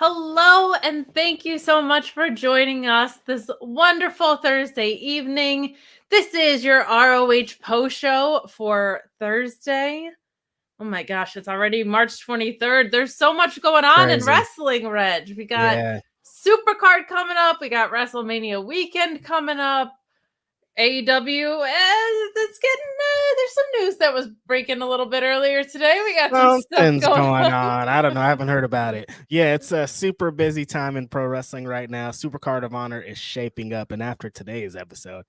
Hello, and thank you so much for joining us this wonderful Thursday evening. This is your ROH post show for Thursday. Oh my gosh, it's already March 23rd. There's so much going on in wrestling, Reg. We got SuperCard coming up. We got WrestleMania weekend coming up. AEW, it's getting there's some news that was breaking a little bit earlier today. We got some stuff going on. I don't know. I haven't heard about it. Yeah, it's a super busy time in pro wrestling right now. SuperCard of Honor is shaping up, and after today's episode,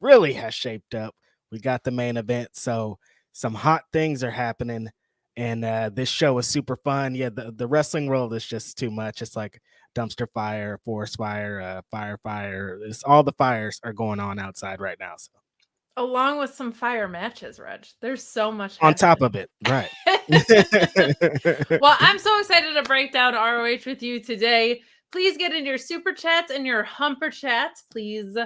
really has shaped up. We got the main event, so some hot things are happening, and this show is super fun. Yeah, the wrestling world is just too much. It's like dumpster fire, forest fire, fire. It's all the fires are going on outside right now. So. Along with some fire matches, Reg. There's so much on top of it, right? Well, I'm so excited to break down ROH with you today. Please get in your super chats and your humper chats. Please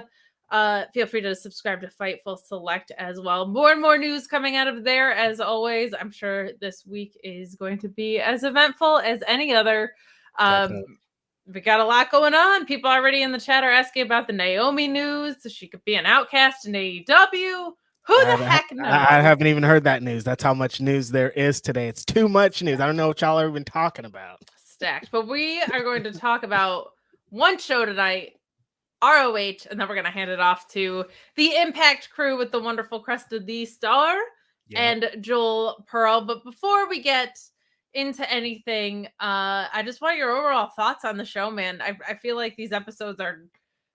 feel free to subscribe to Fightful Select as well. More and more news coming out of there as always. I'm sure this week is going to be as eventful as any other. We got a lot going on. People already in the chat are asking about the Naomi news. So she could be an outcast in AEW. Who the heck knows? I haven't even heard that news. That's how much news there is today. It's too much news. I don't know what y'all are even talking about. Stacked. But we are going to talk about one show tonight, ROH, and then we're going to hand it off to the Impact crew with the wonderful Cresta the Star and Joel Pearl. But before we get into anything, I just want your overall thoughts on the show, man. I feel like these episodes are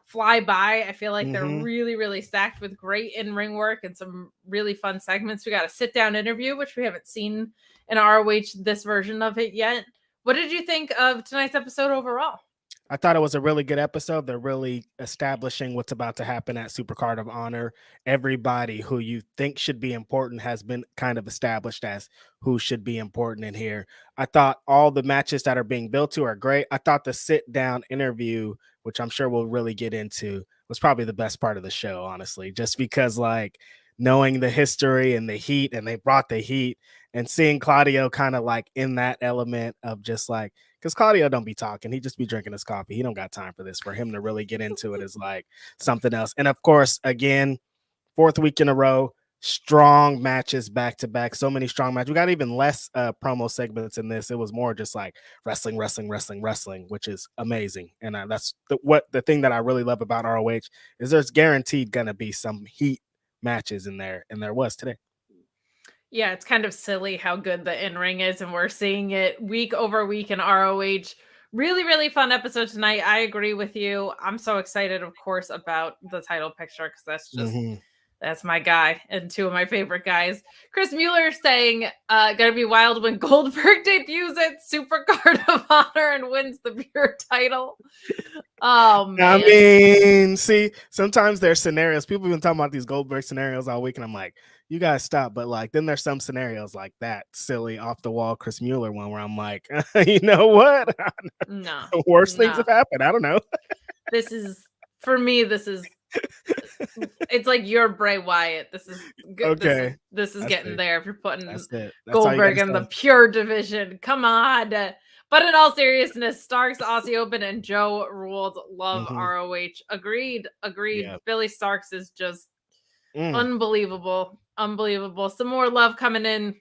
fly by. I feel like they're really, really stacked with great in-ring work and some really fun segments. We got a sit-down interview, which we haven't seen in ROH this version of it yet. What did you think of tonight's episode overall? I thought it was a really good episode. They're really establishing what's about to happen at SuperCard of Honor. Everybody who you think should be important has been kind of established as who should be important in here. I thought all the matches that are being built to are great. I thought the sit-down interview, which I'm sure we'll really get into, was probably the best part of the show, honestly, just because, like, knowing the history and the heat, and they brought the heat, and seeing Claudio kind of like in that element of just like, because Claudio don't be talking, he just be drinking his coffee. He don't got time for this. For him to really get into it is like something else. And of course, again, 4th week in a row, strong matches back to back. So many strong matches. We got even less promo segments in this. It was more just like wrestling, which is amazing. And that's the thing that I really love about ROH is there's guaranteed gonna be some heat matches in there, and there was today. Yeah, it's kind of silly how good the in-ring is, and we're seeing it week over week in ROH. Really, really fun episode tonight. I agree with you. I'm so excited, of course, about the title picture because that's just that's my guy and two of my favorite guys. Chris Mueller saying, gonna be wild when Goldberg debuts at SuperCard of Honor and wins the pure title. Oh man. I mean, see, sometimes there's scenarios. People have been talking about these Goldberg scenarios all week, and I'm like, you guys stop. But like, then there's some scenarios like that silly off the wall Chris Mueller one where I'm like, you know what? No, worse things have happened. I don't know. This is for me. This is it's like your Bray Wyatt. This is good. Okay. This is getting there. If you're putting That's Goldberg in the pure division, come on. But in all seriousness, Starkz, Aussie Open, and Joe ruled. Love ROH. Agreed. Yeah. Billie Starkz is just unbelievable. Some more love coming in.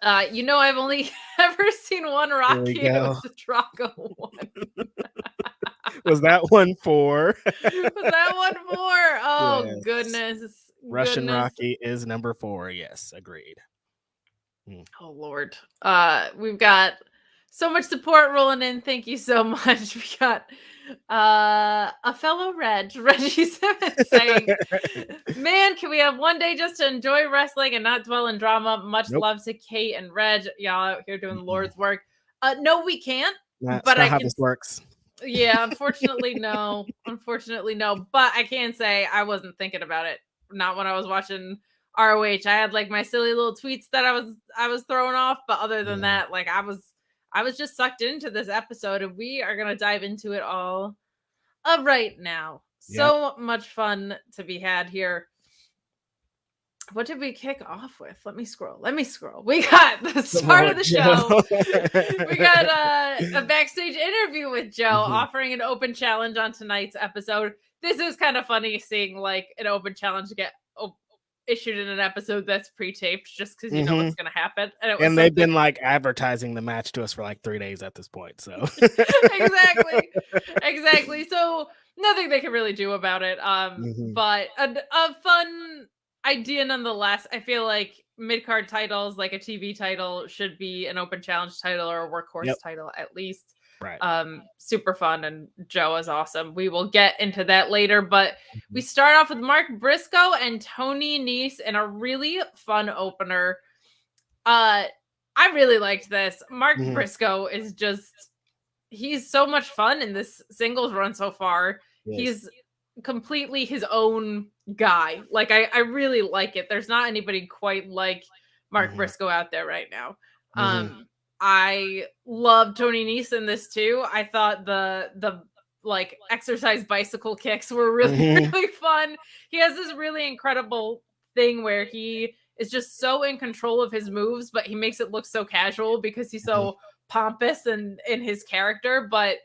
I've only ever seen one Rocky. It was the Drago one. Was that one for? Oh, yes. Goodness. Russian Rocky is number 4. Yes, agreed. Oh, Lord. We've got so much support rolling in. Thank you so much. We got a fellow Reggie Simmons saying, man, can we have one day just to enjoy wrestling and not dwell in drama? Much love to Kate and Reg. Y'all out here doing the Lord's work. No, we can't. That's not how this works. Yeah, unfortunately, no. But I can say I wasn't thinking about it. Not when I was watching ROH. I had like my silly little tweets that I was throwing off. But other than that, like I was just sucked into this episode, and we are gonna dive into it all right now. So much fun to be had here. what did we kick off with? Let me scroll. We got the start of the show. We got a backstage interview with Joe offering an open challenge on tonight's episode. This is kind of funny seeing like an open challenge get issued in an episode that's pre-taped just because you know what's going to happen. And they've been like advertising the match to us for like 3 days at this point. So exactly. So nothing they can really do about it. But a fun idea nonetheless. I feel like mid-card titles, like a TV title, should be an open challenge title or a workhorse title at least. Right. Super fun, and Joe is awesome. We will get into that later, but we start off with Mark Briscoe and Tony Nese in a really fun opener. I really liked this. Mark Briscoe is he's so much fun in this singles run so far. Yes. He's completely his own guy. Like I really like it. There's not anybody quite like Mark Briscoe out there right now. I love Tony Nese in this too. I thought the like exercise bicycle kicks were really fun. He has this really incredible thing where he is just so in control of his moves, but he makes it look so casual because he's so pompous and in his character. But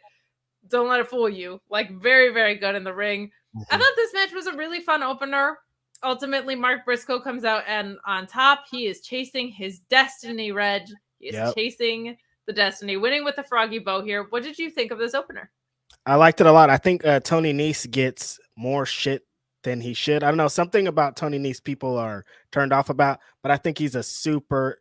don't let it fool you. Like very, very good in the ring. I thought this match was a really fun opener. Ultimately, Mark Briscoe comes out and on top. He is chasing his destiny, Reg. He is chasing the destiny, winning with the froggy bow here. What did you think of this opener? I liked it a lot. I think Tony Nese gets more shit than he should. I don't know, something about Tony Nese people are turned off about, but I think he's a super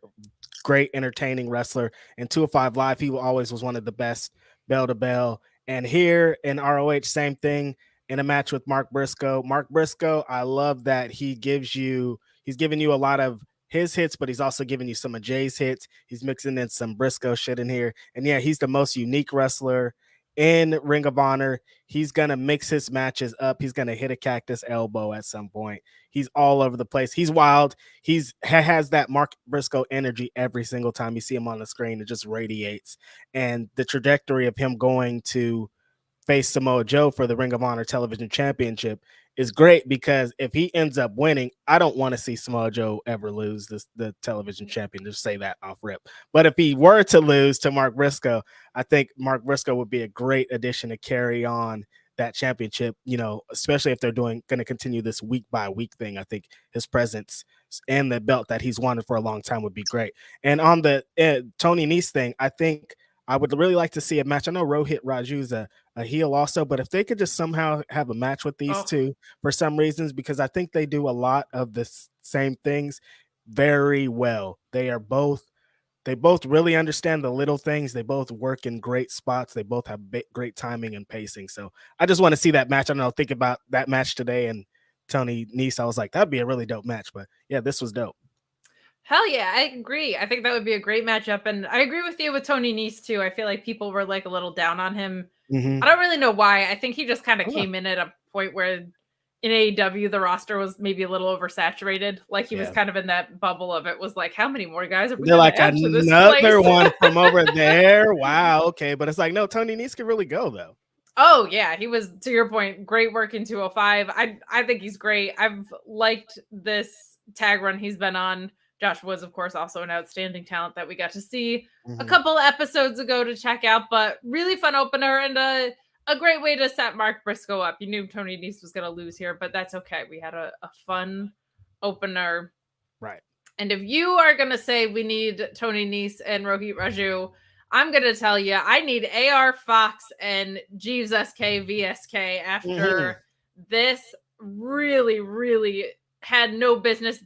great, entertaining wrestler. In 205 Live, he always was one of the best bell to bell. And here in ROH, same thing in a match with Mark Briscoe. Mark Briscoe, I love that he's giving you a lot of his hits, but he's also giving you some of Jay's hits. He's mixing in some Briscoe shit in here. And yeah, he's the most unique wrestler in Ring of Honor. He's going to mix his matches up. He's going to hit a cactus elbow at some point. He's all over the place. He's wild. Has that Mark Briscoe energy every single time you see him on the screen. It just radiates. And the trajectory of him going to face Samoa Joe for the Ring of Honor Television Championship is great, because if he ends up winning, I don't want to see Samoa Joe ever lose the television champion. Just say that off rip. But if he were to lose to Mark Briscoe, I think Mark Briscoe would be a great addition to carry on that championship, you know, especially if they're going to continue this week by week thing. I think his presence and the belt that he's wanted for a long time would be great. And on the Tony Nese thing, I think I would really like to see a match. I know Rohit Raju's a heel also, but if they could just somehow have a match with these two for some reasons, because I think they do a lot of the same things very well. They both really understand the little things. They both work in great spots. They both have great timing and pacing. So I just want to see that match. I don't know, think about that match today and Tony Nese. I was like, that'd be a really dope match. But yeah, this was dope. Hell yeah, I agree. I think that would be a great matchup. And I agree with you with Tony Nese too. I feel like people were like a little down on him. I don't really know why. I think he just kind of came in at a point where in AEW, the roster was maybe a little oversaturated. Like he was kind of in that bubble of it was like, how many more guys are we going to add to this place? Another one from over there. Wow. Okay. But it's like, no, Tony Nese can really go though. Oh yeah. He was, to your point, great work in 205. I think he's great. I've liked this tag run he's been on. Josh was, of course, also an outstanding talent that we got to see a couple episodes ago to check out, but really fun opener and a great way to set Mark Briscoe up. You knew Tony Nese was going to lose here, but that's okay. We had a fun opener. Right. And if you are going to say we need Tony Nese and Rohit Raju, I'm going to tell you, I need AR Fox and Jeeves SK VSK after this really, really had no business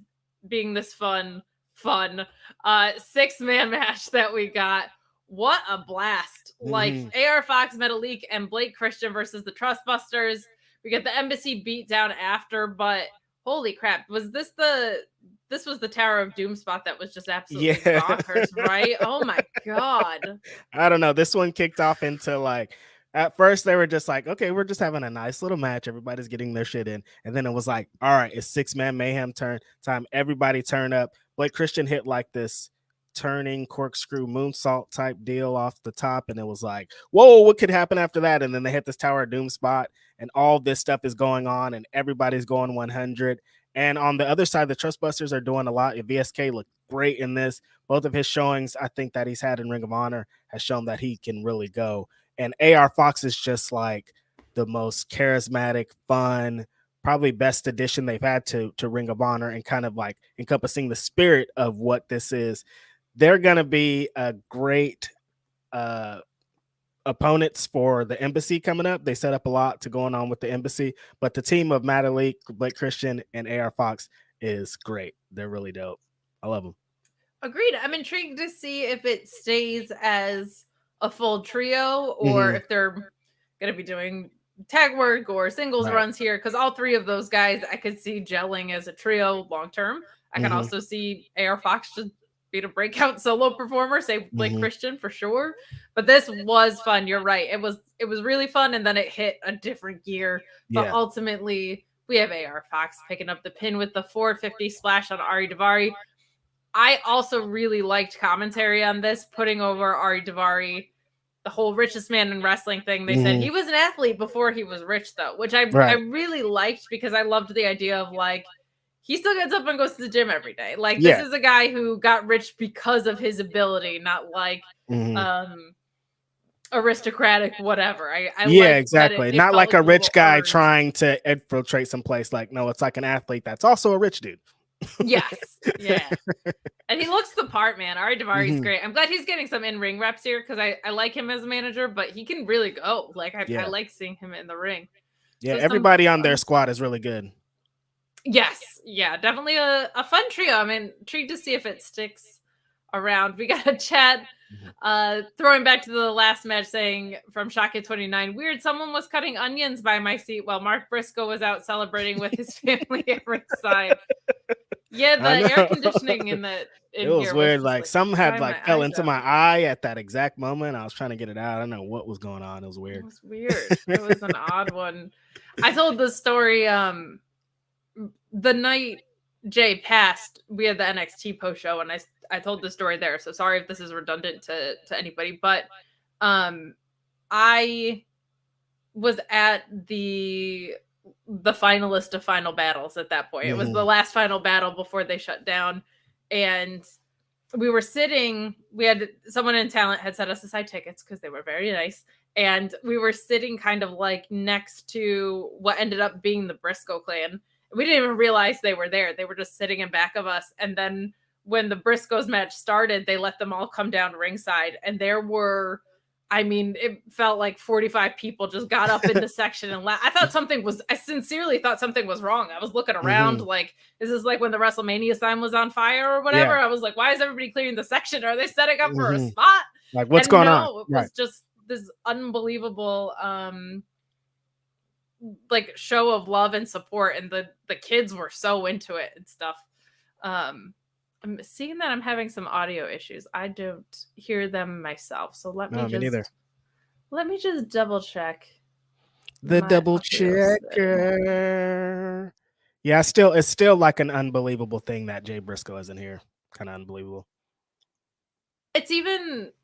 being this fun 6-man match that we got. What a blast. Like AR Fox, Metalik, and Blake Christian versus the Trustbusters. We get the Embassy beat down after, but holy crap, was this was the Tower of Doom spot that was just absolutely bonkers, right? Oh my god. I don't know. This one kicked off into like, at first they were just like, okay, we're just having a nice little match. Everybody's getting their shit in. And then it was like, all right, it's 6-man mayhem time. Everybody turn up. Blake Christian hit like this turning corkscrew moonsault type deal off the top. And it was like, whoa, what could happen after that? And then they hit this Tower of Doom spot and all this stuff is going on and everybody's going 100. And on the other side, the Trustbusters are doing a lot. VSK looked great in this. Both of his showings, I think, that he's had in Ring of Honor has shown that he can really go. And AR Fox is just like the most charismatic, fun, probably best addition they've had to Ring of Honor, and kind of like encompassing the spirit of what this is. They're going to be a great opponents for the Embassy coming up. They set up a lot to going on with the Embassy, but the team of Metalik, Blake Christian, and AR Fox is great. They're really dope. I love them. Agreed. I'm intrigued to see if it stays as a full trio or if they're going to be doing tag work or singles runs here, because all three of those guys I could see gelling as a trio long term. I can also see AR Fox just being a breakout solo performer, say Blake Christian for sure. But this was fun. You're right. It was really fun, and then it hit a different gear. But ultimately, we have AR Fox picking up the pin with the 450 splash on Ari Daivari. I also really liked commentary on this, putting over Ari Daivari. The whole richest man in wrestling thing. They said he was an athlete before he was rich, though, which I really liked, because I loved the idea of like, he still gets up and goes to the gym every day. Like, this is a guy who got rich because of his ability, not like aristocratic whatever. I exactly. Not like a rich guy trying to infiltrate someplace. Like, no, it's like an athlete that's also a rich dude. Yes. Yeah. And he looks the part, man. Ari Daivari's great. I'm glad he's getting some in-ring reps here, because I like him as a manager, but he can really go. Like, I like seeing him in the ring. Yeah, so everybody on their squad is really good. Yes. Yeah, definitely a fun trio. I'm intrigued to see if it sticks around. We got a chat throwing back to the last match, saying from Shockett29, weird, someone was cutting onions by my seat while Mark Briscoe was out celebrating with his family at ringside. Yeah, the air conditioning in it was weird. Like, something had like fell into my eye at that exact moment. I was trying to get it out. I don't know what was going on. It was weird. It was an odd one. I told the story the night Jay passed. We had the NXT post show, and I told the story there. So sorry if this is redundant to anybody, but I was at the finalist of Final Battles at that point. It was the last final battle before they shut down, and we were sitting. We had someone in talent had set us aside tickets because they were very nice, and we were sitting kind of like next to what ended up being the Briscoe clan. We didn't even realize they were there. They were just sitting in back of us, and then when the Briscoes match started, they let them all come down ringside, and there were, it felt like 45 people just got up in the section and laughed. I sincerely thought something was wrong. I was looking around like, is this like when the WrestleMania sign was on fire or whatever? I was like, why is everybody clearing the section? Are they setting up for a spot? Like, what's going on? It was just this unbelievable like show of love and support, and the kids were so into it and stuff. I'm seeing that I'm having some audio issues. I don't hear them myself, so let me just double check. The double checker. Yeah, it's still like an unbelievable thing that Jay Briscoe isn't here. Kind of unbelievable. It's even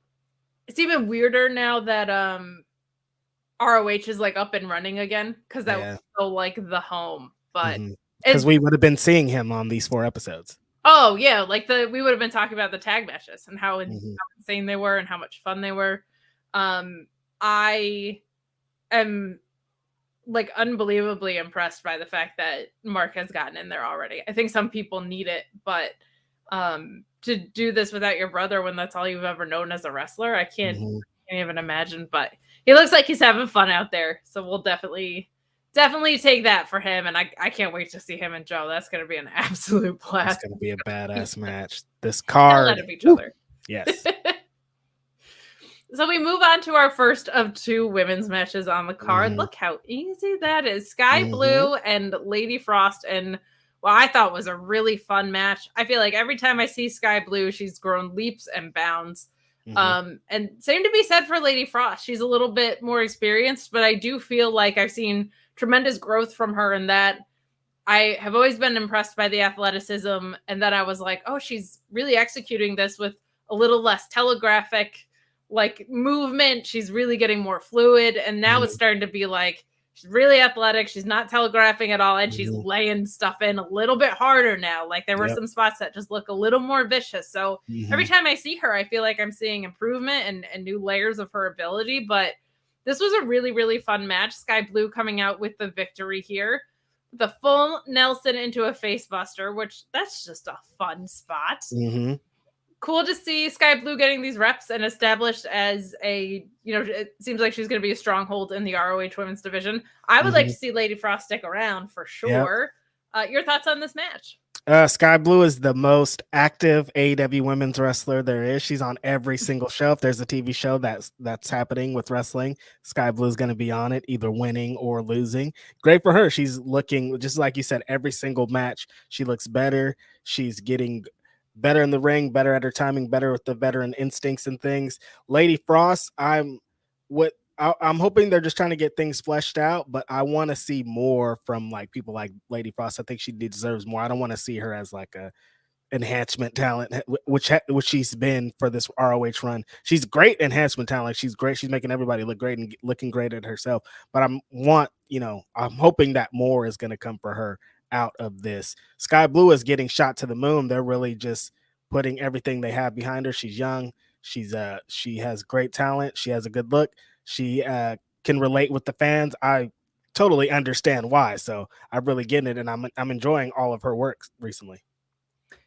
weirder now that ROH is like up and running again, because that was so like the home. But because we would have been seeing him on these 4 episodes. Oh yeah, like we would have been talking about the tag matches and how insane they were and how much fun they were. I am like unbelievably impressed by the fact that Mark has gotten in there already. I think some people need it, but to do this without your brother when that's all you've ever known as a wrestler, I can't even imagine. But he looks like he's having fun out there, so we'll definitely take that for him, and I can't wait to see him and Joe. That's going to be an absolute blast. It's going to be a badass match. This card. Of each other. Yes. So we move on to our first of 2 women's matches on the card. Look how easy that is. Skye Blue and Lady Frost, and what I thought was a really fun match. I feel like every time I see Skye Blue, she's grown leaps and bounds. And same to be said for Lady Frost. She's a little bit more experienced, but I do feel like I've seen tremendous growth from her, in that I have always been impressed by the athleticism, and then I was like, oh, she's really executing this with a little less telegraphic like movement. She's really getting more fluid, and now it's starting to be like, She's really athletic. She's not telegraphing at all, and she's laying stuff in a little bit harder now. Like there were some spots that just look a little more vicious. So every time I see her, I feel like I'm seeing improvement and new layers of her ability. But this was a really, really fun match. Skye Blue coming out with the victory here. The full Nelson into a face buster, which that's just a fun spot. Cool to see Skye Blue getting these reps and established as a, it seems like she's going to be a stronghold in the ROH women's division. I would like to see Lady Frost stick around for sure. Your thoughts on this match? Skye Blue is the most active AEW women's wrestler there is. She's on every single show. If there's a TV show that's happening with wrestling, Skye Blue is going to be on it, either winning or losing. Great for her. She's looking, just like you said, every single match, she looks better. She's getting better in the ring, better at her timing, better with the veteran instincts and things. Lady Frost, I'm hoping they're just trying to get things fleshed out, but I want to see more from like people like Lady Frost. I think she deserves more. I don't want to see her as like a enhancement talent, which she's been for this ROH run. She's great enhancement talent. She's great. She's making everybody look great and looking great at herself. But I'm hoping that more is going to come for her out of this. Skye Blue is getting shot to the moon. They're really just putting everything they have behind her. She's young. She has great talent. She has a good look. She can relate with the fans. I totally understand why. So I'm really getting it, and I'm enjoying all of her work recently.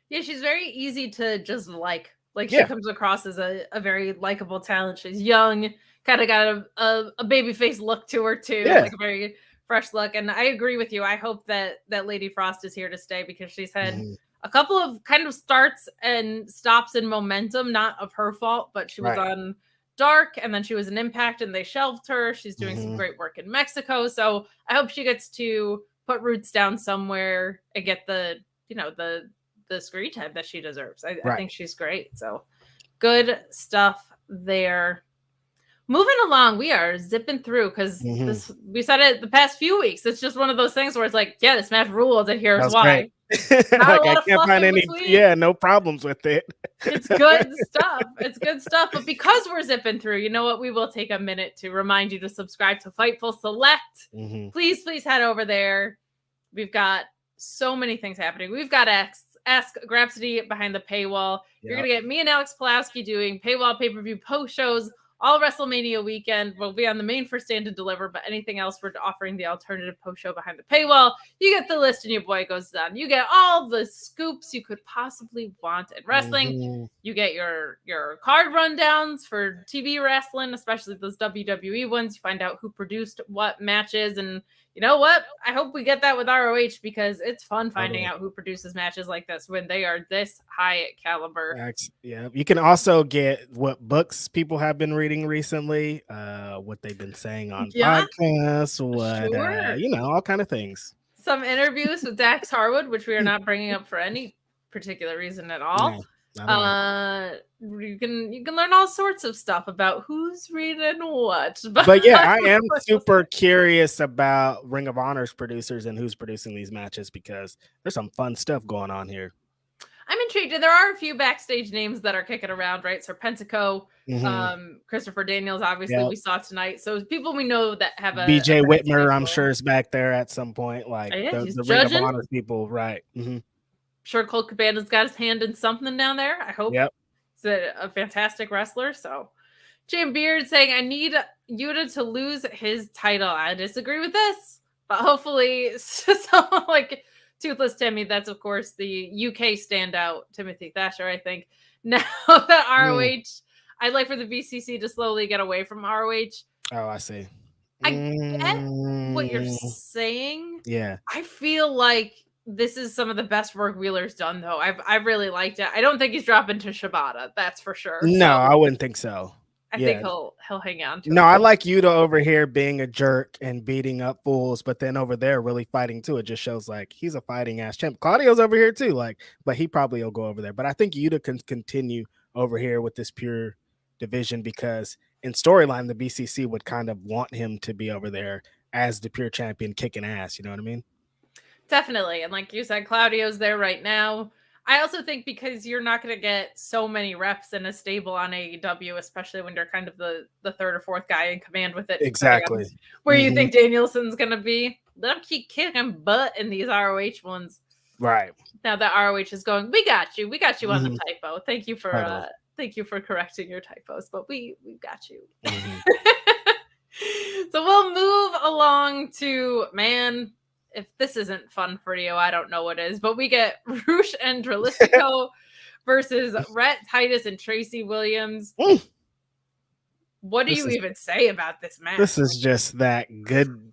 Yeah, she's very easy to just like. She comes across as a very likable talent. She's young, kind of got a baby face look to her too, like a very fresh look. And I agree with you. I hope that Lady Frost is here to stay because she's had a couple of kind of starts and stops in momentum, not of her fault, but she was on Dark and then she was an Impact and they shelved her. She's doing some great work in Mexico. So I hope she gets to put roots down somewhere and get the screen time that she deserves. I think she's great. So good stuff there. Moving along, we are zipping through because we said it the past few weeks. It's just one of those things where it's like, yeah, this match rules, and here's why. Like, I can't find any, no problems with it. It's good stuff. It's good stuff. But because we're zipping through, you know what? We will take a minute to remind you to subscribe to Fightful Select. Please head over there. We've got so many things happening. We've got Ask Grapsody behind the paywall. You're going to get me and Alex Pulaski doing paywall pay-per-view post shows all WrestleMania weekend. We'll be on the main for Stand and Deliver, but anything else, we're offering the alternative post show behind the paywall. You get the list and your boy goes down. You get all the scoops you could possibly want in wrestling. You get your card rundowns for TV wrestling, especially those WWE ones. You find out who produced what matches, and you know what? I hope we get that with ROH because it's fun finding out who produces matches like this when they are this high caliber. Yeah, you can also get what books people have been reading recently, what they've been saying on podcasts, all kind of things. Some interviews with Dax Harwood, which we are not bringing up for any particular reason at all. You can learn all sorts of stuff about who's reading what. But yeah, I am super curious about Ring of Honor's producers and who's producing these matches because there's some fun stuff going on here. I'm intrigued. There are a few backstage names that are kicking around, right? Serpentico, Christopher Daniels, obviously we saw tonight. So people we know that have a BJ Whitmer, I'm sure is back there at some point. Like the Ring of Honor people, right? Sure, Colt Cabana's got his hand in something down there. I hope. He's a fantastic wrestler. So, Jim Beard saying, I need Yuta to lose his title. I disagree with this, but hopefully, someone like Toothless Timmy, that's of course the UK standout, Timothy Thatcher, I think. Now that ROH, I'd like for the BCC to slowly get away from ROH. Oh, I see. I get what you're saying. Yeah. I feel like this is some of the best work Wheeler's done, though. I've really liked it. I don't think he's dropping to Shibata. That's for sure. No, I wouldn't think so. I think he'll hang on to it. I like Yuta over here being a jerk and beating up fools, but then over there really fighting too. It just shows like he's a fighting ass champ. Claudio's over here too, but he probably will go over there. But I think Yuta can continue over here with this pure division because in storyline, the BCC would kind of want him to be over there as the pure champion kicking ass. You know what I mean? Definitely. And like you said, Claudio's there right now. I also think because you're not going to get so many reps in a stable on AEW, especially when you're kind of the third or fourth guy in command with it. Exactly. Where you think Danielson's going to be. Let him keep kicking butt in these ROH ones. Right. Now that ROH is going, we got you. We got you on the typo. Thank you for thank you for correcting your typos, but we got you. So we'll move along to, man, if this isn't fun for you, I don't know what is, but we get Roosh and Dralistico versus Rhett, Titus, and Tracy Williams. What do you even say about this match? This is just that good,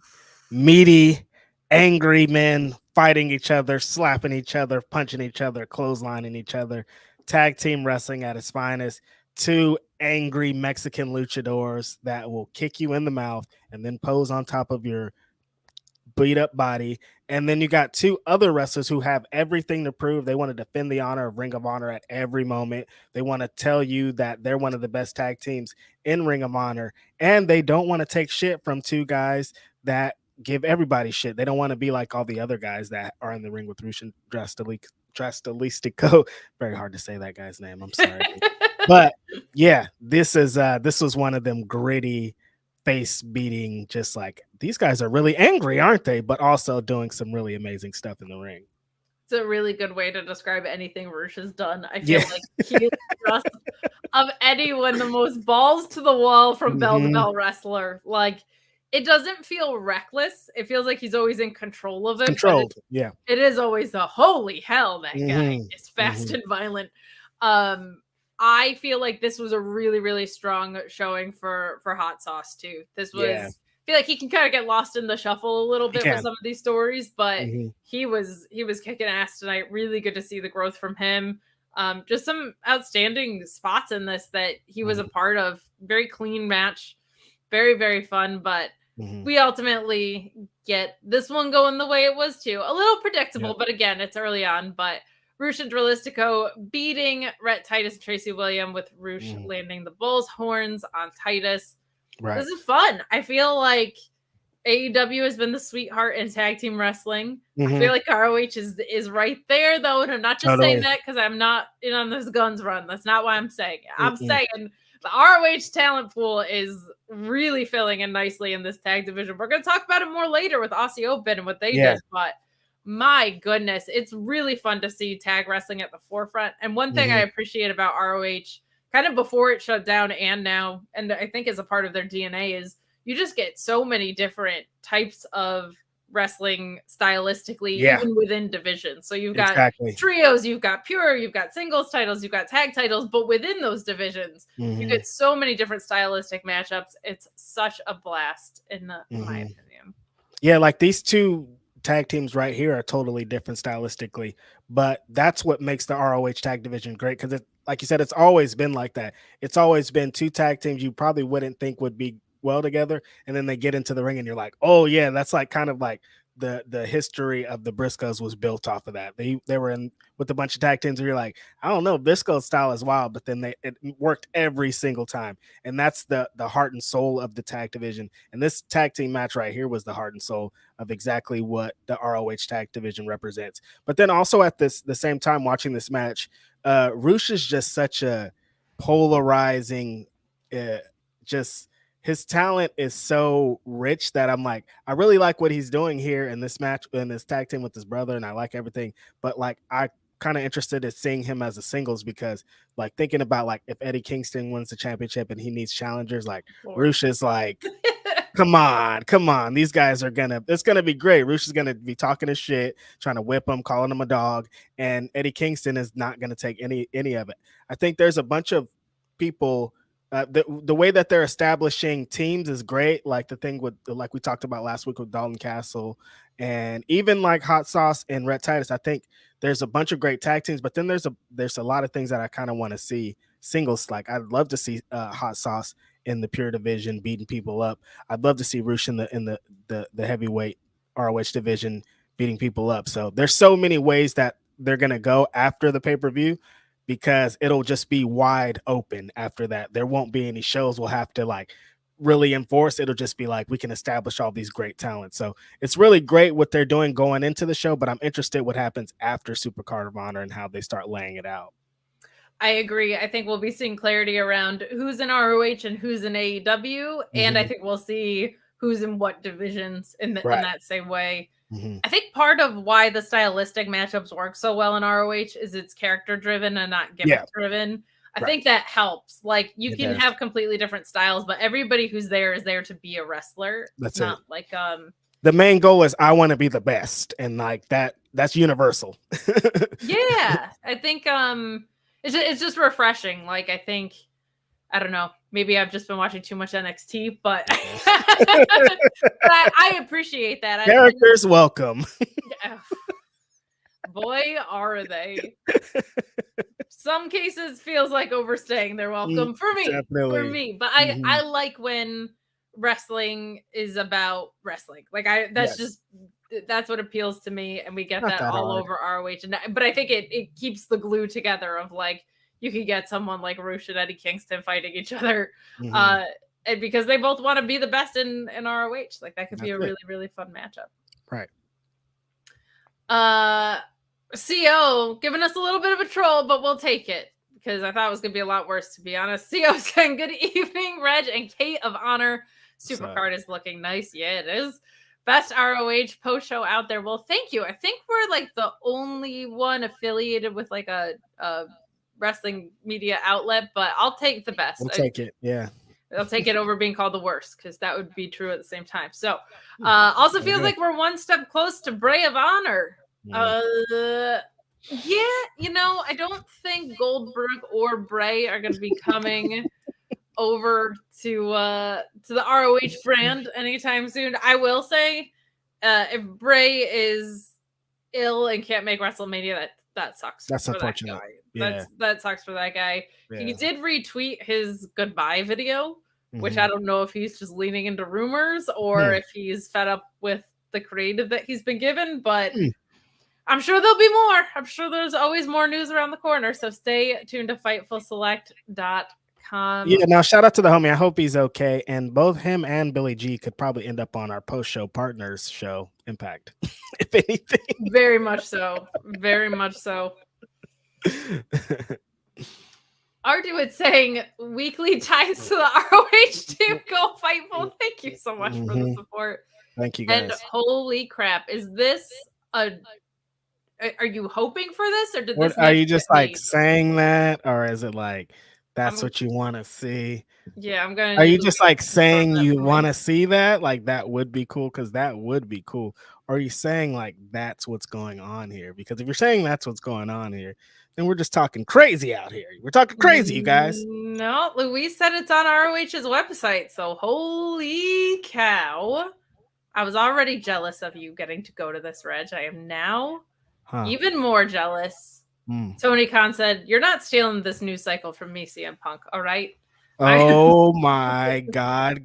meaty, angry men fighting each other, slapping each other, punching each other, clotheslining each other. Tag team wrestling at its finest. Two angry Mexican luchadors that will kick you in the mouth and then pose on top of your beat up body. And then you got two other wrestlers who have everything to prove. They want to defend the honor of Ring of Honor at every moment. They want to tell you that they're one of the best tag teams in Ring of Honor. And they don't want to take shit from two guys that give everybody shit. They don't want to be like all the other guys that are in the ring with Roosh and Dralistico. Very hard to say that guy's name. I'm sorry. But yeah, this was one of them gritty, face beating, just like, these guys are really angry, aren't they? But also doing some really amazing stuff in the ring. It's a really good way to describe anything Roosh has done. I feel like he is just of anyone the most balls to the wall from bell to bell wrestler. Like, it doesn't feel reckless. It feels like he's always in control of it. Controlled, It is always the holy hell, that guy is fast and violent. I feel like this was a really, really strong showing for Hot Sauce too. This was, I feel like he can kind of get lost in the shuffle a little bit with some of these stories, but he was kicking ass tonight. Really good to see the growth from him. Just some outstanding spots in this that he was a part of. Very clean match, very, very fun, but we ultimately get this one going the way it was too. A little predictable, but again, it's early on. But Roosh and Dralistico beating Rhett, Titus, and Tracy Williams, with Roosh landing the bull's horns on Titus. Right. This is fun. I feel like AEW has been the sweetheart in tag team wrestling. I feel like ROH is right there, though, and I'm not just saying that because I'm not in on this guns run. That's not why I'm saying it. I'm saying the ROH talent pool is really filling in nicely in this tag division. We're going to talk about it more later with Aussie Open and what they did, but my goodness, it's really fun to see tag wrestling at the forefront. And one thing I appreciate about ROH, kind of before it shut down and now, and I think is a part of their DNA, is you just get so many different types of wrestling stylistically, even within divisions. So you've got trios, you've got pure, you've got singles titles, you've got tag titles, but within those divisions, you get so many different stylistic matchups. It's such a blast in my opinion. Yeah, like these two tag teams right here are totally different stylistically, but that's what makes the ROH tag division great, because like you said, it's always been like that. It's always been two tag teams you probably wouldn't think would be well together, and then they get into the ring and you're like, oh yeah, that's like kind of like the history of the Briscoes was built off of that. They were in with a bunch of tag teams where you're like, I don't know, Briscoe's style is wild, but then it worked every single time. And that's the heart and soul of the tag division. And this tag team match right here was the heart and soul of exactly what the ROH tag division represents. But then also at the same time watching this match, Roosh is just such a polarizing, just his talent is so rich that I'm like, I really like what he's doing here in this match, in this tag team with his brother, and I like everything. But like, I kind of interested in seeing him as a singles, because like thinking about like if Eddie Kingston wins the championship and he needs challengers, like Roosh is like, come on, these guys are it's gonna be great. Roosh is gonna be talking his shit, trying to whip him, calling him a dog, and Eddie Kingston is not gonna take any of it. I think there's a bunch of people. The way that they're establishing teams is great. Like the thing with, like we talked about last week with Dalton Castle, and even like Hot Sauce and Rhett Titus. I think there's a bunch of great tag teams, but then there's a lot of things that I kind of want to see singles. Like I'd love to see Hot Sauce in the pure division beating people up. I'd love to see Roosh in the heavyweight ROH division beating people up. So there's so many ways that they're gonna go after the pay-per-view, because it'll just be wide open after that. There won't be any shows. We'll have to like really enforce. It'll just be like, we can establish all these great talents. So it's really great what they're doing going into the show, but I'm interested what happens after SuperCard of Honor and how they start laying it out. I agree. I think we'll be seeing clarity around who's in ROH and who's in AEW. And I think we'll see who's in what divisions in that same way. I think part of why the stylistic matchups work so well in ROH is it's character driven and not gimmick driven. I think that helps. Like, you can have completely different styles, but everybody who's there is there to be a wrestler. That's not it. Like the main goal is I want to be the best, and like that's universal. Yeah, I think it's just refreshing. Like, I think, I don't know, maybe I've just been watching too much NXT, but I appreciate that. Characters welcome. Boy, are they. Some cases feels like overstaying their welcome for me. Definitely. For me. But I like when wrestling is about wrestling. Like, that's what appeals to me, and we get that all over ROH. But I think it keeps the glue together of, like, you could get someone like Rush and Eddie Kingston fighting each other, and because they both want to be the best in ROH. Like, that could be a really, really fun matchup. Right. CO giving us a little bit of a troll, but we'll take it because I thought it was going to be a lot worse, to be honest. CO saying, good evening, Reg and Kate of Honor. SuperCard is looking nice. Yeah, it is. Best ROH post show out there. Well, thank you. I think we're like the only one affiliated with like a wrestling media outlet, but I'll take the best. We'll take it. Yeah. I'll take it over being called the worst, because that would be true at the same time. So also feels like we're one step close to Bray of Honor. I don't think Goldberg or Bray are going to be coming over to the ROH brand anytime soon. I will say, if Bray is ill and can't make WrestleMania, that sucks. That's unfortunate. That sucks for that guy. Yeah. He did retweet his goodbye video, which I don't know if he's just leaning into rumors or if he's fed up with the creative that he's been given, but I'm sure there'll be more. I'm sure there's always more news around the corner. So stay tuned to FightfulSelect.com. Yeah, now shout out to the homie. I hope he's okay. And both him and Billie G could probably end up on our post-show partners show, Impact, if anything. Very much so. Very much so. Arduit saying weekly ties to the ROH team. Go Fightful. Thank you so much for the support. Thank you, guys. And holy crap, is this are you hoping for this, or did this? Are you just like saying that, or is it like that's what you want to see? Yeah, I'm gonna. Are you just like saying you want to see that? Like, that would be cool, because that would be cool. Or are you saying like that's what's going on here? Because if you're saying that's what's going on here, then we're just talking crazy out here. We're talking crazy, you guys. No, Louise said it's on ROH's website. So holy cow. I was already jealous of you getting to go to this, Reg. I am now even more jealous. Tony Khan said, you're not stealing this news cycle from me, CM Punk. All right. Oh my God.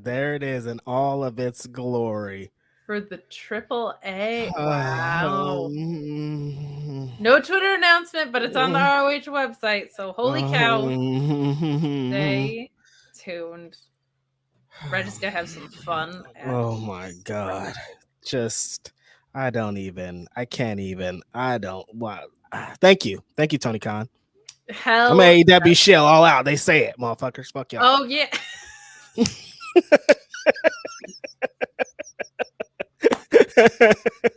There it is in all of its glory. For the AAA. Wow. No Twitter announcement, but it's on the ROH website. So holy cow. Stay tuned. We're just gonna have some fun. Oh my God. I don't wow. Thank you, Tony Khan. Hell, I'm AEW shell all out. They say it, motherfuckers. Fuck y'all. Oh yeah.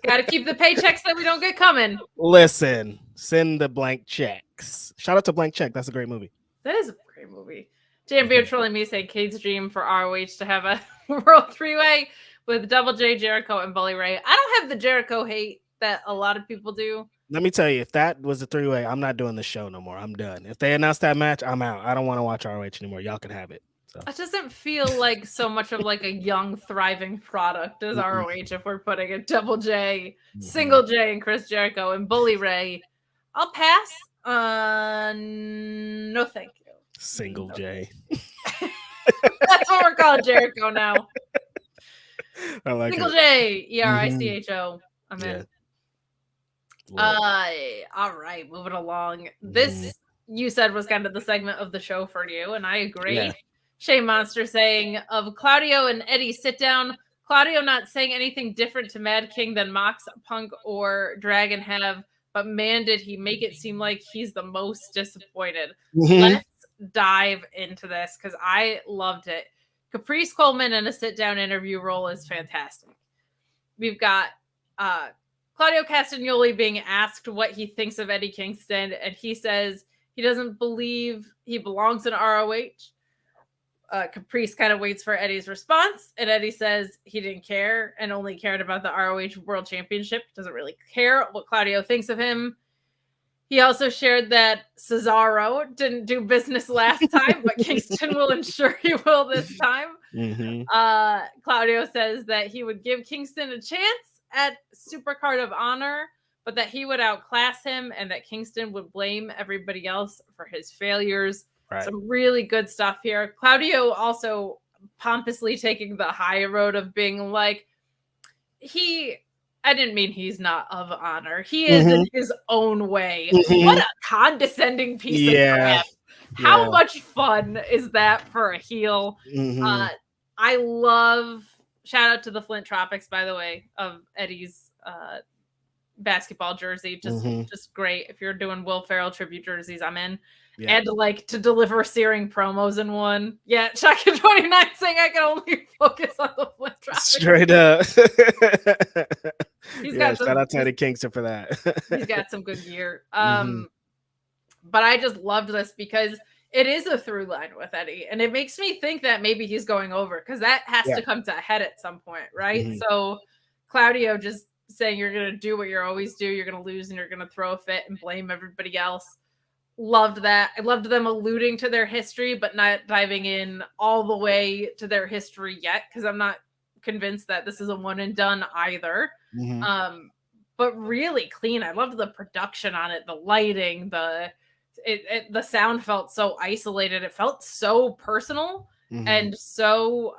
Gotta keep the paychecks that we don't get coming. Listen, send the blank checks. Shout out to Blank Check. That's a great movie. That is a great movie. JMB trolling me saying Kate's dream for ROH to have a World 3-Way with Double J, Jericho, and Bully Ray. I don't have the Jericho hate that a lot of people do. Let me tell you, if that was a 3-way, I'm not doing the show no more. I'm done. If they announce that match, I'm out. I don't want to watch ROH anymore. Y'all can have it. So. It doesn't feel like so much of like a young, thriving product as ROH if we're putting a Double J, Single J, and Chris Jericho and Bully Ray. I'll pass. No, thank you. Single J. That's what we're calling Jericho now. I like Single J, ERICHO. I'm in. All right, moving along. This you said was kind of the segment of the show for you, and I agree. Shea Monster saying of Claudio and Eddie sit down, Claudio not saying anything different to Mad King than Mox, Punk, or Dragon have, but man, did he make it seem like he's the most disappointed. Let's dive into this because I loved it. Caprice Coleman in a sit-down interview role is fantastic. We've got Claudio Castagnoli being asked what he thinks of Eddie Kingston, and he says he doesn't believe he belongs in ROH. Caprice kind of waits for Eddie's response, and Eddie says he didn't care and only cared about the ROH World Championship. Doesn't really care what Claudio thinks of him. He also shared that Cesaro didn't do business last time, but Kingston will ensure he will this time. Claudio says that he would give Kingston a chance at SuperCard of Honor, but that he would outclass him and that Kingston would blame everybody else for his failures. Right. Some really good stuff here. Claudio also pompously taking the high road of being like, I didn't mean he's not of honor. He is in his own way. What a condescending piece of crap. How much fun is that for a heel? I love, shout out to the Flint Tropics, by the way, of Eddie's basketball jersey. Just great. If you're doing Will Ferrell tribute jerseys, I'm in. Yeah. And to deliver searing promos in one. Yeah, Shaka 29 saying I can only focus on the Flint Tropics. Straight up. Shout out to Eddie Kingston for that. He's got some good gear. But I just loved this because it is a through line with Eddie. And it makes me think that maybe he's going over because that has to come to a head at some point, right? So Claudio just saying you're going to do what you always do. You're going to lose and you're going to throw a fit and blame everybody else. Loved that. I loved them alluding to their history, but not diving in all the way to their history yet, because I'm not convinced that this is a one and done either. But really clean. I loved the production on it, the lighting, the sound felt so isolated. It felt so personal and so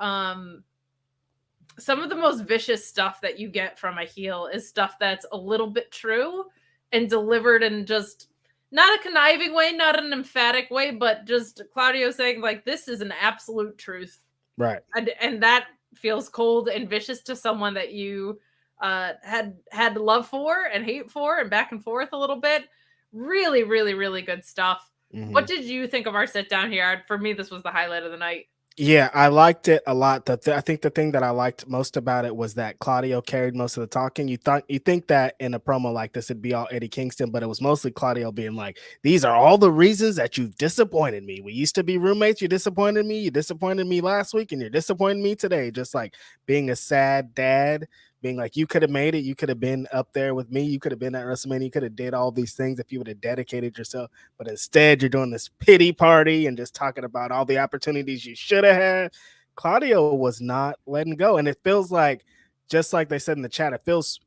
some of the most vicious stuff that you get from a heel is stuff that's a little bit true and delivered in just not a conniving way, not an emphatic way, but just Claudio saying like, this is an absolute truth. Right. And that feels cold and vicious to someone that you had love for and hate for and back and forth a little bit. Really, really, really good stuff. What did you think of our sit down here? For me, this was the highlight of the night. Yeah, I liked it a lot. I think the thing that I liked most about it was that Claudio carried most of the talking. You think that in a promo like this, it'd be all Eddie Kingston, but it was mostly Claudio being like, these are all the reasons that you've disappointed me. We used to be roommates. You disappointed me. You disappointed me last week and you're disappointing me today. Just like being a sad dad, being like, you could have made it. You could have been up there with me. You could have been at WrestleMania. You could have did all these things if you would have dedicated yourself. But instead, you're doing this pity party and just talking about all the opportunities you should have had. Claudio was not letting go. And it feels like, just like they said in the chat, it feels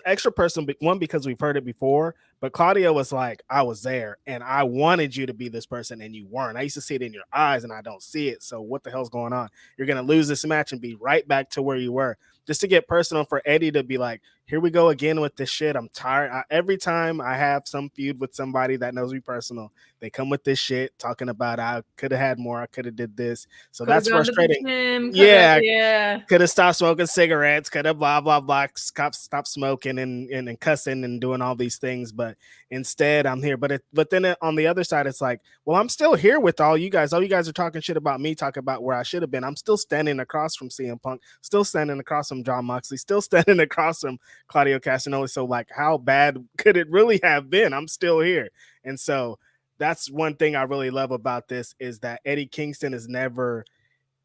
extra personal. One, because we've heard it before, but Claudio was like, I was there and I wanted you to be this person and you weren't. I used to see it in your eyes and I don't see it. So what the hell's going on? You're going to lose this match and be right back to where you were. Just to get personal for Eddie to be like, here we go again with this shit. I'm tired. Every time I have some feud with somebody that knows me personal, they come with this shit talking about I could have had more. I could have did this. So that's frustrating. Could have stopped smoking cigarettes. Could have blah, blah, blah. Stop smoking and cussing and doing all these things. But instead I'm here. But then on the other side, it's like, well, I'm still here with all you guys. All you guys are talking shit about me, talking about where I should have been. I'm still standing across from CM Punk, still standing across from Jon Moxley, still standing across from Claudio Castagnoli. So like, how bad could it really have been? I'm still here. And so that's one thing I really love about this is that Eddie Kingston is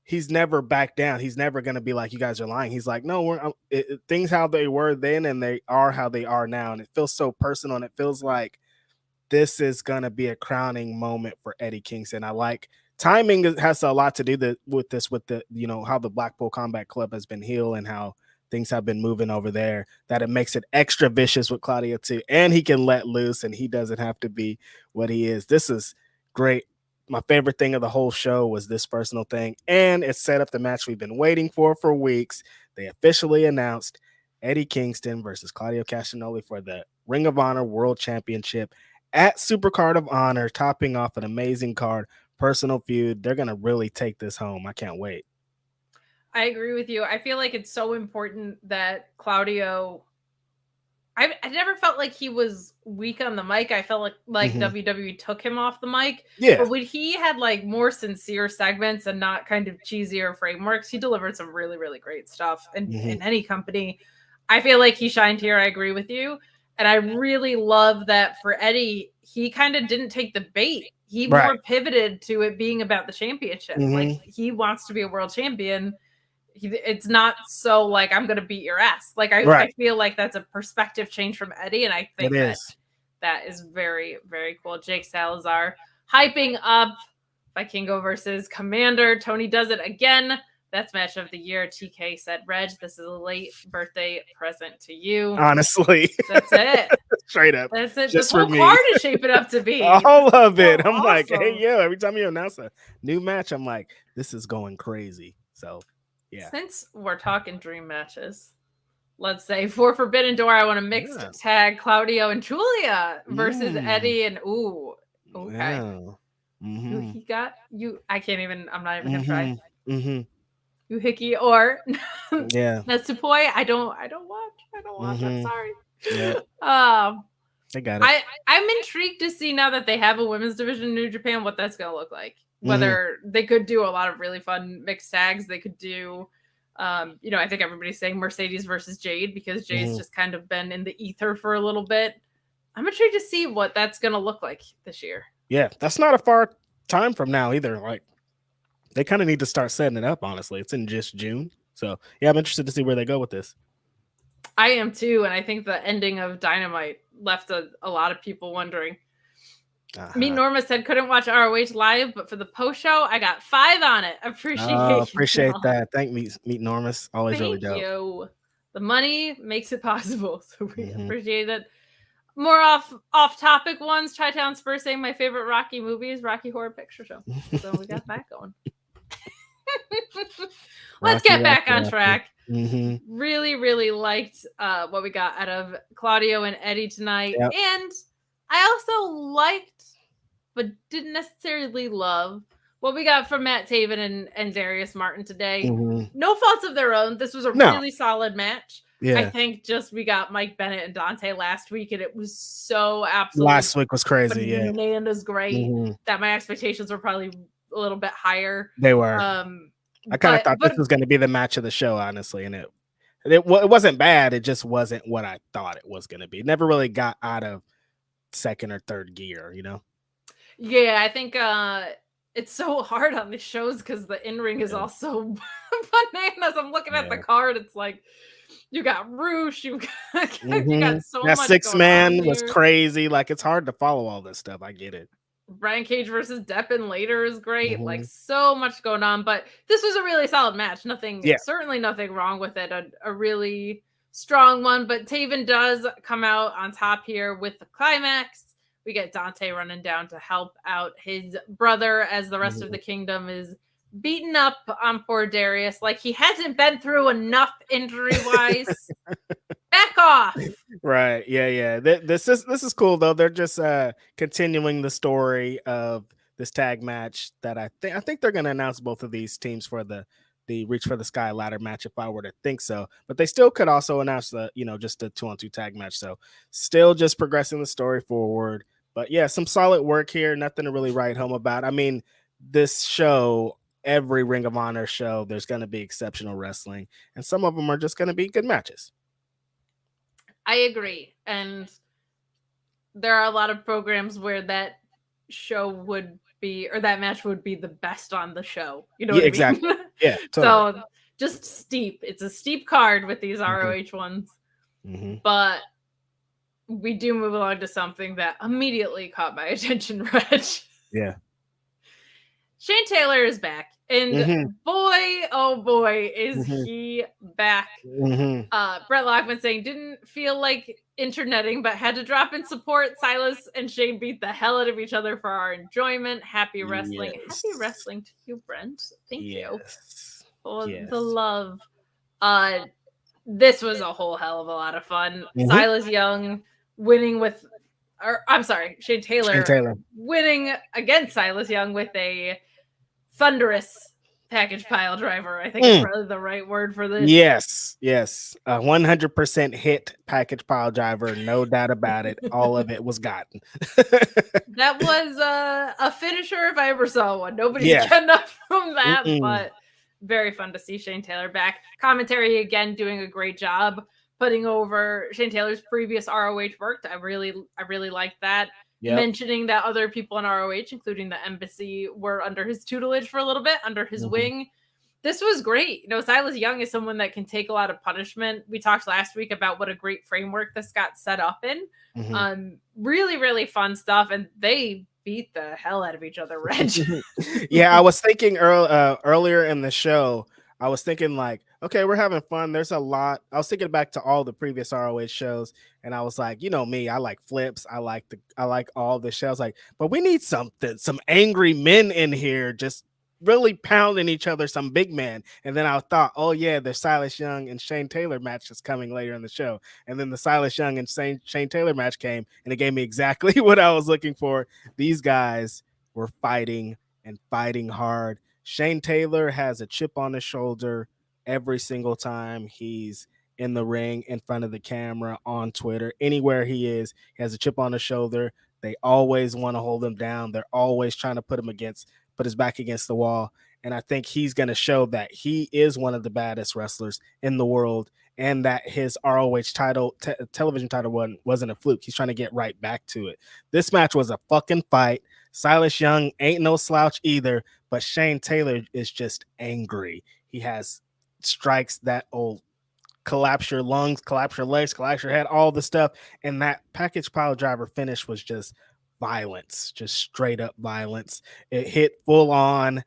he's never backed down. He's never going to be like, you guys are lying. He's like, no, things how they were then and they are how they are now. And it feels so personal. And it feels like this is going to be a crowning moment for Eddie Kingston. I like timing has a lot to do with the, you know, how the Blackpool Combat Club has been healed and how things have been moving over there, that it makes it extra vicious with Claudio too. And he can let loose and he doesn't have to be what he is. This is great. My favorite thing of the whole show was this personal thing. And it set up the match we've been waiting for weeks. They officially announced Eddie Kingston versus Claudio Castagnoli for the Ring of Honor World Championship at SuperCard of Honor, topping off an amazing card personal feud. They're going to really take this home. I can't wait. I agree with you. I feel like it's so important that Claudio. I never felt like he was weak on the mic. I felt like WWE took him off the mic. Yeah. But when he had like more sincere segments and not kind of cheesier frameworks, he delivered some really, really great stuff in any company. I feel like he shined here. I agree with you. And I really love that for Eddie, he kind of didn't take the bait. He more pivoted to it being about the championship. Like he wants to be a world champion. It's not so like I'm gonna beat your ass. Like I feel like that's a perspective change from Eddie, and I think that is very, very cool. Jake Salazar hyping up Vikingo versus Commander. Tony does it again. That's match of the year. TK said, "Reg, this is a late birthday present to you." Honestly, that's it. Straight up. That's it. Just this whole card is shaping up to be all of it. So I'm like, hey, yo, every time you announce a new match, I'm like, this is going crazy. So. Yeah. Since we're talking dream matches, let's say for Forbidden Door, I want to mix tag Claudio and Julia versus Eddie and he got you. I can't even. I'm not even gonna try. You Hickey or Natsupoi. I don't watch. I'm sorry. Yeah. I got it. I'm intrigued to see now that they have a women's division in New Japan what that's gonna look like. Whether they could do a lot of really fun mixed tags, they could do, I think everybody's saying Mercedes versus Jade because Jade's just kind of been in the ether for a little bit. I'm intrigued to see what that's going to look like this year. Yeah, that's not a far time from now either. Like, they kind of need to start setting it up, honestly. It's in just June. So, yeah, I'm interested to see where they go with this. I am too, and I think the ending of Dynamite left a lot of people wondering. Meet Norma said couldn't watch ROH live, but for the post show, I got 5 on it. Appreciate that. Thank Meet Norma's always really dope. Thank you. The money makes it possible, so we appreciate it. More off topic ones. Chi-Town Spurs saying my favorite Rocky movie is Rocky Horror Picture Show. So we got that going. Let's get back on track. Really, really liked what we got out of Claudio and Eddie tonight, and I also liked, but didn't necessarily love, what we got from Matt Taven and Darius Martin today. No faults of their own. This was a really solid match. Yeah. I think just we got Mike Bennett and Dante last week, and it was so absolutely. Last week was crazy. Bananas great. That my expectations were probably a little bit higher. They were. I kind of thought this was going to be the match of the show, honestly, and it wasn't bad. It just wasn't what I thought it was going to be. It never really got out of second or third gear, Yeah, I think it's so hard on the shows because the in-ring is also bananas. I'm looking at the card, it's like you got Roosh, you got so that much. 6-man was crazy. Like, it's hard to follow all this stuff. I get it. Brian Cage versus Deppen later is great. Like, so much going on, but this was a really solid match. Certainly nothing wrong with it. A really strong one, but Taven does come out on top here with the climax. We get Dante running down to help out his brother as the rest of the kingdom is beaten up on poor Darius. Like, he hasn't been through enough injury-wise. Back off. Right. Yeah. This is cool, though. They're just continuing the story of this tag match that I think they're going to announce both of these teams for the Reach for the Sky ladder match if I were to think so, but they still could also announce just a 2-on-2 tag match. So still just progressing the story forward, but yeah, some solid work here. Nothing to really write home about. I mean, this show, every Ring of Honor show, there's going to be exceptional wrestling, and some of them are just going to be good matches. I agree. And there are a lot of programs where that show would be, or that match would be the best on the show. You know what I mean? Exactly. Yeah. Totally. So just steep. It's a steep card with these ROH ones. But we do move along to something that immediately caught my attention, Reg. Yeah. Shane Taylor is back. And boy, oh boy, is he back. Brett Lockman saying, didn't feel like interneting, but had to drop in support. Silas and Shane beat the hell out of each other for our enjoyment. Happy wrestling. Yes. Happy wrestling to you, Brent. Thank you for Yes. the love. This was a whole hell of a lot of fun. Silas Young winning with Shane Taylor winning against Silas Young with a thunderous package pile driver. I think it's probably the right word for this. Yes. 100% hit package pile driver. No doubt about it. All of it was gotten. That was a finisher if I ever saw one. Nobody's getting up from that, but very fun to see Shane Taylor back. Commentary again doing a great job putting over Shane Taylor's previous ROH work. I really liked that. Yep. Mentioning that other people in ROH, including the embassy, were under his tutelage for a little bit, under his wing. This was great. You know, Silas Young is someone that can take a lot of punishment. We talked last week about what a great framework this got set up in. Really, really fun stuff. And they beat the hell out of each other, Reg. Yeah, I was thinking earlier in the show, I was thinking like, okay, we're having fun. There's a lot. I was thinking back to all the previous ROH shows, and I was like, you know me, I like flips. I like all the shows. Like, but we need some angry men in here, just really pounding each other, some big man. And then I thought, oh yeah, the Silas Young and Shane Taylor match is coming later in the show. And then the Silas Young and Shane Taylor match came, and it gave me exactly what I was looking for. These guys were fighting and fighting hard. Shane Taylor has a chip on his shoulder every single time he's in the ring, in front of the camera, on Twitter, anywhere he is, he has a chip on his shoulder. They always want to hold him down. They're always trying to put his back against the wall. And I think he's going to show that he is one of the baddest wrestlers in the world, and that his ROH title, television title wasn't a fluke. He's trying to get right back to it. This match was a fucking fight. Silas Young ain't no slouch either, but Shane Taylor is just angry. He has strikes that will collapse your lungs, collapse your legs, collapse your head, all the stuff. And that package pile driver finish was just violence, just straight up violence. It hit full on.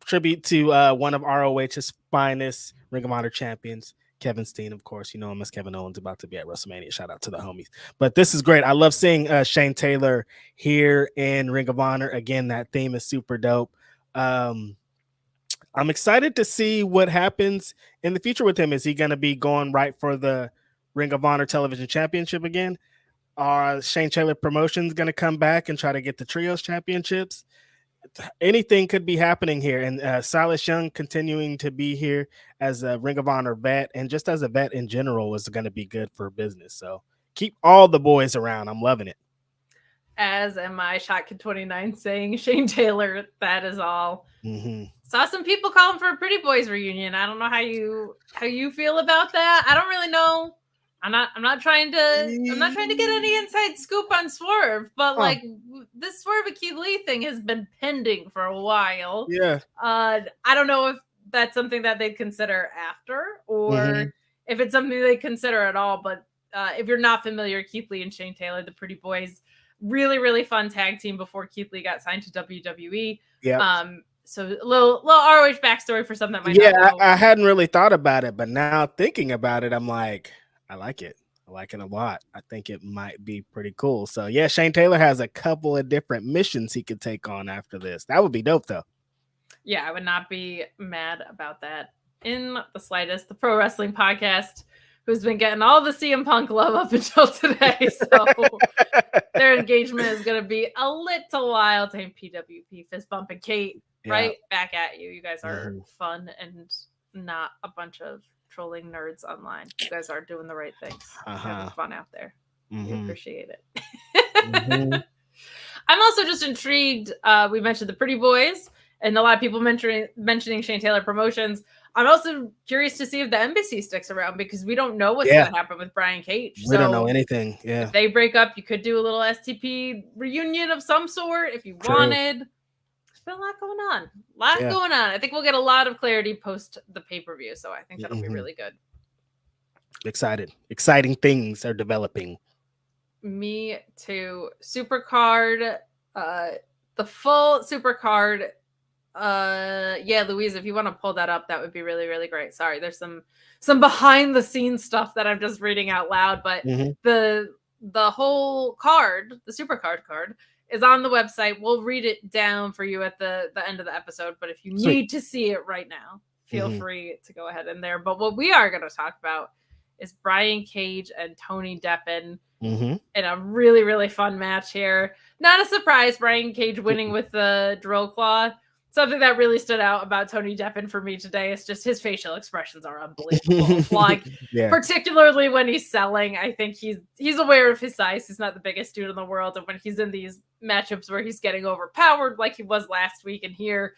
Tribute to one of ROH's finest Ring of Honor champions, Kevin Steen, of course. You know him as Kevin Owens, about to be at WrestleMania. Shout out to the homies. But this is great. I love seeing Shane Taylor here in Ring of Honor. Again, that theme is super dope. I'm excited to see what happens in the future with him. Is he going to be going right for the Ring of Honor Television Championship again? Are Shane Taylor Promotions going to come back and try to get the Trios Championships? Anything could be happening here. And Silas Young continuing to be here as a Ring of Honor vet, and just as a vet in general, is going to be good for business. So keep all the boys around. I'm loving it. As am I. Shotgun 29 saying Shane Taylor, that is all. Saw some people calling for a Pretty Boys reunion. I don't know how you feel about that. I don't really know. I'm not trying to get any inside scoop on Swerve, but like this Swerve and Keith Lee thing has been pending for a while. Yeah. I don't know if that's something that they'd consider after, or if it's something they consider at all. But if you're not familiar, Keith Lee and Shane Taylor, the Pretty Boys, really, really fun tag team before Keith Lee got signed to WWE. Yeah. So a little ROH backstory for something that might not know. I hadn't really thought about it, but now thinking about it, I'm like, I like it. I like it a lot. I think it might be pretty cool. So yeah, Shane Taylor has a couple of different missions he could take on after this. That would be dope though. Yeah, I would not be mad about that in the slightest. The Pro Wrestling Podcast, who's been getting all the CM Punk love up until today. So their engagement is going to be a little wild. Same PWP, Fist Bump, and Kate, right back at you. You guys are fun and not a bunch of trolling nerds online. You guys are doing the right things. Having fun out there. We appreciate it. I'm also just intrigued. We mentioned the Pretty Boys, and a lot of people mentioning Shane Taylor Promotions. I'm also curious to see if the embassy sticks around, because we don't know what's going to happen with Brian Cage. We don't know anything. Yeah. If they break up, you could do a little STP reunion of some sort if you wanted. There's been a lot going on. Going on. I think we'll get a lot of clarity post the pay-per-view, so I think that'll be really good. Excited. Exciting things are developing. Me too. SuperCard, the full SuperCard. Louise, if you want to pull that up, that would be really, really great. Sorry, there's some behind the scenes stuff that I'm just reading out loud, but the whole card, the SuperCard card, is on the website. We'll read it down for you at the end of the episode, but if you need to see it right now, feel free to go ahead in there. But what we are going to talk about is Brian Cage and Tony Deppen Mm-hmm. in a really, really fun match here. Not a surprise, Brian Cage winning with the drill claw. Something that really stood out about Tony Deppen for me today is just his facial expressions are unbelievable. Like, particularly when he's selling, I think he's aware of his size. He's not the biggest dude in the world. And when he's in these matchups where he's getting overpowered like he was last week and here,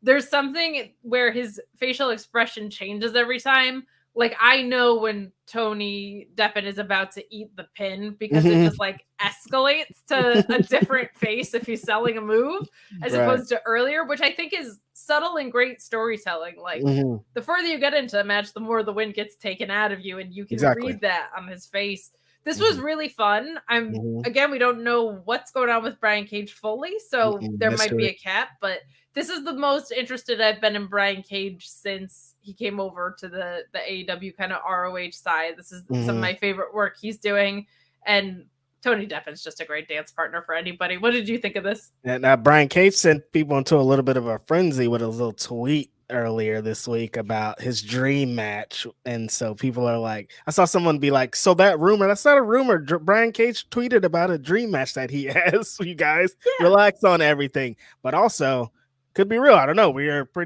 there's something where his facial expression changes every time. Like, I know when Tony Deppen is about to eat the pin because it just like escalates to a different face if he's selling a move as opposed to earlier, which I think is subtle and great storytelling. Like, the further you get into the match, the more the wind gets taken out of you, and you can read that on his face. This was really fun. Again, we don't know what's going on with Brian Cage fully, so there might be a cap, but this is the most interested I've been in Brian Cage since he came over to the AEW kind of ROH side. This is some of my favorite work he's doing. And Tony Deppen's just a great dance partner for anybody. What did you think of this? And Brian Cage sent people into a little bit of a frenzy with a little tweet earlier this week about his dream match. And so people are like, I saw someone be like, so that rumor, that's not a rumor. Brian Cage tweeted about a dream match that he has. So you guys relax on everything. But also, could be real. I don't know.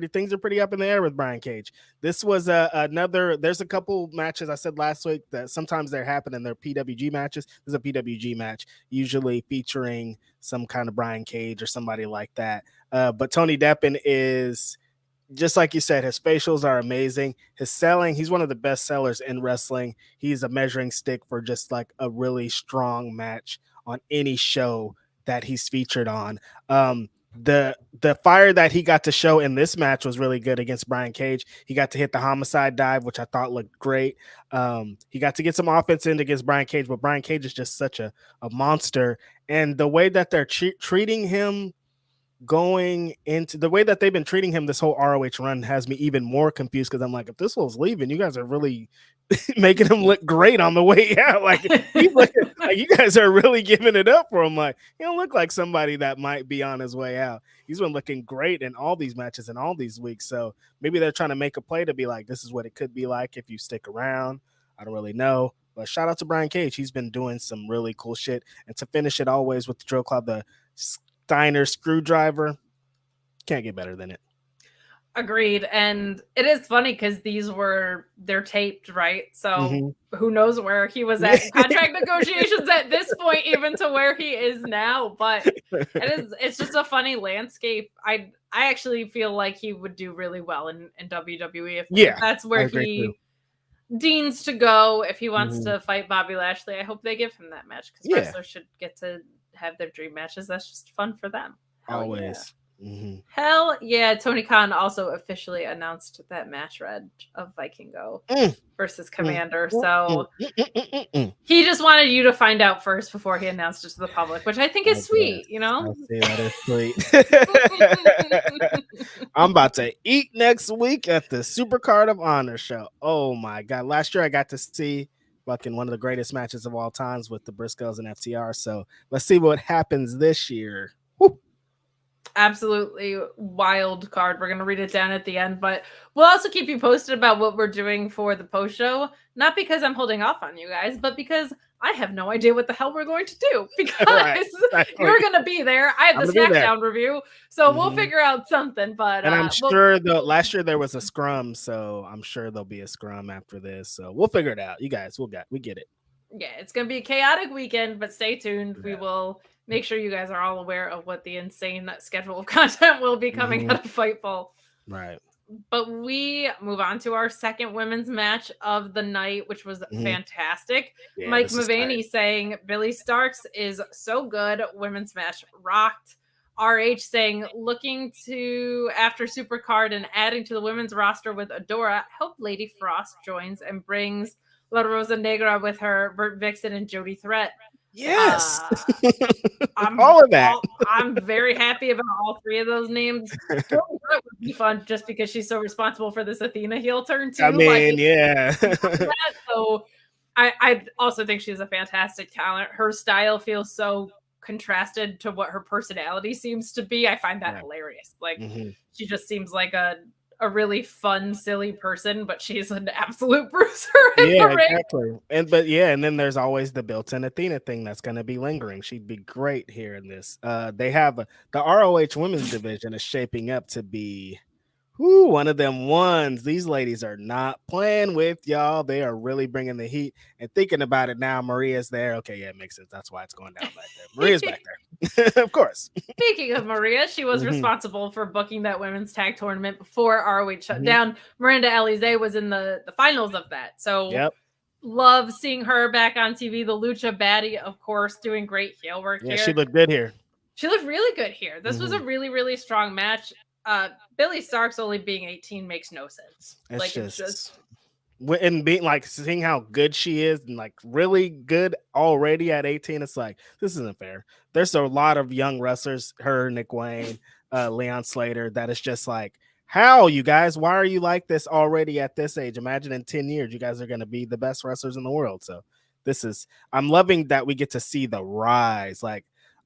Things are pretty up in the air with Brian Cage. This was there's a couple matches I said last week that sometimes they're happening. They're PWG matches. There's a PWG match, usually featuring some kind of Brian Cage or somebody like that. But Tony Deppen is, just like you said, his facials are amazing. His selling, he's one of the best sellers in wrestling. He's a measuring stick for just like a really strong match on any show that he's featured on. The fire that he got to show in this match was really good against Brian Cage. He got to hit the homicide dive, which I thought looked great. He got to get some offense in against Brian Cage, but Brian Cage is just such a monster. And the way that they're treating him going into the way that they've been treating him this whole ROH run has me even more confused, because I'm like, if this was leaving, you guys are really making him look great on the way out. Like, he's looking, like you guys are really giving it up for him. Like, he don't look like somebody that might be on his way out. He's been looking great in all these matches and all these weeks. So maybe they're trying to make a play to be like, this is what it could be like if you stick around. I don't really know. But shout out to Brian Cage. He's been doing some really cool shit. And to finish it always with the drill club, the Steiner screwdriver, can't get better than it. Agreed. And it is funny because they're taped, right? So who knows where he was at contract negotiations at this point, even to where he is now. But it's just a funny landscape. I actually feel like he would do really well in WWE if that's where he deans to go. If he wants to fight Bobby Lashley, I hope they give him that match, because wrestlers should get to have their dream matches. That's just fun for them. Always. Hell yeah. Tony Khan also officially announced that match, Red, of Vikingo versus Commander. So he just wanted you to find out first before he announced it to the public, which I think is sweet, you know? I'll see, that is sweet. I'm about to eat next week at the SuperCard of Honor show. Oh my God. Last year I got to see fucking one of the greatest matches of all times with the Briscoes and FTR. So let's see what happens this year. Woo. Absolutely wild card. We're going to read it down at the end, but we'll also keep you posted about what we're doing for the post show. Not because I'm holding off on you guys, but because I have no idea what the hell we're going to do, because you're going to be there. I have the SmackDown review, so we'll figure out something. But and I'm sure last year there was a scrum, so I'm sure there'll be a scrum after this. So we'll figure it out. You guys, we get it. Yeah, it's going to be a chaotic weekend, but stay tuned. We will make sure you guys are all aware of what the insane schedule of content will be coming out of Fightful. Right. But we move on to our second women's match of the night, which was fantastic. Yeah, Mike Mulvaney saying Billie Starkz is so good. Women's match rocked. RH saying looking to, after SuperCard and adding to the women's roster with Adora, hope Lady Frost joins and brings La Rosa Negra with her, Bert Vixen and Jody Threat. Yes. All of that. I'm very happy about all three of those names. Jody Threat would be fun just because she's so responsible for this Athena heel turn too. I mean, So I also think she's a fantastic talent. Her style feels so contrasted to what her personality seems to be. I find that hilarious. Like she just seems like a a really fun, silly person, but she's an absolute bruiser in Yeah, the ring. exactly. And then there's always the built-in Athena thing that's going to be lingering. She'd be great here in this. They have the ROH women's division is shaping up to be one of them ones. These ladies are not playing with y'all. They are really bringing the heat. And thinking about it now, Maria's there. Okay, yeah, it makes sense. That's why it's going down back there. Maria's back there, of course. Speaking of Maria, she was responsible for booking that women's tag tournament before ROH shut down. Miranda Alize was in the finals of that. So love seeing her back on TV. The Lucha Baddie, of course, doing great heel work here. She looked good here. She looked really good here. This was a really, really strong match. Billie Starkz only being 18 makes no sense. It's just and being like seeing how good she is and like really good already at 18. It's like, this isn't fair. There's a lot of young wrestlers, her, Nick Wayne, Leon Slater, that is just like, how, you guys, why are you like this already at this age? Imagine in 10 years, you guys are going to be the best wrestlers in the world. So I'm loving that we get to see the rise. Like,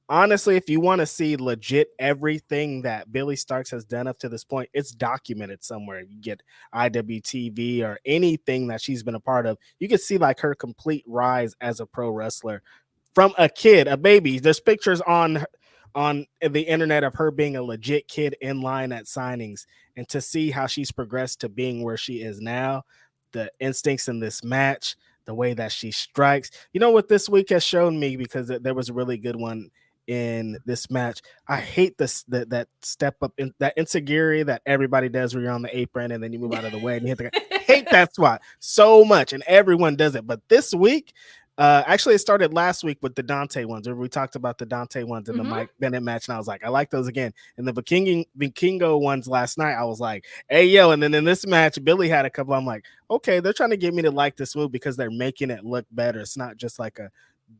honestly, if you want to see legit everything that Billie Starkz has done up to this point, it's documented somewhere. You get IWTV or anything that she's been a part of. You can see like her complete rise as a pro wrestler from a kid, a baby. There's pictures on the internet of her being a legit kid in line at signings, and to see how she's progressed to being where she is now, the instincts in this match, the way that she strikes. You know what this week has shown me, because there was a really good one in this match. I hate that step up in that insecurity that everybody does where you're on the apron and then you move out of the way and you hit the guy. Hate that spot so much, and everyone does it. But this week, actually it started last week with the Dante ones, where we talked about the Dante ones in the Mike Bennett match, and I was like, I like those again. And the Vikingo ones last night, I was like, hey yo. And then in this match, Billie had a couple. I'm like, okay, they're trying to get me to like this move because they're making it look better. It's not just like a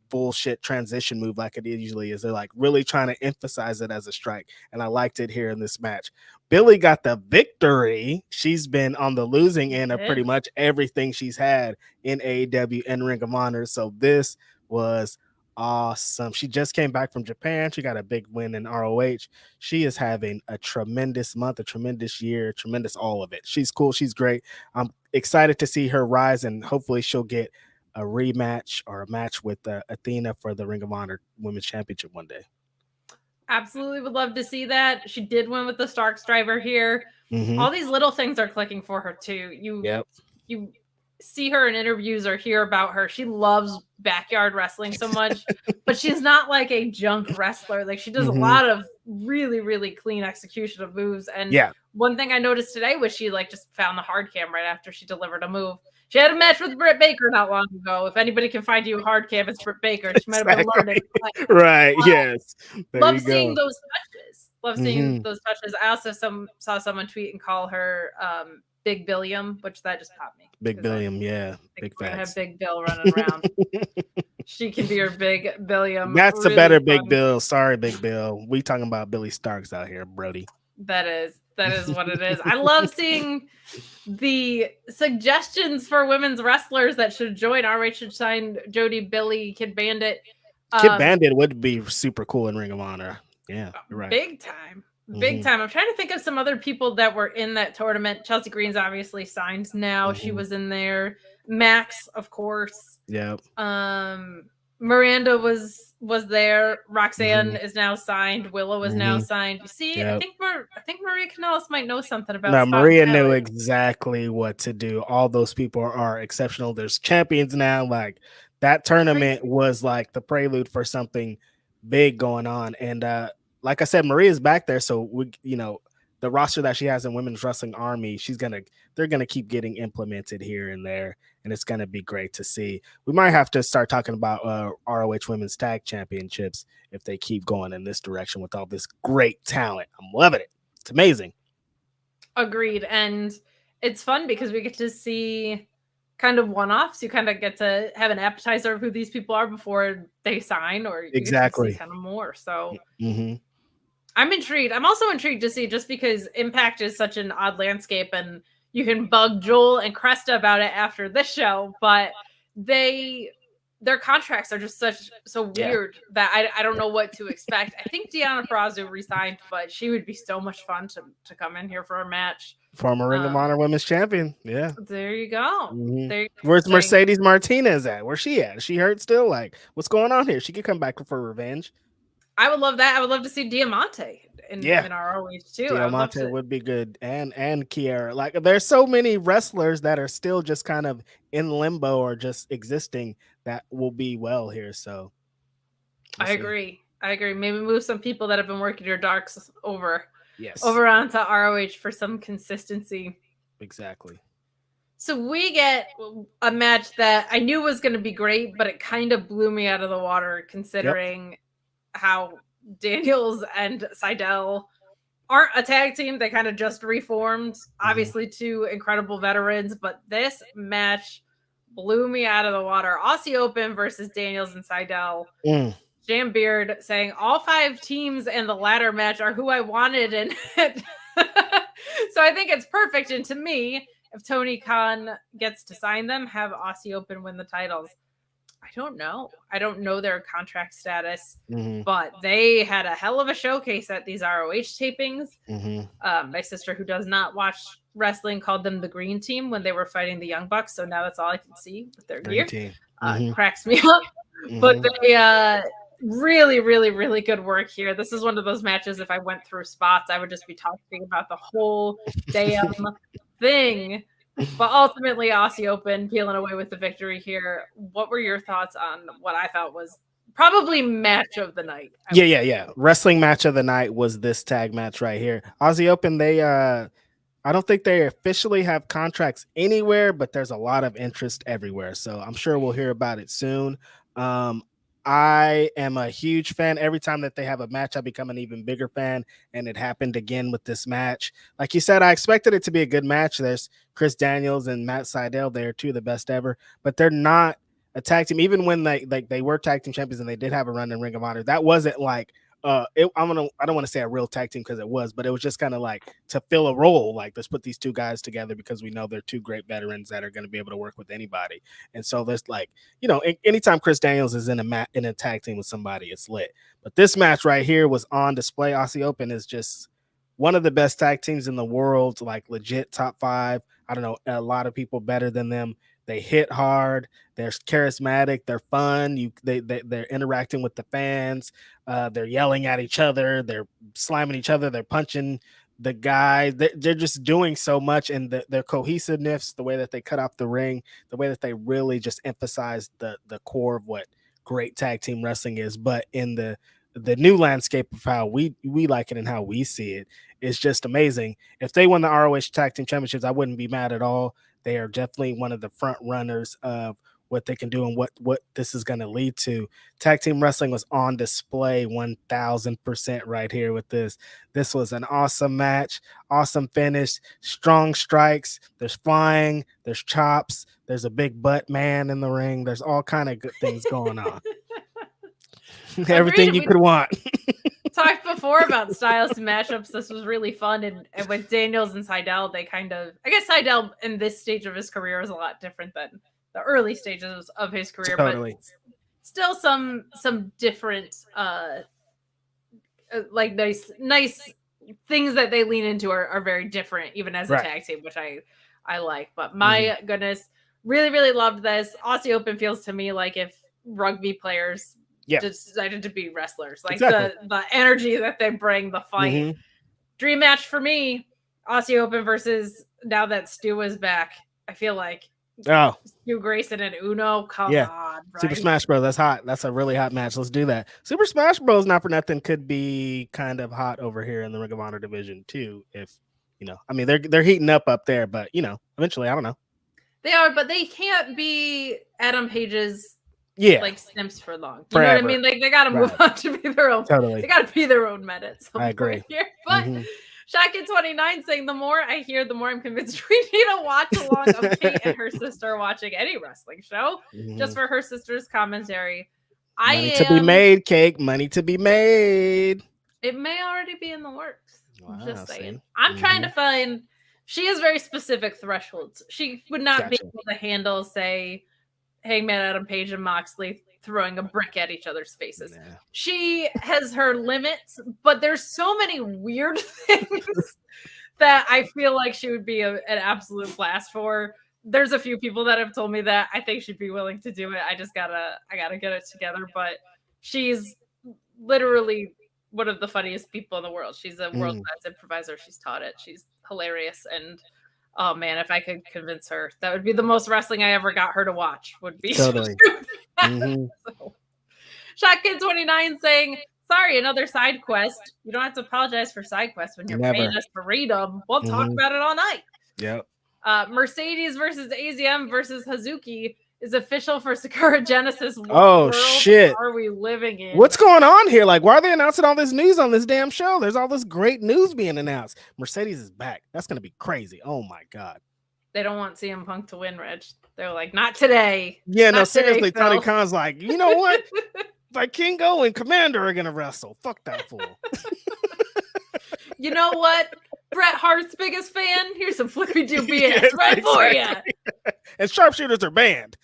bullshit transition move like it usually is. They're like really trying to emphasize it as a strike, and I liked it here in this match. Billie got the victory. She's been on the losing end of pretty much everything she's had in AEW and Ring of Honor, so this was awesome. She just came back from Japan. She got a big win in ROH. She is having a tremendous month, a tremendous year, tremendous all of it. She's cool. She's great. I'm excited to see her rise, and hopefully she'll get a rematch or a match with Athena for the Ring of Honor Women's Championship one day. Absolutely would love to see that. She did win with the Starkz driver here. All these little things are clicking for her too. You see her in interviews or hear about her. She loves backyard wrestling so much, but she's not like a junk wrestler. Like, she does a lot of really, really clean execution of moves. And one thing I noticed today was she like just found the hard cam right after she delivered a move. She had a match with Britt Baker not long ago. If anybody can find you a hard cam, it's Britt Baker. She might have been learning. Right, yes. Love seeing those touches. Love seeing those touches. I also saw someone tweet and call her Big Billiam, which that just popped me. Big Billiam, yeah. Big facts. Have Big Bill running around. She can be her Big Billiam. That's really a better fun. Big Bill. Sorry, Big Bill. We talking about Billie Starkz out here, Brody. That is what it is. I love seeing the suggestions for women's wrestlers that should join. ROH should sign Jody, Billie, Kid Bandit. Kid Bandit would be super cool in Ring of Honor. Yeah, you're right. Big time. Big time. I'm trying to think of some other people that were in that tournament. Chelsea Green's obviously signed now. She was in there. Max, of course. Yep. Miranda was there. Roxanne is now signed. Willow is now signed. You see, I think Maria Kanellis might know something about. No, Maria knew exactly what to do. All those people are exceptional. There's champions now. Like, that tournament was like the prelude for something big going on. And like I said, Maria's back there, so we, the roster that she has in Women's Wrestling Army, they're gonna keep getting implemented here and there, and it's gonna be great to see. We might have to start talking about ROH Women's Tag Championships if they keep going in this direction with all this great talent. I'm loving it. It's amazing. Agreed. And it's fun because we get to see kind of one-offs. You kind of get to have an appetizer of who these people are before they sign, or you exactly get to see kind of more. So I'm intrigued. I'm also intrigued to see, just because Impact is such an odd landscape, and you can bug Joel and Cresta about it after this show, but they their contracts are just so weird that I don't know what to expect. I think Deonna Purrazzo resigned, but she would be so much fun to come in here for a match. Former Ring of Honor Women's Champion. Yeah. There you go. Mm-hmm. There you go. Where's Mercedes Martinez at? Where's she at? Is she hurt still? Like, what's going on here? She could come back for revenge. I would love that. I would love to see Diamante in ROH too. Diamante would be good, and Kiera. Like, there's so many wrestlers that are still just kind of in limbo or just existing that will be well here. So, I agree. Maybe move some people that have been working your darks over onto ROH for some consistency. Exactly. So we get a match that I knew was going to be great, but it kind of blew me out of the water considering how Daniels and Sydal aren't a tag team. They kind of just reformed. Obviously, two incredible veterans, but this match blew me out of the water. Aussie Open versus Daniels and Sydal. Jam Beard saying all 5 teams in the ladder match are who I wanted. And so I think it's perfect. And to me, if Tony Khan gets to sign them, have Aussie Open win the titles. I don't know. I don't know their contract status, but they had a hell of a showcase at these ROH tapings. My sister, who does not watch wrestling, called them the Green Team when they were fighting the Young Bucks. So now that's all I can see with their gear. Cracks me up. But they really, really, really good work here. This is one of those matches, if I went through spots, I would just be talking about the whole damn thing. But ultimately, Aussie Open peeling away with the victory here. What were your thoughts on what I thought was probably match of the night? Yeah. Wrestling match of the night was this tag match right here. Aussie Open, they I don't think they officially have contracts anywhere, but there's a lot of interest everywhere. So I'm sure we'll hear about it soon. I am a huge fan. Every time that they have a match, I become an even bigger fan. And it happened again with this match. Like you said, I expected it to be a good match. There's Chris Daniels and Matt Sydal. They're 2 of the best ever, but they're not a tag team. Even when they were tag team champions and they did have a run in Ring of Honor, that wasn't like, I don't want to say a real tag team because it was, but it was just kind of like to fill a role. Like, let's put these 2 guys together because we know they're 2 great veterans that are going to be able to work with anybody. And so there's like, anytime Chris Daniels is in a tag team with somebody, it's lit. But this match right here was on display. Aussie Open is just one of the best tag teams in the world, like legit top 5. I don't know, a lot of people better than them. They hit hard. They're charismatic. They're fun. They're interacting with the fans. They're yelling at each other. They're slamming each other. They're punching the guys. They're just doing so much, and their cohesiveness, the way that they cut off the ring, the way that they really just emphasize the core of what great tag team wrestling is. But in the new landscape of how we like it and how we see it, is just amazing. If they won the ROH Tag Team Championships, I wouldn't be mad at all. They are definitely one of the front runners of what they can do and what this is going to lead to. Tag team wrestling was on display 1000% right here with this. This was an awesome match, awesome finish, strong strikes. There's flying, there's chops, there's a big butt man in the ring. There's all kind of good things going on. Everything you could want. Talked before about styles and matchups. This was really fun. And with Daniels and Sydal, they kind of, I guess Sydal in this stage of his career is a lot different than the early stages of his career, but still some different, like nice things that they lean into are very different, even as a tag team, which I like. But my goodness, really, really loved this. Aussie Open feels to me like if rugby players decided to be wrestlers, like the energy that they bring, the fight. Dream match for me, Aussie Open versus, now that Stu is back, I feel like Stu Grayson and Uno. Come on, right? Super Smash Bros. That's hot. That's a really hot match. Let's do that. Super Smash Bros. Not for nothing could be kind of hot over here in the Ring of Honor division too. If I mean, they're heating up there, but eventually, I don't know. They are, but they can't be Adam Page's like Stimps for long. You know what I mean? Like they got to move on to be their own. Totally. They got to be their own men at some I agree. point here. But Shaka29 saying, the more I hear, the more I'm convinced we need to watch along of Kate and her sister watching any wrestling show just for her sister's commentary. Money to be made, Cake. Money to be made. It may already be in the works. Wow, just saying. I'm trying to find. She has very specific thresholds. She would not be able to handle, say, Hangman Adam Page and Moxley throwing a brick at each other's faces. Nah. She has her limits, but there's so many weird things that I feel like she would be an absolute blast for. There's a few people that have told me that I think she'd be willing to do it. I gotta get it together, but she's literally one of the funniest people in the world. She's a world-class improviser. She's taught it. She's hilarious. And oh man, if I could convince her, that would be the most wrestling I ever got her to watch. Would be totally. So, Shotkin 29 saying, sorry, another side quest. You don't have to apologize for side quests when you're paying us to read them. We'll talk about it all night. Yep. Mercedes versus AZM versus Hazuki is official for Sakura Genesis. What world shit are we living in? What's going on here? Like, why are they announcing all this news on this damn show? There's all this great news being announced. Mercedes is back. That's gonna be crazy. Oh my god. They don't want CM Punk to win, Reg. They're like, not today. Yeah, not no, seriously. today, Tony Khan's like, you know what? Like Kingo and Commander are gonna wrestle. Fuck that fool. You know what? Bret Hart's biggest fan. Here's some flippy do BS right for you. And sharpshooters are banned.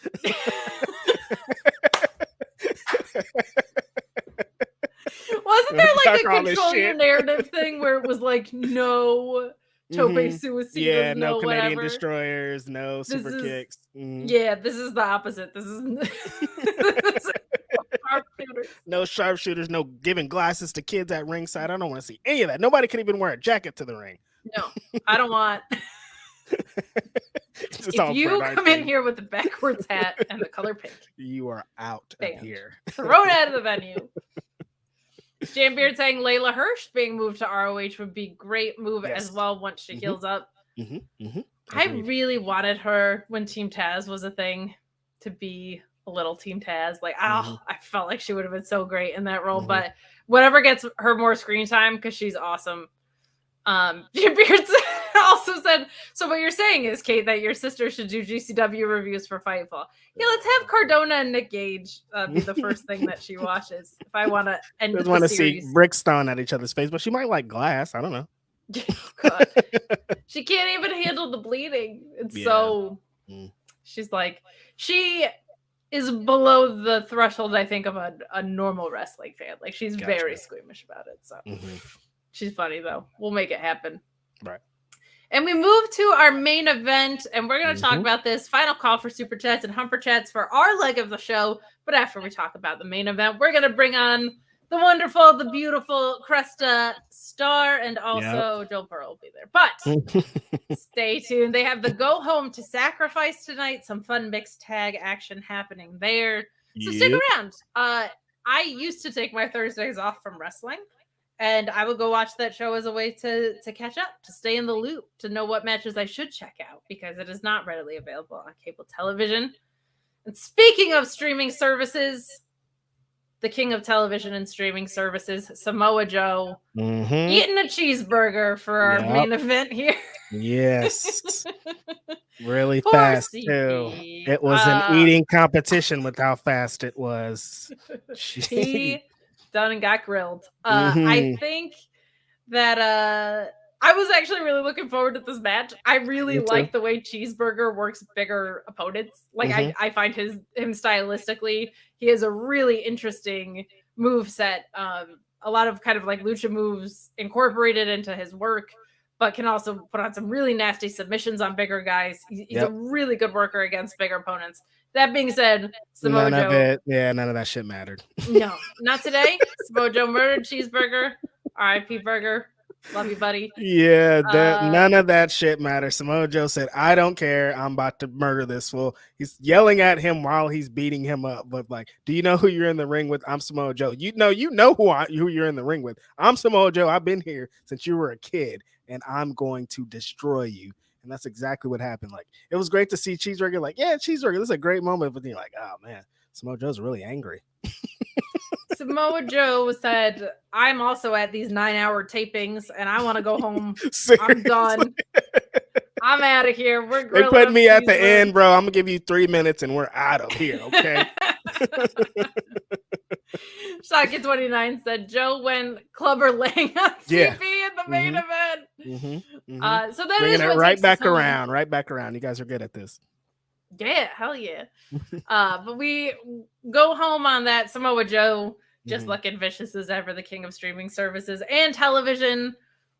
Wasn't there like a control your narrative thing where it was like no tope suicides? Yeah, no Canadian whatever. destroyers, no super kicks. Yeah, this is the opposite. This is sharpshooters. No sharpshooters, no giving glasses to kids at ringside. I don't want to see any of that. Nobody can even wear a jacket to the ring. No, I don't want. If you come in here with the backwards hat and the color pink, you are out of here. Thrown out of the venue. Jambeard saying Layla Hirsch being moved to ROH would be great move as well once she heals up. I really wanted her when Team Taz was a thing to be a little Team Taz. Like, I felt like she would have been so great in that role. But whatever gets her more screen time, because she's awesome. Jambeard also said, so what you're saying is, Kate, that your sister should do GCW reviews for Fightful. Yeah, let's have Cardona and Nick Gage be the first thing that she watches. If I want to end the want to series. see bricks thrown at each other's face, but she might like glass. I don't know. God. She can't even handle the bleeding. It's so she's like, she is below the threshold, I think, of a normal wrestling fan. Like, she's very squeamish about it. So she's funny though. We'll make it happen. Right. And we move to our main event, and we're going to talk about this final call for Super Chats and Humper Chats for our leg of the show. But after we talk about the main event, we're going to bring on the wonderful, the beautiful Cresta Star, and also Joel Pearl will be there. But stay tuned. They have the Go Home to Sacrifice tonight. Some fun mixed tag action happening there. So stick around. I used to take my Thursdays off from wrestling. And I will go watch that show as a way to catch up, to stay in the loop, to know what matches I should check out, because it is not readily available on cable television. And speaking of streaming services, the king of television and streaming services, Samoa Joe, eating a cheeseburger for our main event here. Yes. Really fast, too. It was an eating competition with how fast it was. He done and got grilled. I think that I was actually really looking forward to this match. I really like the way Cheeseburger works bigger opponents. Like I find him stylistically, he has a really interesting move set. A lot of kind of like lucha moves incorporated into his work, but can also put on some really nasty submissions on bigger guys. He's a really good worker against bigger opponents. That being said, Samoa Joe. None of that shit mattered. No, not today. Samoa Joe murdered Cheeseburger. R.I.P. Burger. Love you, buddy. Yeah, none of that shit matters. Samoa Joe said, I don't care. I'm about to murder this fool. He's yelling at him while he's beating him up. But like, do you know who you're in the ring with? I'm Samoa Joe. You know who you're in the ring with. I'm Samoa Joe. I've been here since you were a kid, and I'm going to destroy you. And that's exactly what happened. Like, it was great to see Cheeseburger. Like, yeah, Cheeseburger, this is a great moment. But then you're like, oh man, Samoa Joe's really angry. Samoa Joe said, I'm also at these 9-hour tapings and I want to go home. I'm done. I'm out of here. We're They put me at the end, bro. I'm gonna give you 3 minutes and we're out of here, okay? Shotgun 29 said Joe went clubber laying on TV in the main event. So that bringing is it right back around. You guys are good at this. Yeah, hell yeah. But we go home on that. Samoa Joe just looking vicious as ever, the king of streaming services and television.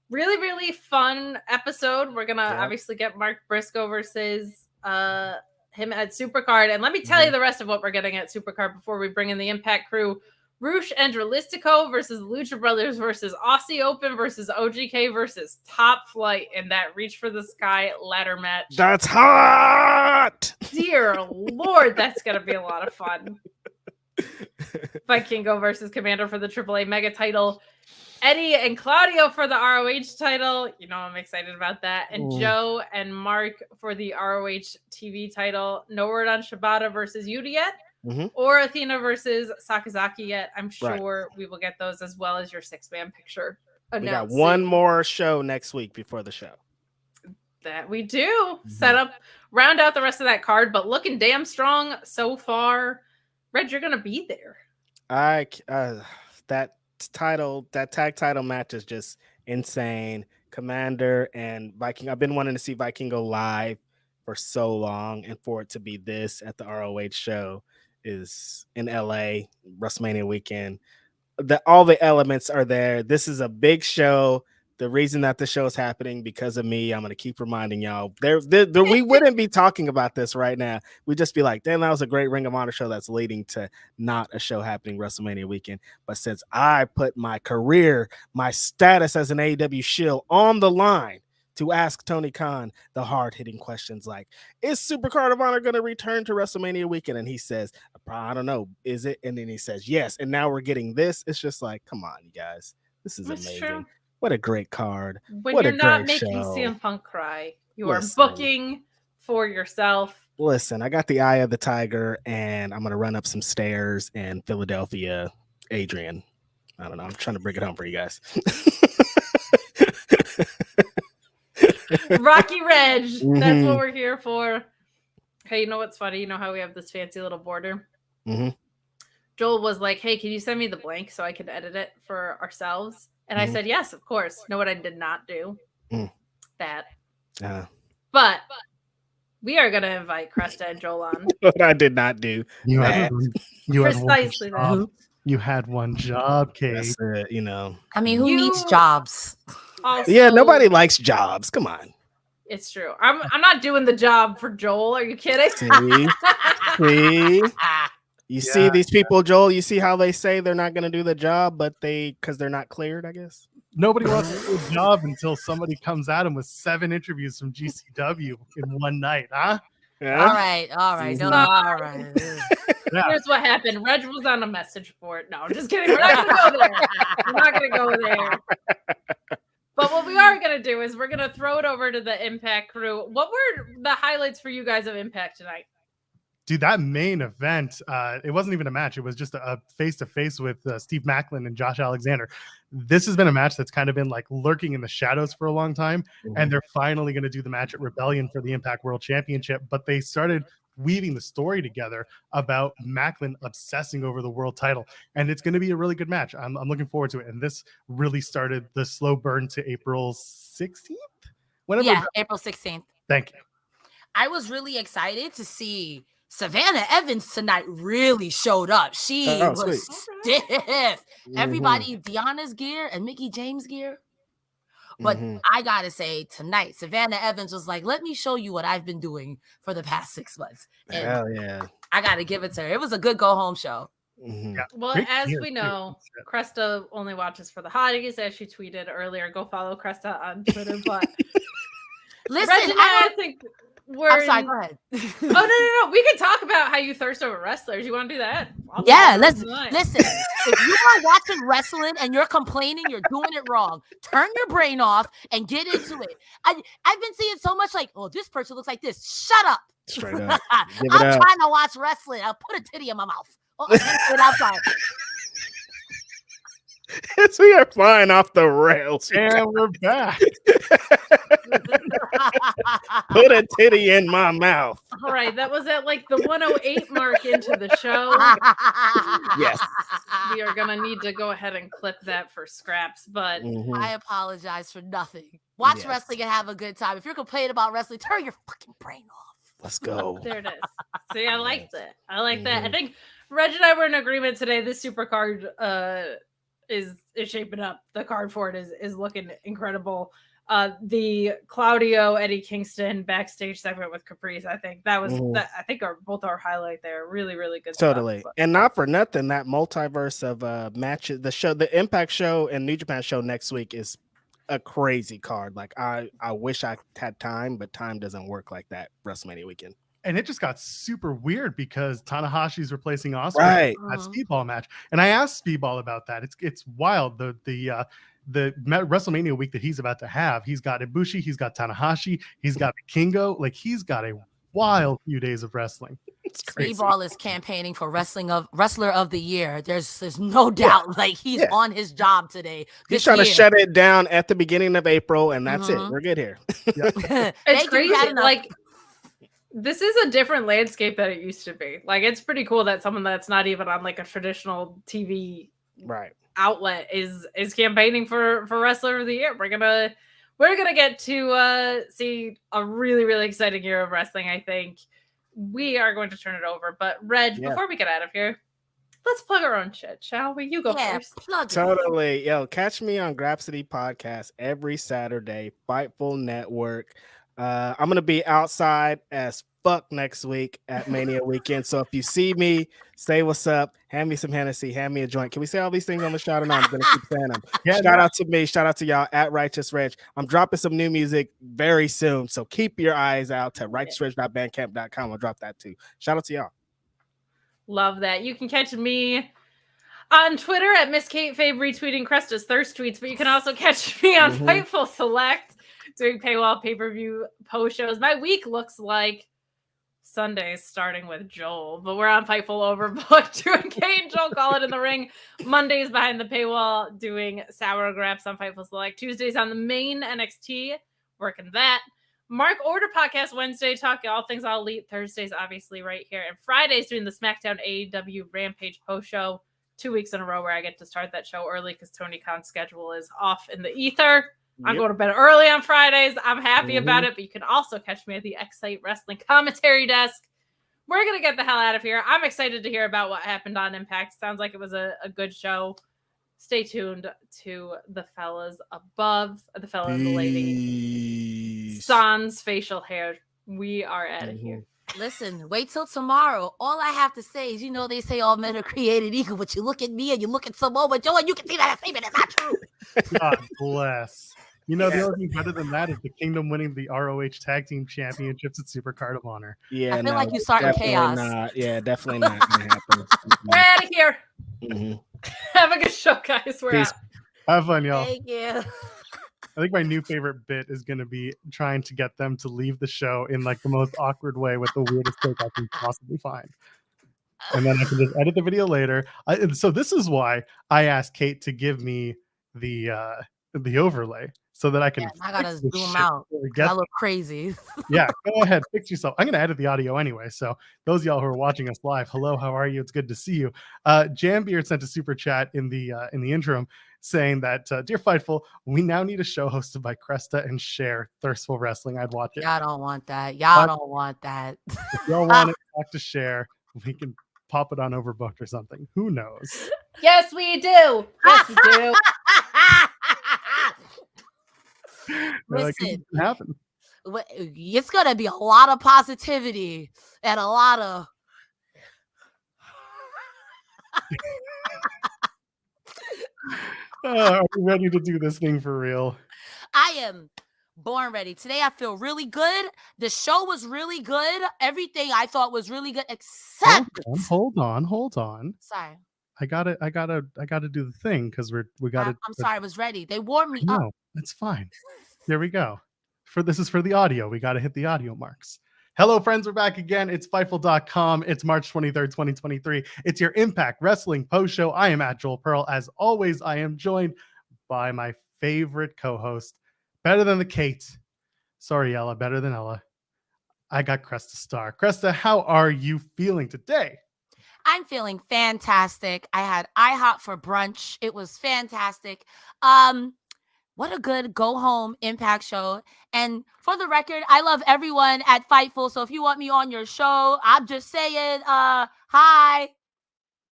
Really, really fun episode. We're gonna obviously get Mark Briscoe versus him at SuperCard. And let me tell you the rest of what we're getting at SuperCard before we bring in the Impact crew. Roosh and Dralistico versus Lucha Brothers versus Aussie Open versus OGK versus Top Flight in that Reach for the Sky ladder match. That's hot! Dear Lord, that's going to be a lot of fun. Vikingo versus Commander for the AAA Mega title. Eddie and Claudio for the ROH title. You know, I'm excited about that. And Joe and Mark for the ROH TV title. No word on Shibata versus Yuta yet. Or Athena versus Sakazaki yet. I'm sure we will get those as well as your 6-man picture. We got one more show next week before the show. That we do. Set up, round out the rest of that card, but looking damn strong so far. Red, you're going to be there. That tag title match is just insane. Commander and Viking. I've been wanting to see Vikingo live for so long, and for it to be this at the ROH show is in LA, WrestleMania weekend. All the elements are there. This is a big show. The reason that the show is happening because of me. I'm going to keep reminding y'all. We wouldn't be talking about this right now. We'd just be like, damn, that was a great Ring of Honor show that's leading to not a show happening WrestleMania weekend. But since I put my career, my status as an AEW shill on the line to ask Tony Khan the hard-hitting questions like, is SuperCard of Honor going to return to WrestleMania weekend? And he says, I don't know, is it? And then he says, yes. And now we're getting this. It's just like, come on, you guys. This is amazing. True. What a great card. When what you're not making CM Punk cry, you are booking for yourself. Listen, I got the eye of the tiger, and I'm going to run up some stairs in Philadelphia, Adrian. I don't know. I'm trying to bring it home for you guys. Rocky Reg. That's what we're here for. Hey, you know what's funny? You know how we have this fancy little border? Joel was like, hey, can you send me the blank so I can edit it for ourselves? And I said, yes, of course. Know what I did not do? That. But we are going to invite Cresta and Joel on. What I did not do. Precisely that. You had one job, Kate. That's it, you know. I mean, who needs jobs? Also, yeah, nobody likes jobs. Come on. It's true. I'm not doing the job for Joel. Are you kidding? See? You see these people, Joel, you see how they say they're not going to do the job, but because they're not cleared, I guess. Nobody wants to do a job until somebody comes at them with 7 interviews from GCW in one night, huh? Yeah. All right. No, all right. Here's what happened. Reg was on a message board. No, I'm just kidding. We're not going to go there. We're not going to go there. But what we are going to do is we're going to throw it over to the Impact crew. What were the highlights for you guys of Impact tonight? Dude, that main event, it wasn't even a match. It was just a face-to-face with Steve Maclin and Josh Alexander. This has been a match that's kind of been like lurking in the shadows for a long time, and they're finally going to do the match at Rebellion for the Impact World Championship, but they started weaving the story together about Maclin obsessing over the world title, and it's going to be a really good match. I'm looking forward to it, and this really started the slow burn to April 16th? April 16th. Thank you. I was really excited to see Savannah Evans tonight really showed up. She was stiff. Everybody, Deanna's gear and Mickie James gear. But I got to say, tonight, Savannah Evans was like, let me show you what I've been doing for the past 6 months. And hell yeah. I got to give it to her. It was a good go-home show. Yeah. Well, as we know, Cresta only watches for the hotties, as she tweeted earlier. Go follow Cresta on Twitter. But listen, I think... I'm sorry, go ahead. No. We can talk about how you thirst over wrestlers. You want to do that? Listen. If you are watching wrestling and you're complaining, you're doing it wrong. Turn your brain off and get into it. I've been seeing so much like, oh, this person looks like this. Shut up. Straight up. I'm trying to watch wrestling. I'll put a titty in my mouth. Outside. As we are flying off the rails. And we're back. Put a titty in my mouth. All right, that was at like the 108 mark into the show. Yes. We are going to need to go ahead and clip that for scraps, but I apologize for nothing. Watch wrestling and have a good time. If you're complaining about wrestling, turn your fucking brain off. Let's go. There it is. See, I like that. I like that. I Mhm. think Reg and I were in agreement today. This SuperCard is shaping up. The card for it is looking incredible. The Claudio Eddie Kingston backstage segment with Caprice, I think that was that. I think both our highlight there. Really, really good. Totally. Stuff. And not for nothing, that multiverse of matches, the Impact show and New Japan show next week is a crazy card. Like I wish I had time, but time doesn't work like that WrestleMania weekend. And it just got super weird because Tanahashi's replacing Ospreay in that Speedball match. And I asked Speedball about that. It's wild. The WrestleMania week that he's about to have, he's got Ibushi, he's got Tanahashi, he's got Kingo. Like he's got a wild few days of wrestling. Speedball is campaigning for Wrestler of the Year. There's no doubt. Like he's on his job today. He's trying to shut it down at the beginning of April, and that's it. We're good here. It's crazy. Like this is a different landscape than it used to be. Like it's pretty cool that someone that's not even on like a traditional TV outlet is campaigning for Wrestler of the Year. We're gonna get to see a really, really exciting year of wrestling. I think we are going to turn it over. But Reg, before we get out of here, let's plug our own shit, shall we? You go first. Totally. Yo, catch me on Grapsity Podcast every Saturday, Fightful Network. I'm gonna be outside as fuck next week at Mania weekend. So if you see me, say what's up, hand me some Hennessy, hand me a joint. Can we say all these things on the shout? And I'm gonna keep saying them. Shout out to me, shout out to y'all at Righteous Reg. I'm dropping some new music very soon. So keep your eyes out to righteousreg.bandcamp.com. I'll drop that too. Shout out to y'all. Love that. You can catch me on Twitter at Miss Kate Fabe retweeting Cresta's thirst tweets, but you can also catch me on Fightful Select doing paywall pay-per-view post shows. My week looks like Sundays starting with Joel, but we're on Fightful Overbooked doing Kate and Joel Call It in the Ring. Mondays behind the paywall doing Sour Graps on Fightful Select. Tuesdays on the main NXT, working that. Mark Order Podcast Wednesday, talking all things all elite. Thursdays, obviously, right here. And Fridays doing the SmackDown AEW Rampage post show. 2 weeks in a row where I get to start that show early because Tony Khan's schedule is off in the ether. I'm going to bed early on Fridays. I'm happy about it, but you can also catch me at the Excite Wrestling commentary desk. We're going to get the hell out of here. I'm excited to hear about what happened on Impact. Sounds like it was a good show. Stay tuned to the fellas above, the fella and the lady. Sans facial hair. We are out of here. Listen, wait till tomorrow. All I have to say is, they say all men are created equal, but you look at me and you look at Samoa Joe and you can see that statement is not true. God bless. The only thing better than that is the Kingdom winning the ROH Tag Team Championships at SuperCard of Honor. Yeah, I feel like you starting chaos. Definitely not going to happen. We're out of here. Have a good show, guys. We're out. Have fun, y'all. Thank you. I think my new favorite bit is going to be trying to get them to leave the show in like the most awkward way with the weirdest take I can possibly find. And then I can just edit the video later. So this is why I asked Kate to give me the overlay so that I can. I gotta zoom out. I look crazy. Yeah, go ahead, fix yourself. I'm gonna edit the audio anyway. So those of y'all who are watching us live, hello, how are you? It's good to see you. Jambeard sent a super chat in the interim saying that, dear Fightful, we now need a show hosted by Cresta and Cher, Thirstful Wrestling. I'd watch it. Y'all don't want that. Y'all don't want that. If y'all want to talk to Cher, we can pop it on Overbooked or something. Who knows? Yes, we do. Yes, we do. Listen, happen. It's gonna be a lot of positivity and a lot of are we ready to do this thing for real? I am born ready. Today I feel really good. The show was really good. Everything I thought was really good, except hold on. Sorry. I gotta do the thing because we gotta. I'm sorry, I was ready. They warmed me up. No, that's fine. There we go. This is for the audio. We gotta hit the audio marks. Hello, friends. We're back again. It's Fightful.com. It's March 23rd, 2023. It's your Impact Wrestling post show. I am at Joel Pearl. As always, I am joined by my favorite co-host, better than the Kate. Sorry, Ella, better than Ella. I got Cresta Star. Cresta, how are you feeling today? I'm feeling fantastic. I had IHOP for brunch. It was fantastic. what a good go home Impact show. And for the record, I love everyone at Fightful. So if you want me on your show, I'm just saying, hi.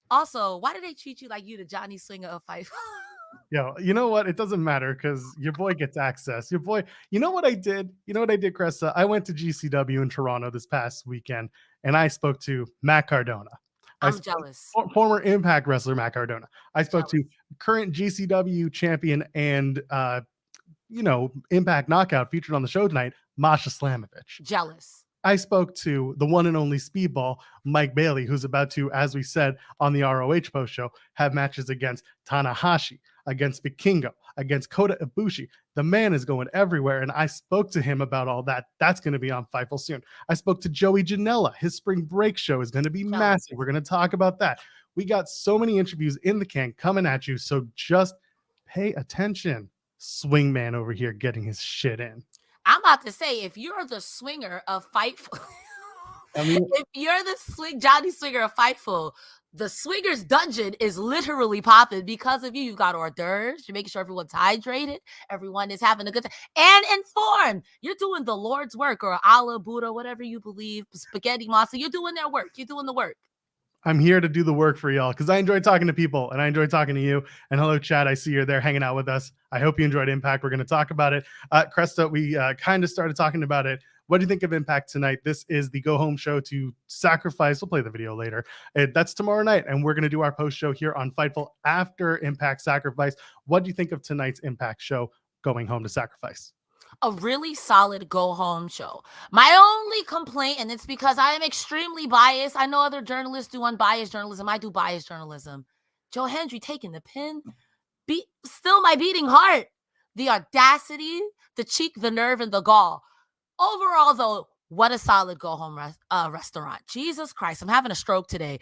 Also, why do they treat you like you the Johnny Swinger of Fightful? Yo, you know what? It doesn't matter because your boy gets access. Your boy, you know what I did? You know what I did, Cresta? I went to GCW in Toronto this past weekend and I spoke to Matt Cardona. I'm jealous. Former Impact wrestler Matt Cardona. I spoke to current GCW champion and Impact Knockout featured on the show tonight, Masha Slamovich. Jealous. I spoke to the one and only Speedball, Mike Bailey, who's about to, as we said on the ROH post show, have matches against Tanahashi, against Vikingo, against Kota Ibushi. The man is going everywhere, and I spoke to him about all that. That's going to be on Fightful soon. I spoke to Joey Janela. His spring break show is going to be massive. We're going to talk about that. We got so many interviews in the can coming at you, so just pay attention. Swingman over here getting his shit in. I'm about to say, if you're the swinger of Fightful, if you're the Johnny Swinger of Fightful, the swingers dungeon is literally popping because of you. You've got hors d'oeuvres. You're making sure everyone's hydrated. Everyone is having a good time and informed. You're doing the Lord's work, or Allah, Buddha, whatever you believe, spaghetti monster. You're doing their work. You're doing the work. I'm here to do the work for y'all because I enjoy talking to people and I enjoy talking to you. And hello, Chad. I see you're there hanging out with us. I hope you enjoyed Impact. We're going to talk about it. Cresta, we kind of started talking about it. What do you think of Impact tonight? This is the go-home show to Sacrifice. We'll play the video later. That's tomorrow night, and we're going to do our post show here on Fightful after Impact Sacrifice. What do you think of tonight's Impact show going home to Sacrifice? A really solid go-home show. My only complaint, and it's because I am extremely biased. I know other journalists do unbiased journalism. I do biased journalism. Joe Hendry taking the pin. Still my beating heart. The audacity, the cheek, the nerve, and the gall. Overall, though, what a solid go-home restaurant. Jesus Christ, I'm having a stroke today.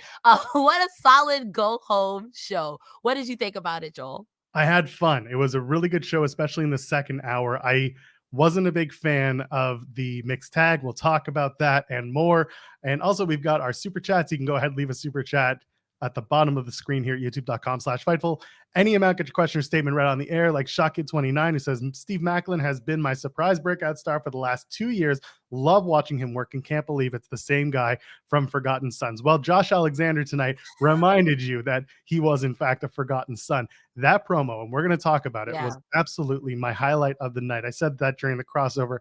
What a solid go-home show. What did you think about it, Joel? I had fun. It was a really good show, especially in the second hour. I wasn't a big fan of the mixed tag. We'll talk about that and more. And also, we've got our super chats. You can go ahead and leave a super chat at the bottom of the screen here at youtube.com/Fightful. Any amount, get your question or statement right on the air, like Shockkid29, who says, Steve Maclin has been my surprise breakout star for the last 2 years. Love watching him work and can't believe it's the same guy from Forgotten Sons. Well, Josh Alexander tonight reminded you that he was, in fact, a Forgotten Son. That promo, and we're going to talk about it, was absolutely my highlight of the night. I said that during the crossover.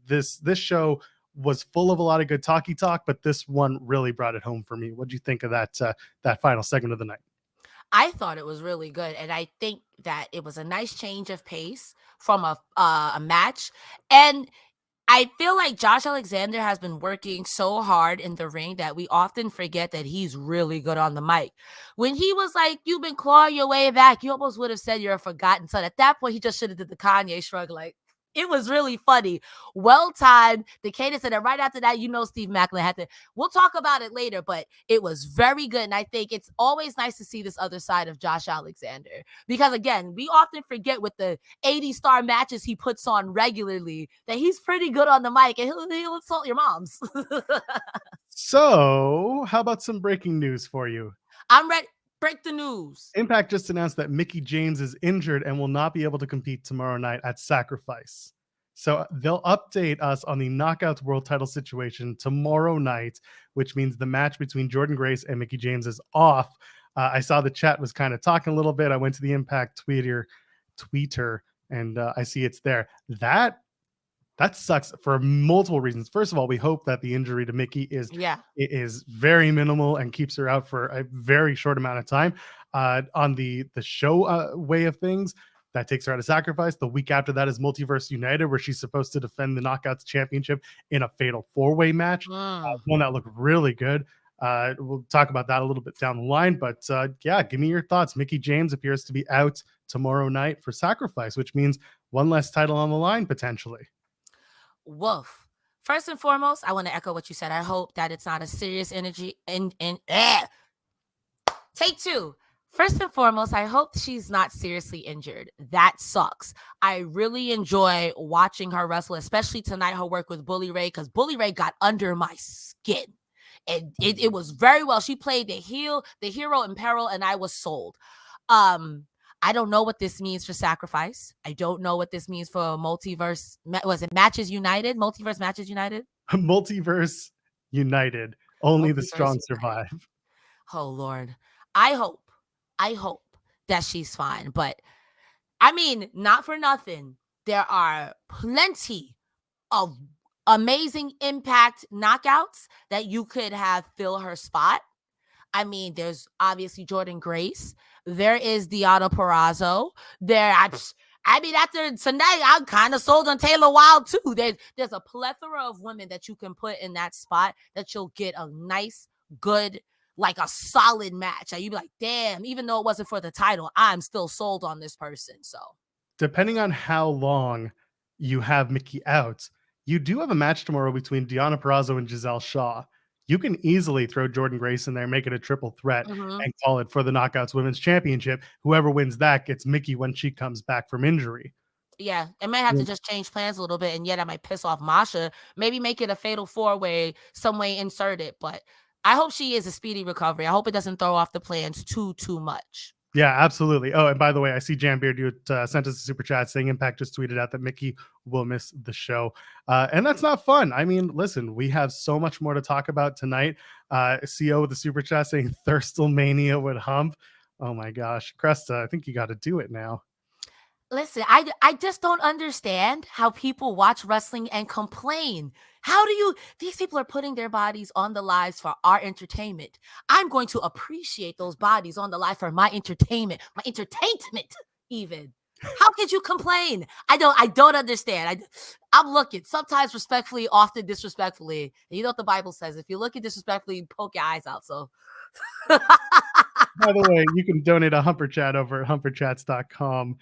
This show was full of a lot of good talky talk, but this one really brought it home for me. What do you think of that final segment of the night? I thought it was really good, and I think that it was a nice change of pace from a match. And I feel like Josh Alexander has been working so hard in the ring that we often forget that he's really good on the mic. When he was like, you've been clawing your way back, you almost would have said you're a forgotten son. At that point, he just should have did the Kanye shrug, like, it was really funny. Well timed. The cadence, and then right after that, Steve Maclin had to. We'll talk about it later, but it was very good. And I think it's always nice to see this other side of Josh Alexander. Because again, we often forget with the 80-star matches he puts on regularly that he's pretty good on the mic and he'll insult your moms. So, how about some breaking news for you? I'm ready. Break the news. Impact just announced that Mickie James is injured and will not be able to compete tomorrow night at Sacrifice. So they'll update us on the Knockouts World title situation tomorrow night, which means the match between Jordynne Grace and Mickie James is off. I saw the chat was kind of talking a little bit. I went to the Impact tweeter, and I see it's there. That sucks for multiple reasons. First of all, we hope that the injury to Mickie is very minimal and keeps her out for a very short amount of time. On the show way of things, that takes her out of Sacrifice. The week after that is Multiverse United, where she's supposed to defend the Knockouts Championship in a fatal 4-way match. One that looked really good. We'll talk about that a little bit down the line. But give me your thoughts. Mickie James appears to be out tomorrow night for Sacrifice, which means one less title on the line potentially. Woof. First and foremost, I want to echo what you said. I hope that it's not a serious energy. Take two. First and foremost, I hope she's not seriously injured. That sucks. I really enjoy watching her wrestle, especially tonight, her work with Bully Ray, because Bully Ray got under my skin. And it was very well. She played the hero in peril, and I was sold. I I don't know what this means for Sacrifice. I don't know what this means for Multiverse. Was it Matches United? Multiverse Matches United? Multiverse United. Only the strong survive. Oh, Lord. I hope that she's fine. But, I mean, not for nothing. There are plenty of amazing Impact knockouts that you could have fill her spot. I mean, there's obviously Jordynne Grace. There is Deonna Purrazzo. I mean, after tonight, I'm kind of sold on Taylor Wilde too. There's a plethora of women that you can put in that spot that you'll get a nice, good, like a solid match. And you'd be like, damn, even though it wasn't for the title, I'm still sold on this person. So depending on how long you have Mickie out, you do have a match tomorrow between Deonna Purrazzo and Giselle Shaw. You can easily throw Jordynne Grace in there, make it a triple threat, and call it for the Knockouts Women's Championship. Whoever wins that gets Mickie when she comes back from injury. Yeah, it might have to just change plans a little bit, and yet I might piss off Masha. Maybe make it a fatal four-way, some way insert it. But I hope she is a speedy recovery. I hope it doesn't throw off the plans too much. Yeah, absolutely. Oh, and by the way, I see Jan Beard sent us a super chat saying Impact just tweeted out that Mickie will miss the show. And that's not fun. I mean, listen, we have so much more to talk about tonight. CO with the super chat saying Thirstelmania would hump. Oh my gosh. Cresta, I think you got to do it now. Listen, I just don't understand how people watch wrestling and complain. These people are putting their bodies on the lives for our entertainment. I'm going to appreciate those bodies on the live for my entertainment even. How could you complain? I don't understand. I'm looking sometimes respectfully, often disrespectfully. And you know what the Bible says? If you look at disrespectfully, poke your eyes out. So by the way, you can donate a Humper Chat over at humperchats.com.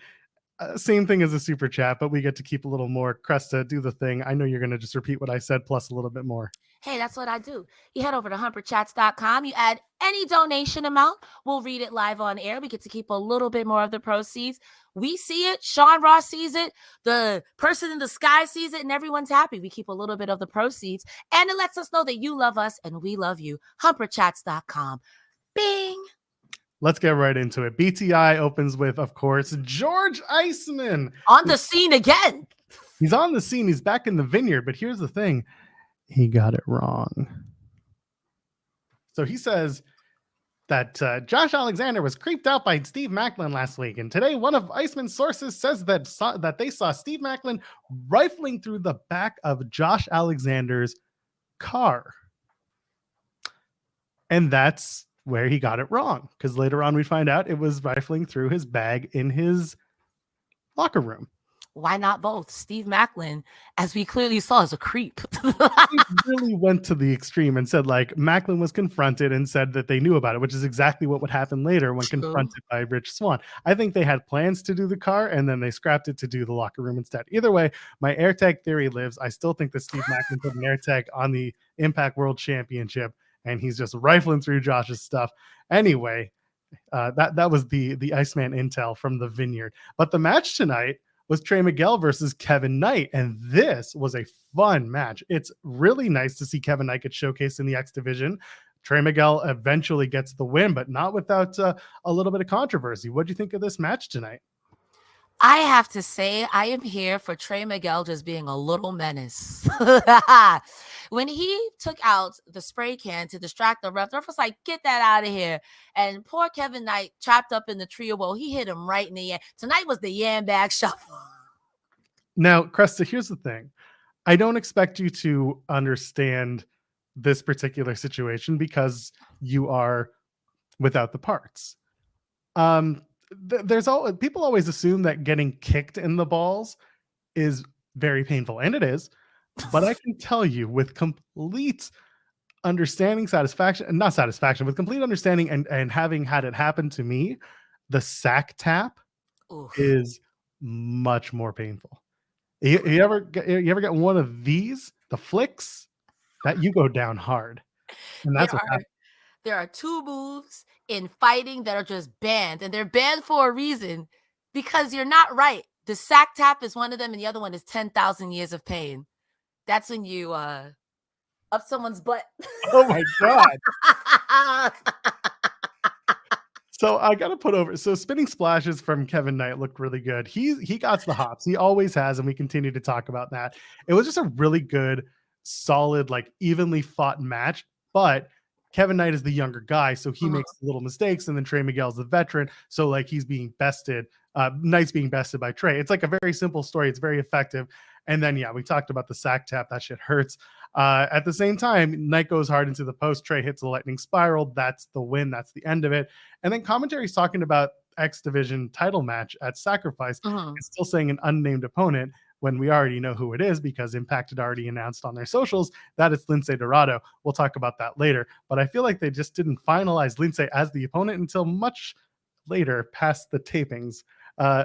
Same thing as a super chat, but we get to keep a little more. Cresta, do the thing. I know you're going to just repeat what I said plus a little bit more. Hey, that's what I do. You head over to humperchats.com. You add any donation amount. We'll read it live on air. We get to keep a little bit more of the proceeds. We see it. Sean Ross sees it. The person in the sky sees it, and everyone's happy. We keep a little bit of the proceeds, and it lets us know that you love us and we love you. Humperchats.com. Bing. Let's get right into it. BTI opens with, of course, George Iceman. On the scene again. He's on the scene. He's back in the vineyard. But here's the thing. He got it wrong. So he says that Josh Alexander was creeped out by Steve Maclin last week. And today, one of Iceman's sources says that they saw Steve Maclin rifling through the back of Josh Alexander's car. And that's where he got it wrong, because later on we find out it was rifling through his bag in his locker room. Why not both? Steve Maclin, as we clearly saw, is a creep. He really went to the extreme and said, like, Maclin was confronted and said that they knew about it, which is exactly what would happen later when confronted by Rich Swann. I think they had plans to do the car, and then they scrapped it to do the locker room instead. Either way, my AirTag theory lives. I still think that Steve Maclin put an AirTag on the Impact World Championship, and he's just rifling through Josh's stuff. Anyway, that was the Iceman intel from the vineyard. But the match tonight was Trey Miguel versus Kevin Knight, and this was a fun match. It's really nice to see Kevin Knight get showcased in the X Division. Trey Miguel eventually gets the win, but not without a little bit of controversy. What do you think of this match tonight? I have to say, I am here for Trey Miguel just being a little menace. When he took out the spray can to distract the ref was like, get that out of here. And poor Kevin Knight, trapped up in the trio bowl, he hit him right in the yam. Tonight was the yam bag shuffle. Now, Cresta, here's the thing. I don't expect you to understand this particular situation because you are without the parts. People always assume that getting kicked in the balls is very painful, and it is. But I can tell you with complete understanding, with complete understanding and having had it happen to me, the sack tap is much more painful. You ever get one of these, the flicks, that you go down hard. And that's there are two moves in fighting that are just banned, and they're banned for a reason, because you're not right. The sack tap is one of them, and the other one is 10,000 years of pain. That's when you up someone's butt. Oh my God. So I gotta put over. So spinning splashes from Kevin Knight looked really good. He got the hops. He always has, and we continue to talk about that. It was just a really good, solid, like evenly fought match. But Kevin Knight is the younger guy, so he makes little mistakes, and then Trey Miguel's the veteran, so like he's being bested. Knight's being bested by Trey. It's like a very simple story. It's very effective. And then we talked about the sack tap. That shit hurts. At the same time, Knight goes hard into the post. Trey hits the lightning spiral. That's the win. That's the end of it. And then commentary's talking about X Division title match at Sacrifice. It's still saying an unnamed opponent when we already know who it is because Impact had already announced on their socials that it's Lince Dorado. We'll talk about that later. But I feel like they just didn't finalize Lince as the opponent until much later past the tapings.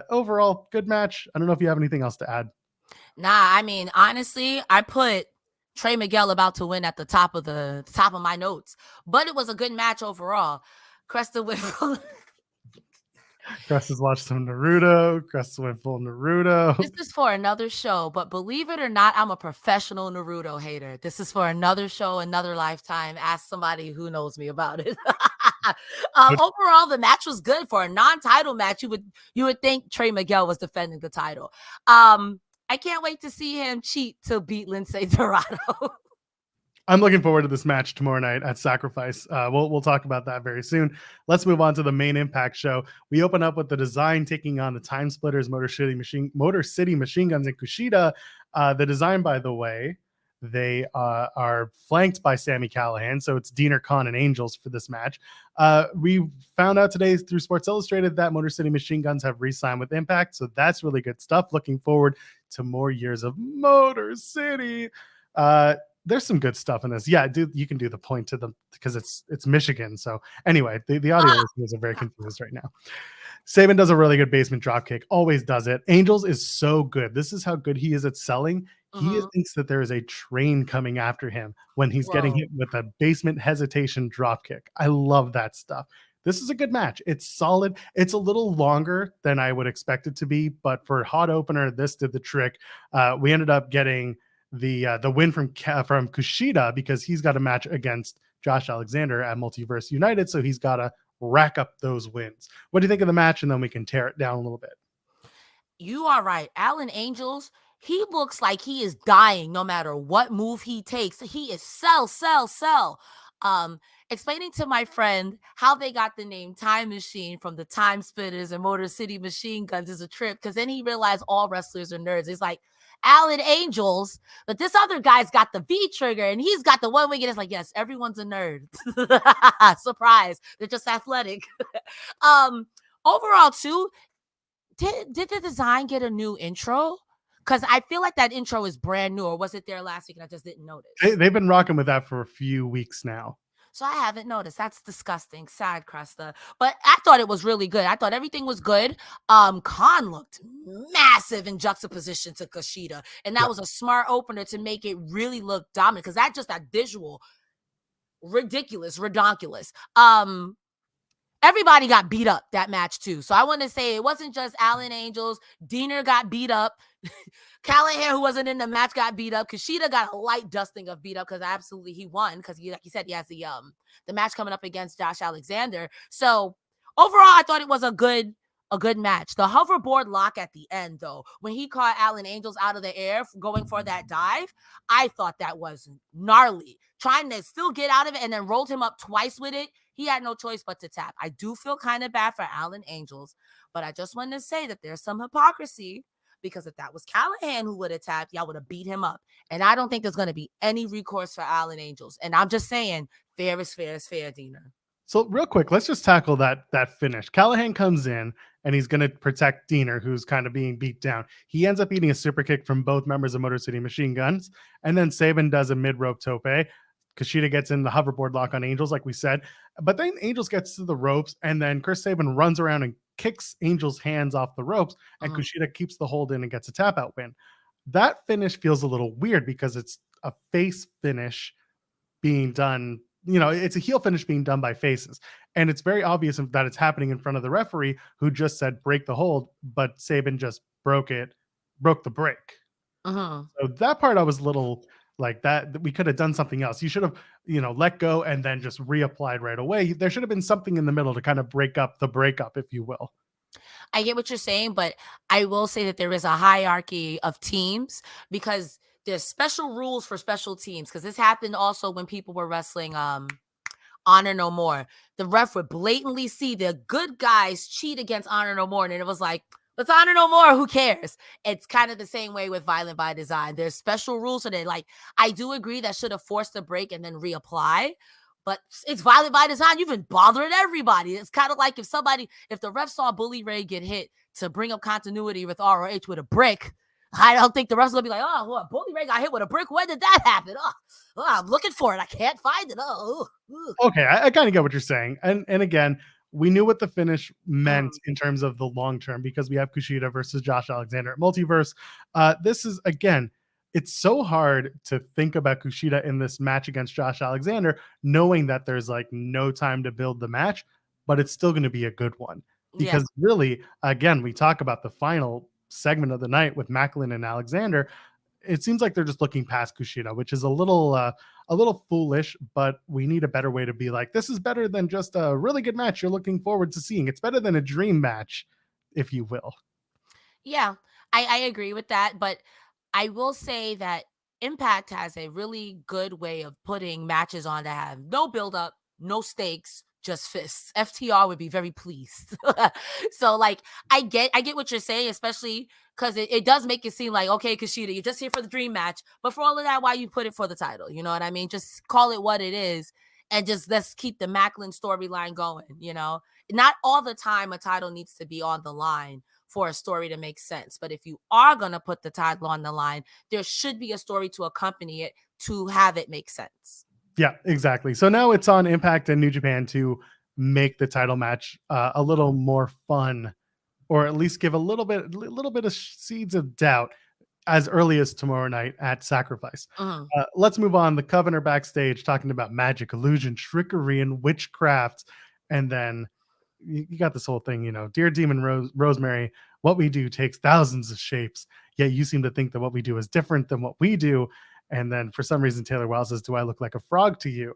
Overall, good match. I don't know if you have anything else to add. Nah, I mean, honestly, I put Trey Miguel about to win at the top of my notes, but it was a good match overall. Cresta went full. Cresta's watched some Naruto. Cresta went full Naruto. This is for another show, but believe it or not, I'm a professional Naruto hater. This is for another show, another lifetime. Ask somebody who knows me about it. Overall, the match was good for a non-title match. You would think Trey Miguel was defending the title. I can't wait to see him cheat to beat Lince Dorado. I'm looking forward to this match tomorrow night at Sacrifice. We'll talk about that very soon. Let's move on to the main Impact show. We open up with the Design taking on the Time Splitters, Motor City Machine Guns, and Kushida. The Design, by the way, they are flanked by Sami Callihan, so it's Diener, Khan, and Angels for this match. We found out today through Sports Illustrated that Motor City Machine Guns have re-signed with Impact, so that's really good stuff. Looking forward to more years of Motor City. There's some good stuff in this. Yeah, dude, you can do the point to them because it's Michigan. So anyway, the audio listeners are very confused right now. Saban does a really good basement dropkick, always does it. Angels is so good. This is how good he is at selling. He thinks that there is a train coming after him when he's getting hit with a basement hesitation dropkick. I love that stuff. This is a good match. It's solid. It's a little longer than I would expect it to be, but for hot opener, this did the trick. We ended up getting the win from Kushida because he's got a match against Josh Alexander at Multiverse United, so he's got to rack up those wins. What do you think of the match? And then we can tear it down a little bit. You are right. Alan Angels, he looks like he is dying no matter what move he takes. He is sell. Explaining to my friend how they got the name Time Machine from the Time Splitters and Motor City Machine Guns is a trip because then he realized all wrestlers are nerds. He's like, Alan Angels, but this other guy's got the V trigger and he's got the one wing. And it's like, yes, everyone's a nerd. Surprise. They're just athletic. Overall, too, did the Design get a new intro? Because I feel like that intro is brand new, or was it there last week and I just didn't notice? They've been rocking with that for a few weeks now. So I haven't noticed. That's disgusting. Sad, Cresta. But I thought it was really good. I thought everything was good. Khan looked massive in juxtaposition to Kushida. And that was a smart opener to make it really look dominant. Because that visual, ridiculous, redonkulous. Everybody got beat up that match too. So I want to say it wasn't just Alan Angels. Diener got beat up. Callahan, who wasn't in the match, got beat up. Kushida got a light dusting of beat up because absolutely he won because like you said, he has the match coming up against Josh Alexander. So overall, I thought it was a good match. The hoverboard lock at the end, though, when he caught Alan Angels out of the air going for that dive, I thought that was gnarly. Trying to still get out of it and then rolled him up twice with it. He had no choice but to tap. I do feel kind of bad for Alan Angels, but I just want to say that there's some hypocrisy because if that was Callahan who would have tapped, y'all would have beat him up. And I don't think there's going to be any recourse for Alan Angels. And I'm just saying, fair is fair, Diener. So real quick, let's just tackle that finish. Callahan comes in and he's going to protect Diener, who's kind of being beat down. He ends up eating a super kick from both members of Motor City Machine Guns. And then Saban does a mid-rope tope. Kushida gets in the hoverboard lock on Angels, like we said. But then Angels gets to the ropes, and then Chris Sabin runs around and kicks Angels' hands off the ropes, and Kushida keeps the hold in and gets a tap-out win. That finish feels a little weird because it's a face finish being done. It's a heel finish being done by faces. And it's very obvious that it's happening in front of the referee who just said break the hold, but Sabin just broke the break. So that part I was a little Like that, we could have done something else. You should have, let go and then just reapplied right away. There should have been something in the middle to kind of break up the breakup, if you will. I get what you're saying, but I will say that there is a hierarchy of teams because there's special rules for special teams. Because this happened also when people were wrestling Honor No More. The ref would blatantly see the good guys cheat against Honor No More, and it was like, let's Honor No More. Who cares? It's kind of the same way with Violent by Design. There's special rules for that. Like, I do agree that should have forced a break and then reapply. But it's Violent by Design. You've been bothering everybody. It's kind of like if the ref saw Bully Ray get hit to bring up continuity with ROH with a brick, I don't think the refs will be like, oh, what, Bully Ray got hit with a brick? When did that happen? Oh, I'm looking for it. I can't find it. Okay, I kind of get what you're saying. And again, we knew what the finish meant in terms of the long term because we have Kushida versus Josh Alexander at Multiverse. This is, again, it's so hard to think about Kushida in this match against Josh Alexander, knowing that there's like no time to build the match, but it's still going to be a good one. Because really, again, we talk about the final segment of the night with Maclin and Alexander. It seems like they're just looking past Kushida, which is a little foolish, but we need a better way to be like, this is better than just a really good match you're looking forward to seeing. It's better than a dream match, if you will. Yeah, I agree with that, but I will say that Impact has a really good way of putting matches on that have no build-up, no stakes, just fists. FTR would be very pleased. So, like, I get what you're saying, especially because it does make it seem like, okay, Kushida, you're just here for the dream match, but for all of that, why you put it for the title? You know what I mean? Just call it what it is, and just let's keep the Maclin storyline going. Not all the time a title needs to be on the line for a story to make sense, but if you are going to put the title on the line, there should be a story to accompany it to have it make sense. Yeah, exactly. So now it's on Impact and New Japan to make the title match a little more fun, or at least give a little bit of seeds of doubt as early as tomorrow night at Sacrifice. Let's move on. The Coven are backstage talking about magic, illusion, trickery, and witchcraft. And then you got this whole thing, Dear Demon Rosemary, what we do takes thousands of shapes, yet you seem to think that what we do is different than what we do. And then for some reason, Taylor Wilde says, do I look like a frog to you?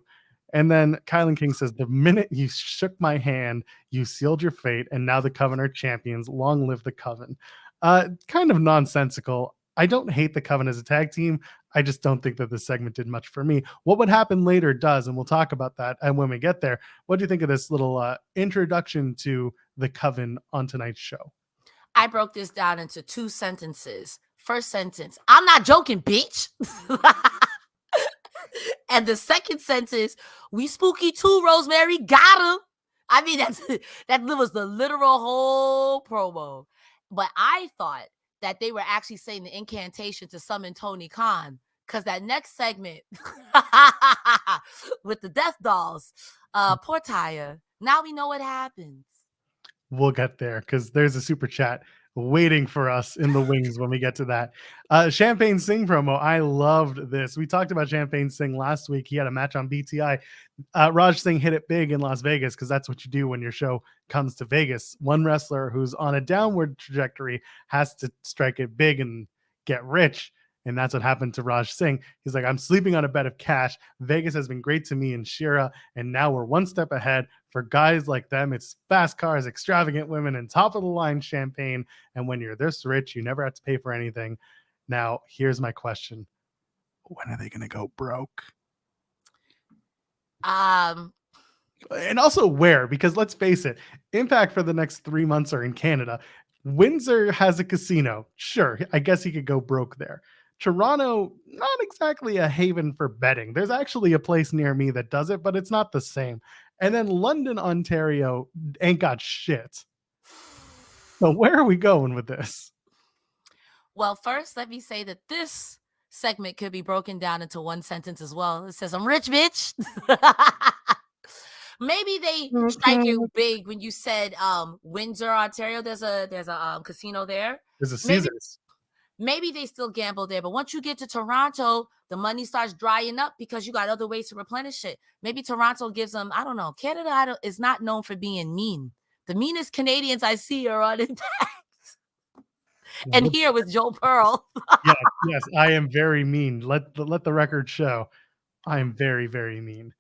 And then Kylan King says, the minute you shook my hand, you sealed your fate. And now the Coven are champions. Long live the Coven. Kind of nonsensical. I don't hate the Coven as a tag team. I just don't think that this segment did much for me. What would happen later does, and we'll talk about that. And when we get there, what do you think of this little introduction to the Coven on tonight's show? I broke this down into 2 sentences. First sentence, I'm not joking, bitch. And the second sentence, we spooky too, Rosemary. Got him. I mean, that was the literal whole promo. But I thought that they were actually saying the incantation to summon Tony Khan, because that next segment with the death dolls, poor Taya. Now we know what happens. We'll get there because there's a super chat waiting for us in the wings when we get to that. Champagne Singh promo. I loved this. We talked about Champagne Singh last week. He had a match on BTI. Raj Singh hit it big in Las Vegas because that's what you do when your show comes to Vegas. One wrestler who's on a downward trajectory has to strike it big and get rich. And that's what happened to Raj Singh. He's like, I'm sleeping on a bed of cash. Vegas has been great to me and Shira. And now we're one step ahead. For guys like them, it's fast cars, extravagant women, and top of the line champagne. And when you're this rich, you never have to pay for anything. Now, here's my question. When are they going to go broke? And also where? Because let's face it, Impact for the next 3 months are in Canada. Windsor has a casino. Sure, I guess he could go broke there. Toronto, not exactly a haven for betting. There's actually a place near me that does it, but it's not the same. And then London, Ontario ain't got shit. So where are we going with this? Well, first, let me say that this segment could be broken down into one sentence as well. It says, I'm rich, bitch. Maybe they strike it big when you said Windsor, Ontario. There's a casino there. There's a Caesars. Maybe they still gamble there, but once you get to Toronto, the money starts drying up because you got other ways to replenish it. Maybe Toronto gives them, I don't know. Canada is not known for being mean. The meanest Canadians I see are on Impact. and here with Joe Pearl. Yes, I am very mean. Let the record show. I am very, very mean.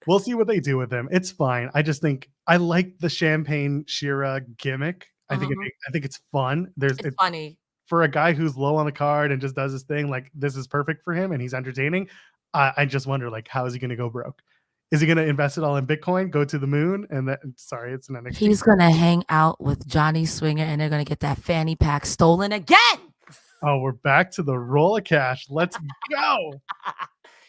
We'll see what they do with him. It's fine. I just think I like the Champagne Shira gimmick. I think it's fun. It's funny for a guy who's low on the card and just does his thing. Like, this is perfect for him, and he's entertaining. I just wonder, like, how is he going to go broke? Is he going to invest it all in Bitcoin, go to the moon? And sorry, it's an NXT. He's going to hang out with Johnny Swinger, and they're going to get that fanny pack stolen again. Oh, we're back to the roll of cash. Let's go.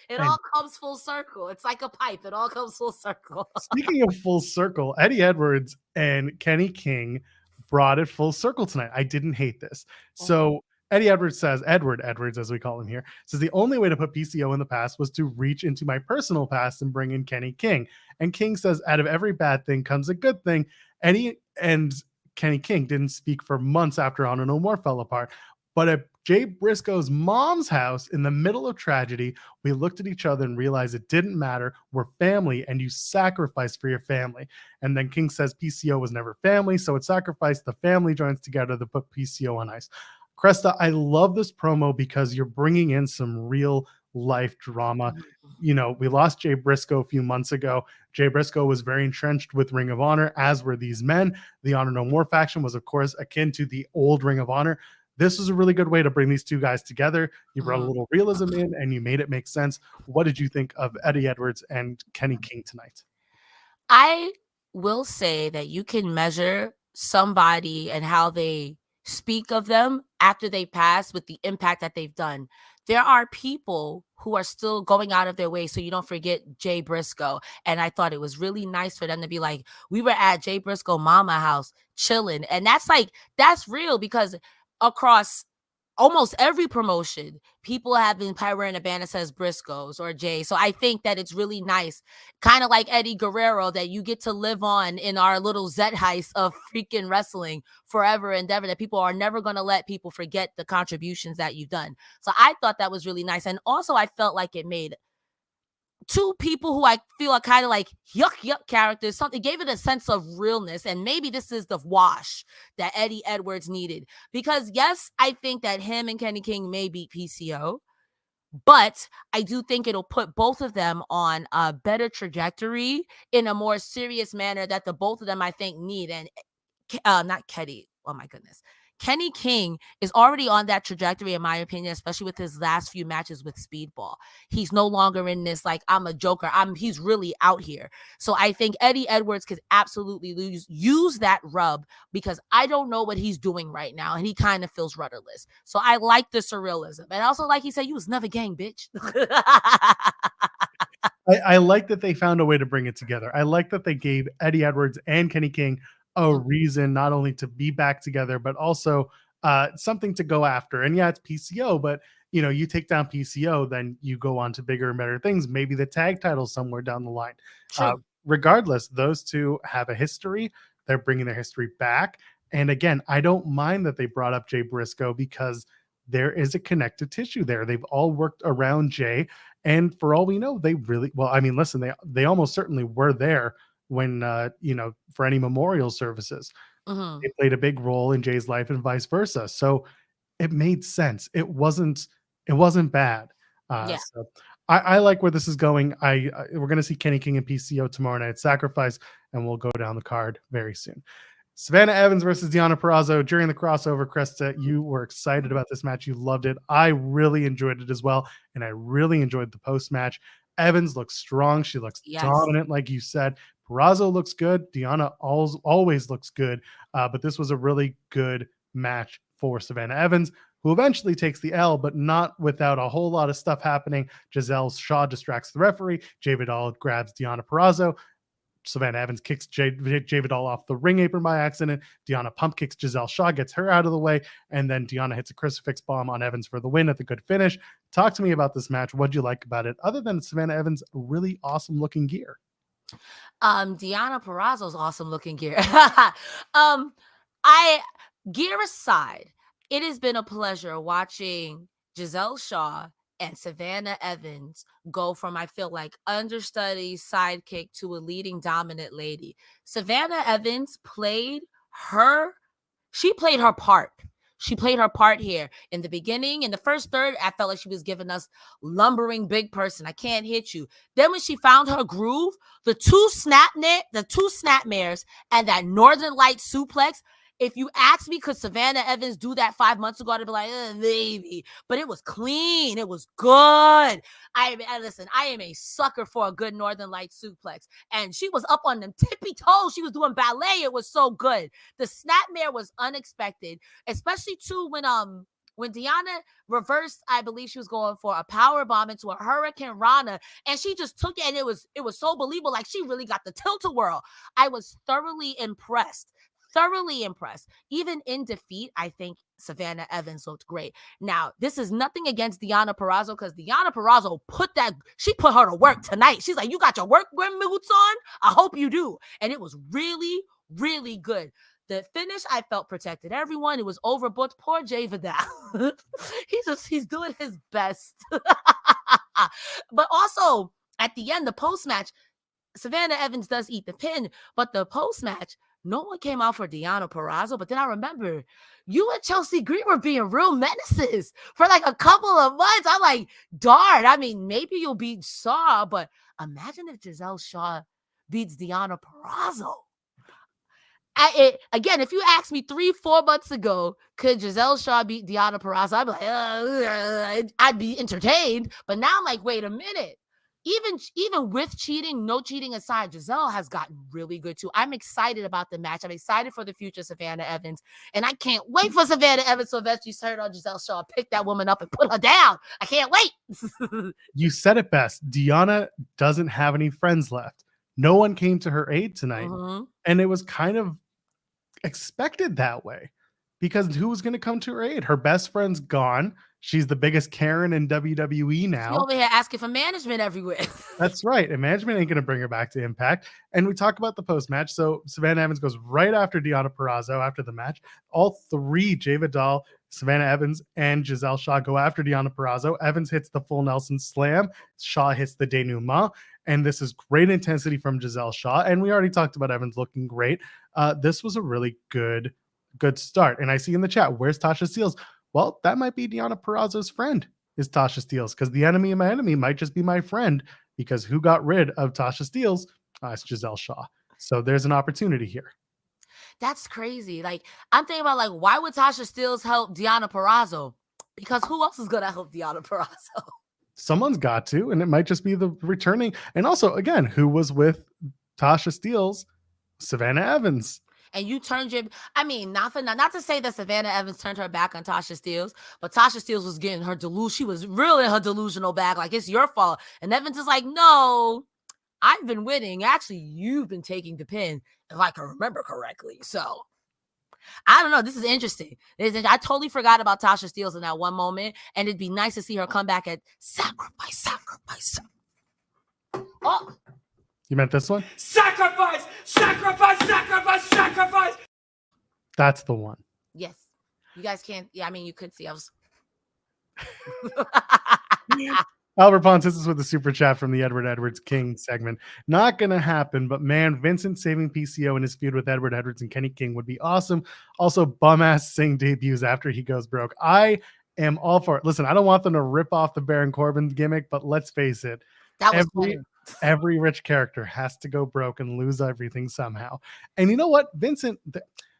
It all comes full circle. It's like a pipe. It all comes full circle. Speaking of full circle, Eddie Edwards and Kenny King brought it full circle tonight. I didn't hate this. So Eddie Edwards says, Edward Edwards, as we call him here, says the only way to put PCO in the past was to reach into my personal past and bring in Kenny King. And King says, out of every bad thing comes a good thing. Eddie and Kenny King didn't speak for months after Honor No More fell apart. But at Jay Briscoe's mom's house in the middle of tragedy, we looked at each other and realized it didn't matter. We're family, and you sacrifice for your family. And then King says PCO was never family, so it sacrificed. The family joins together to put PCO on ice. Cresta, I love this promo because you're bringing in some real life drama. You know, we lost Jay Briscoe a few months ago. Jay Briscoe was very entrenched with Ring of Honor, as were these men. The Honor No More faction was, of course, akin to the old Ring of Honor. This is a really good way to bring these two guys together. You brought a little realism in, and you made it make sense. What did you think of Eddie Edwards and Kenny King tonight? I will say that you can measure somebody and how they speak of them after they pass with the impact that they've done. There are people who are still going out of their way, so you don't forget Jay Briscoe. And I thought it was really nice for them to be like, we were at Jay Briscoe mama house chilling. And that's real, because across almost every promotion, people have been wearing a band that says Briscoes or Jay. So I think that it's really nice, kind of like Eddie Guerrero, that you get to live on in our little Zeitgeist of freaking wrestling forever and ever, that people are never going to let people forget the contributions that you've done. So I thought that was really nice. And also I felt like it made two people who I feel are kind of like yuck characters, something gave it a sense of realness. And maybe this is the wash that Eddie Edwards needed, because yes, I think that him and Kenny King may beat PCO, but I do think it'll put both of them on a better trajectory in a more serious manner that the both of them I think need. And not Kenny, oh my goodness, Kenny King is already on that trajectory, in my opinion, especially with his last few matches with Speedball. He's no longer in this, like, I'm a joker. He's really out here. So I think Eddie Edwards could absolutely use that rub, because I don't know what he's doing right now, and he kind of feels rudderless. So I like the surrealism. And also, like he said, you was never gang, bitch. I like that they found a way to bring it together. I like that they gave Eddie Edwards and Kenny King a reason not only to be back together, but also something to go after. And yeah, it's PCO, but you know, you take down PCO, then you go on to bigger and better things. Maybe the tag title somewhere down the line. Regardless, those two have a history. They're bringing their history back. And again, I don't mind that they brought up Jay Briscoe, because there is a connective tissue there. They've all worked around Jay. And for all we know, they really, well, I mean, listen, they almost certainly were there when, for any memorial services. They played a big role in Jay's life and vice versa. So it made sense. It wasn't bad. So I like where this is going. We're going to see Kenny King and PCO tomorrow night, Sacrifice, and we'll go down the card very soon. Savannah Evans versus Deonna Purrazzo during the crossover. Cresta, you were excited about this match. You loved it. I really enjoyed it as well. And I really enjoyed the post-match. Evans looks strong. She looks dominant, like you said. Purrazzo looks good. Deonna always looks good. But this was a really good match for Savannah Evans, who eventually takes the L, but not without a whole lot of stuff happening. Giselle Shaw distracts the referee. Jay Vidal grabs Deonna Purrazzo. Savannah Evans kicks Jay Vidal off the ring apron by accident. Deonna pump kicks Giselle Shaw, gets her out of the way, and then Deonna hits a crucifix bomb on Evans for the win at the good finish. Talk to me about this match. What'd you like about it, other than Savannah Evans' really awesome looking gear? Deonna Purrazzo's awesome looking gear. Gear aside, it has been a pleasure watching Giselle Shaw and Savannah Evans go from, I feel like, understudy sidekick to a leading dominant lady. Savannah Evans played her part. She played her part here. In the beginning, in the first third, I felt like she was giving us lumbering big person. I can't hit you. Then when she found her groove, the two snapmares and that Northern Light suplex. If you ask me, could Savannah Evans do that 5 months ago? I'd be like, maybe. But it was clean. It was good. Listen, I am a sucker for a good Northern Light suplex. And she was up on them tippy toes. She was doing ballet. It was so good. The snapmare was unexpected, especially too when Deanna reversed, I believe she was going for a power bomb into a Hurricane Rana, and she just took it, and it was so believable. Like, she really got the tilt-a-whirl. I was thoroughly impressed. Even in defeat, I think Savannah Evans looked great. Now, this is nothing against Deonna Purrazzo, because Deonna Purrazzo put her to work tonight. She's like, you got your work boots on? I hope you do. And it was really, really good. The finish, I felt protected everyone. It was overbooked. Poor Jay Vidal. He's doing his best. But also, at the end, the post-match, Savannah Evans does eat the pin, but the post-match, no one came out for Deonna Purrazzo. But then I remember you and Chelsea Green were being real menaces for like a couple of months. I'm like, darn, I mean, maybe you'll beat Shaw, but imagine if Giselle Shaw beats Deonna Purrazzo. Again, if you asked me 3-4 months ago, could Giselle Shaw beat Deonna Purrazzo? I'd be like, I'd be entertained. But now I'm like, wait a minute. Even with cheating, no cheating aside, Giselle has gotten really good too. I'm excited about the match. I'm excited for the future Savannah Evans. And I can't wait for Savannah Evans to eventually turn on Giselle Shaw, pick that woman up and put her down. I can't wait. You said it best. Deonna doesn't have any friends left. No one came to her aid tonight. Mm-hmm. And it was kind of expected that way, because who was going to come to her aid? Her best friend's gone. She's the biggest Karen in WWE now. She's over here asking for management everywhere. That's right. And management ain't going to bring her back to Impact. And we talk about the post-match. So Savannah Evans goes right after Deonna Purrazzo after the match. All three, Jay Vidal, Savannah Evans, and Giselle Shaw go after Deonna Purrazzo. Evans hits the full Nelson slam. Shaw hits the denouement. And this is great intensity from Giselle Shaw. And we already talked about Evans looking great. This was a really good start. And I see in the chat, where's Tasha Steelz? Well, that might be Deonna Purrazzo's friend, is Tasha Steelz, because the enemy of my enemy might just be my friend, because who got rid of Tasha Steelz? It's Giselle Shaw. So there's an opportunity here. That's crazy. Like, I'm thinking about, like, why would Tasha Steelz help Deonna Purrazzo? Because who else is going to help Deonna Purrazzo? Someone's got to, and it might just be the returning. And also, again, who was with Tasha Steelz? Savannah Evans. And you turned your, I mean, not to say that Savannah Evans turned her back on Tasha Steelz, but Tasha Steelz was getting her delusion. She was really in her delusional bag. Like, it's your fault. And Evans is like, no, I've been winning. Actually, you've been taking the pin, if I can remember correctly. So I don't know. This is interesting. I totally forgot about Tasha Steelz in that one moment. And it'd be nice to see her come back at sacrifice. Oh, you meant this one? Sacrifice! That's the one. Yes. You guys can't. Yeah, I mean, you could see. I was. Albert Ponce hits us with a super chat from the Edward Edwards King segment. Not going to happen, but man, Vincent saving PCO in his feud with Edward Edwards and Kenny King would be awesome. Also, bum-ass Singh debuts after he goes broke. I am all for it. Listen, I don't want them to rip off the Baron Corbin gimmick, but let's face it. That was funny. Every rich character has to go broke and lose everything somehow. And you know what? Vincent,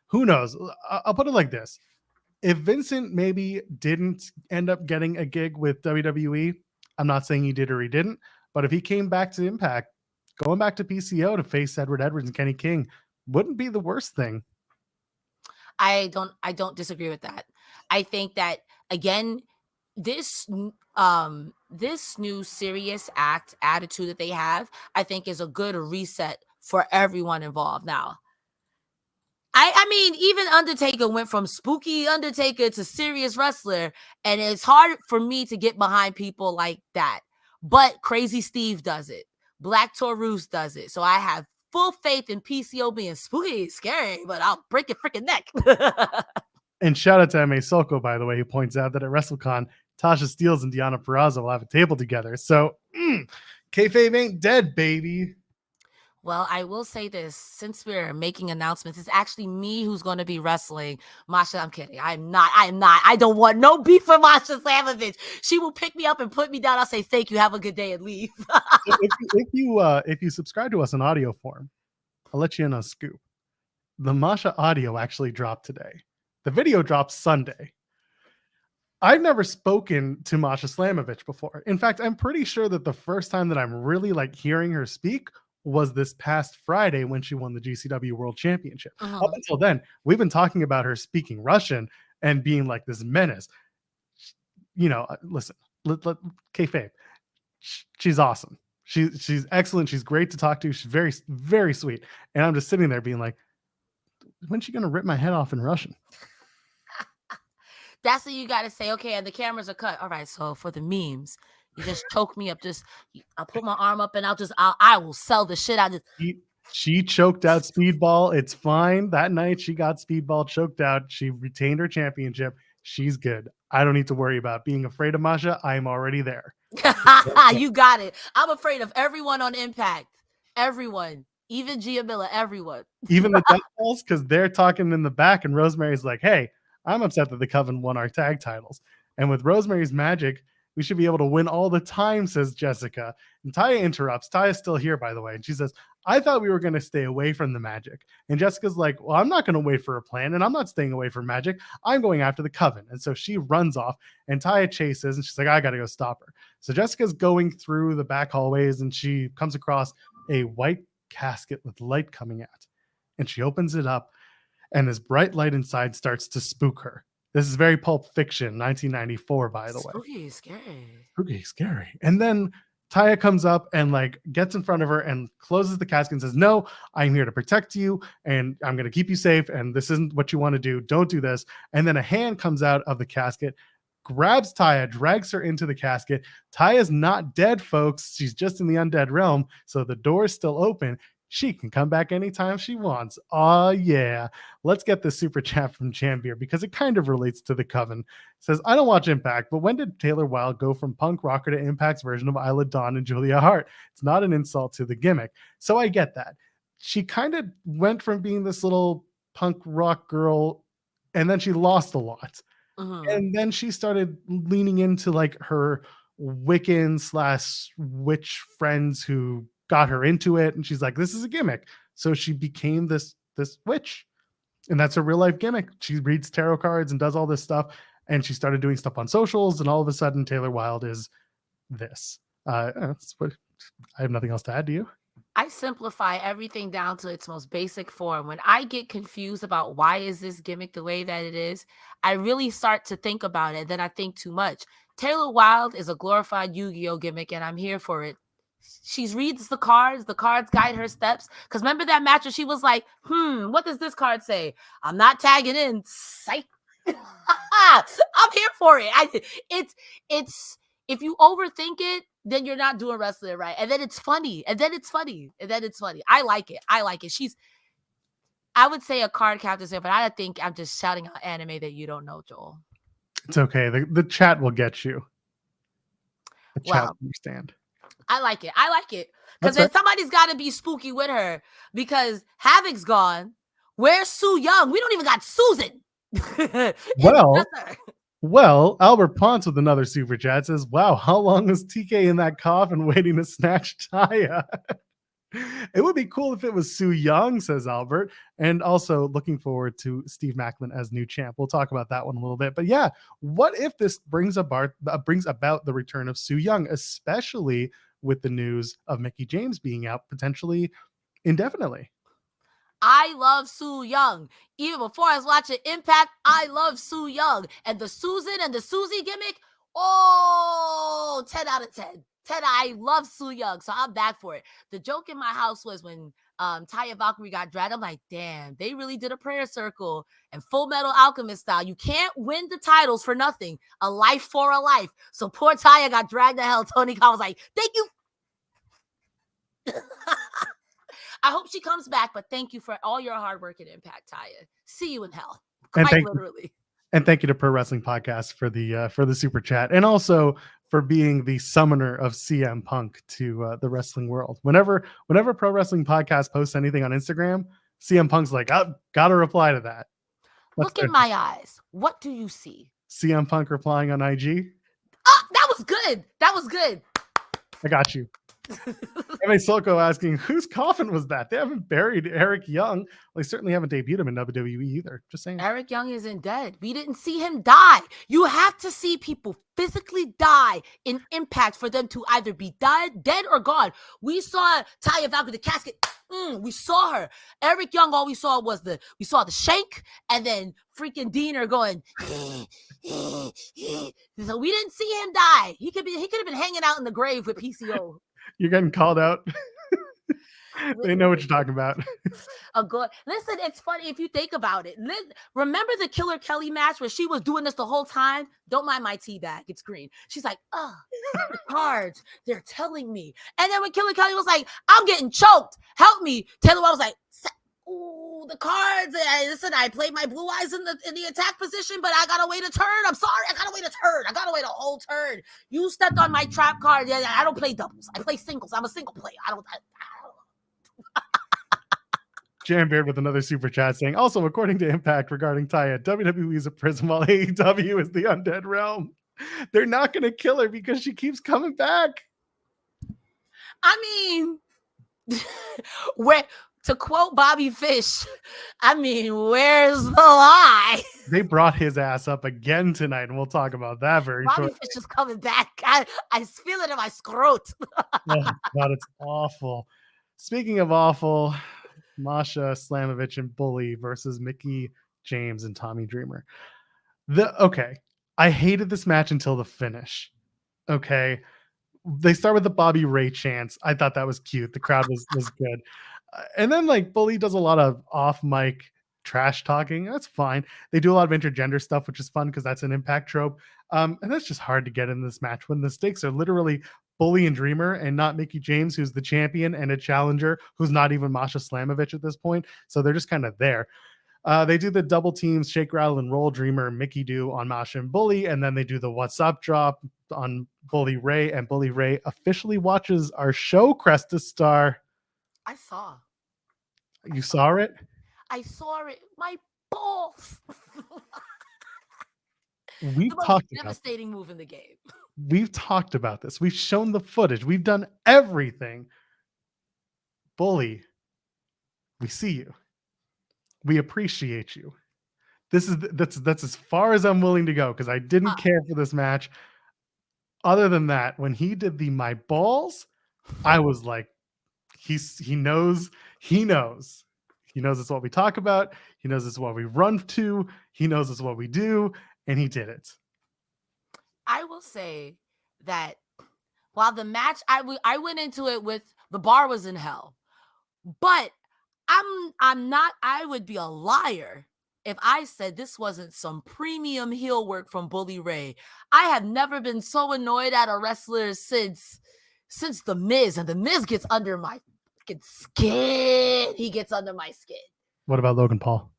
who knows? I'll put it like this. If Vincent maybe didn't end up getting a gig with WWE, I'm not saying he did or he didn't, but if he came back to Impact, going back to PCO to face Edward Edwards and Kenny King wouldn't be the worst thing. I don't disagree with that. I think that, again, this new serious attitude that they have, I think is a good reset for everyone involved now. I mean, even Undertaker went from spooky Undertaker to serious wrestler, and it's hard for me to get behind people like that. But Crazy Steve does it. Black Taurus does it. So I have full faith in PCO being spooky, scary, but I'll break your freaking neck. And shout out to M.A. Soko, by the way, who points out that at WrestleCon, Tasha Steelz and Deonna Purrazzo will have a table together. So, kayfabe ain't dead, baby. Well, I will say this, since we're making announcements, it's actually me who's going to be wrestling Masha. I'm kidding. I'm not. I don't want no beef with Masha Slamovich. She will pick me up and put me down. I'll say, thank you. Have a good day and leave. if you subscribe to us in audio form, I'll let you in on a scoop. The Masha audio actually dropped today. The video dropped Sunday. I've never spoken to Masha Slamovich before. In fact, I'm pretty sure that the first time that I'm really like hearing her speak was this past Friday when she won the GCW World Championship. Up until then, we've been talking about her speaking Russian and being like this menace. You know, listen, kayfabe. She's awesome. She's excellent. She's great to talk to. She's very, very sweet. And I'm just sitting there being like, when's she going to rip my head off in Russian? That's what you got to say. Okay, and the cameras are cut. All right, so for the memes, you just choke me up. I'll put my arm up and I will sell the shit out of this. She choked out Speedball. It's fine. That night she got Speedball choked out. She retained her championship. She's good. I don't need to worry about being afraid of Masha. I'm already there. You got it. I'm afraid of everyone on Impact. Everyone. Even Gia Miller. Everyone. Even the Death Balls, because they're talking in the back and Rosemary's like, hey, I'm upset that the Coven won our tag titles. And with Rosemary's magic, we should be able to win all the time, says Jessica. And Taya interrupts. Taya's still here, by the way. And she says, I thought we were going to stay away from the magic. And Jessica's like, well, I'm not going to wait for a plan. And I'm not staying away from magic. I'm going after the Coven. And so she runs off and Taya chases. And she's like, I got to go stop her. So Jessica's going through the back hallways and she comes across a white casket with light coming out. And she opens it up. And this bright light inside starts to spook her. This is very Pulp Fiction, 1994, by the way. Spooky, scary. Spooky, scary. And then Taya comes up and like gets in front of her and closes the casket and says, no, I'm here to protect you and I'm going to keep you safe. And this isn't what you want to do. Don't do this. And then a hand comes out of the casket, grabs Taya, drags her into the casket. Taya's not dead, folks. She's just in the undead realm. So the door is still open. She can come back anytime she wants. Oh, yeah. Let's get this super chat from Chambier because it kind of relates to the Coven. It says, I don't watch Impact, but when did Taylor Wilde go from punk rocker to Impact's version of Isla Dawn and Julia Hart? It's not an insult to the gimmick. So I get that. She kind of went from being this little punk rock girl, and then she lost a lot. And then she started leaning into like her Wiccan/witch friends who got her into it, and she's like, this is a gimmick. So she became this witch, and that's her real life gimmick. She reads tarot cards and does all this stuff, and she started doing stuff on socials, and all of a sudden Taylor Wilde is this. That's what I have. Nothing else to add. To you? I simplify everything down to its most basic form. When I get confused about why is this gimmick the way that it is, I really start to think about it. Then I think too much. Taylor Wilde is a glorified Yu-Gi-Oh gimmick, and I'm here for it. She reads the cards guide her steps. Because remember that match where she was like, what does this card say? I'm not tagging in. Psych. I'm here for it. It's if you overthink it, then you're not doing wrestling right. And then it's funny. I like it. I would say a card captain's here, but I think I'm just shouting out anime that you don't know, Joel. It's okay. The chat will get you. The chat will understand. I like it. Because then somebody's got to be spooky with her because Havoc's gone. Where's Su Young? We don't even got Susan. Well, Albert Ponce with another super chat says, wow, how long was TK in that coffin waiting to snatch Taya? It would be cool if it was Su Young, says Albert. And also looking forward to Steve Maclin as new champ. We'll talk about that one a little bit. But yeah, what if this brings about the return of Su Young, especially with the news of Mickie James being out potentially indefinitely? I love Su Young. Even before I was watching Impact, I love Su Young. And the Susan and the Susie gimmick, 10 out of 10. I love Su Young, so I'm back for it. The joke in my house was when Taya Valkyrie got dragged. I'm like, damn, they really did a prayer circle and Full Metal Alchemist style. You can't win the titles for nothing. A life for a life. So poor Taya got dragged to hell. Tony Khan was like, thank you. I hope she comes back, but thank you for all your hard work and Impact, Taya. See you in hell. Quite literally. And thank you to Pro Wrestling Podcast for the super chat, and also for being the summoner of CM Punk to the wrestling world. Whenever Pro Wrestling Podcast posts anything on Instagram, CM Punk's like, I've got to reply to that. Look in my eyes. What do you see? CM Punk replying on IG. Oh, that was good. That was good. I got you. M.A. Silco asking, whose coffin was that? They haven't buried Eric Young. Well, they certainly haven't debuted him in WWE either. Just saying. Eric Young isn't dead. We didn't see him die. You have to see people physically die in Impact for them to either be dead or gone. We saw Taya Valkyrie, the casket. We saw her. Eric Young, all we saw the shank and then freaking Diener going. So we didn't see him die. He could have been hanging out in the grave with PCO. You're getting called out. They know what you're talking about. Listen, it's funny if you think about it. Remember the Killer Kelly match where she was doing this the whole time? Don't mind my tea bag. It's green. She's like, the cards, they're telling me. And then when Killer Kelly was like, I'm getting choked. Help me. Taylor was like, ooh, the cards. Listen, I played my blue eyes in the attack position, but I gotta wait a turn. I'm sorry. I gotta wait a turn. I gotta wait a whole turn. You stepped on my trap card. Yeah, I don't play doubles. I play singles. I'm a single player. I don't. Jam Beard with another super chat saying, also, according to Impact regarding Taya, WWE is a prison while AEW is the undead realm. They're not going to kill her because she keeps coming back. I mean, to quote Bobby Fish, I mean, where's the lie? They brought his ass up again tonight, and we'll talk about that very shortly. Bobby Fish is coming back. I feel it in my scrot. Oh, God, it's awful. Speaking of awful, Masha Slamovich and Bully versus Mickie James and Tommy Dreamer. I hated this match until the finish. Okay. They start with the Bobby Ray chants. I thought that was cute. The crowd was good. And then Bully does a lot of off mic trash talking. That's fine. They do a lot of intergender stuff, which is fun because that's an Impact trope. And that's just hard to get in this match when the stakes are literally Bully and Dreamer and not Mickie James, who's the champion and a challenger, who's not even Masha Slamovich at this point. So they're just kind of there. They do the double teams, shake, rattle, and roll. Dreamer and Mickie do on Masha and Bully. And then they do the what's up drop on Bully Ray. And Bully Ray officially watches our show, Cresta Star. I saw. You saw it? I saw it. My balls. We've the most talked devastating move in the game. We've talked about this. We've shown the footage. We've done everything. Bully, we see you. We appreciate you. That's as far as I'm willing to go because I didn't care for this match. Other than that, when he did the my balls, I was like, he knows. He knows it's what we talk about. He knows it's what we run to. He knows it's what we do, and he did it. I will say that while the match, I went into it with the bar was in hell, but I'm not. I would be a liar if I said this wasn't some premium heel work from Bully Ray. I have never been so annoyed at a wrestler since the Miz, and the Miz gets under my skin. He gets under my skin. What about Logan Paul?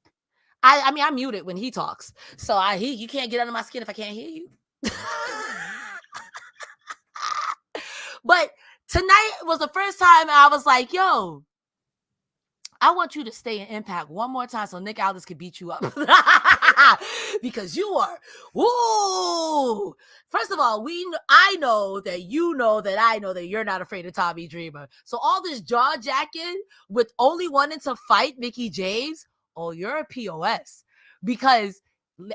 I mean, I mute it when he talks, so you can't get under my skin if I can't hear you. But tonight was the first time I was like, yo, I want you to stay in Impact one more time so Nick Aldis could beat you up. Because you are, woo! First of all, I know that you know that I know that you're not afraid of Tommy Dreamer. So all this jaw jacking with only wanting to fight Mickie James, oh, you're a POS. Because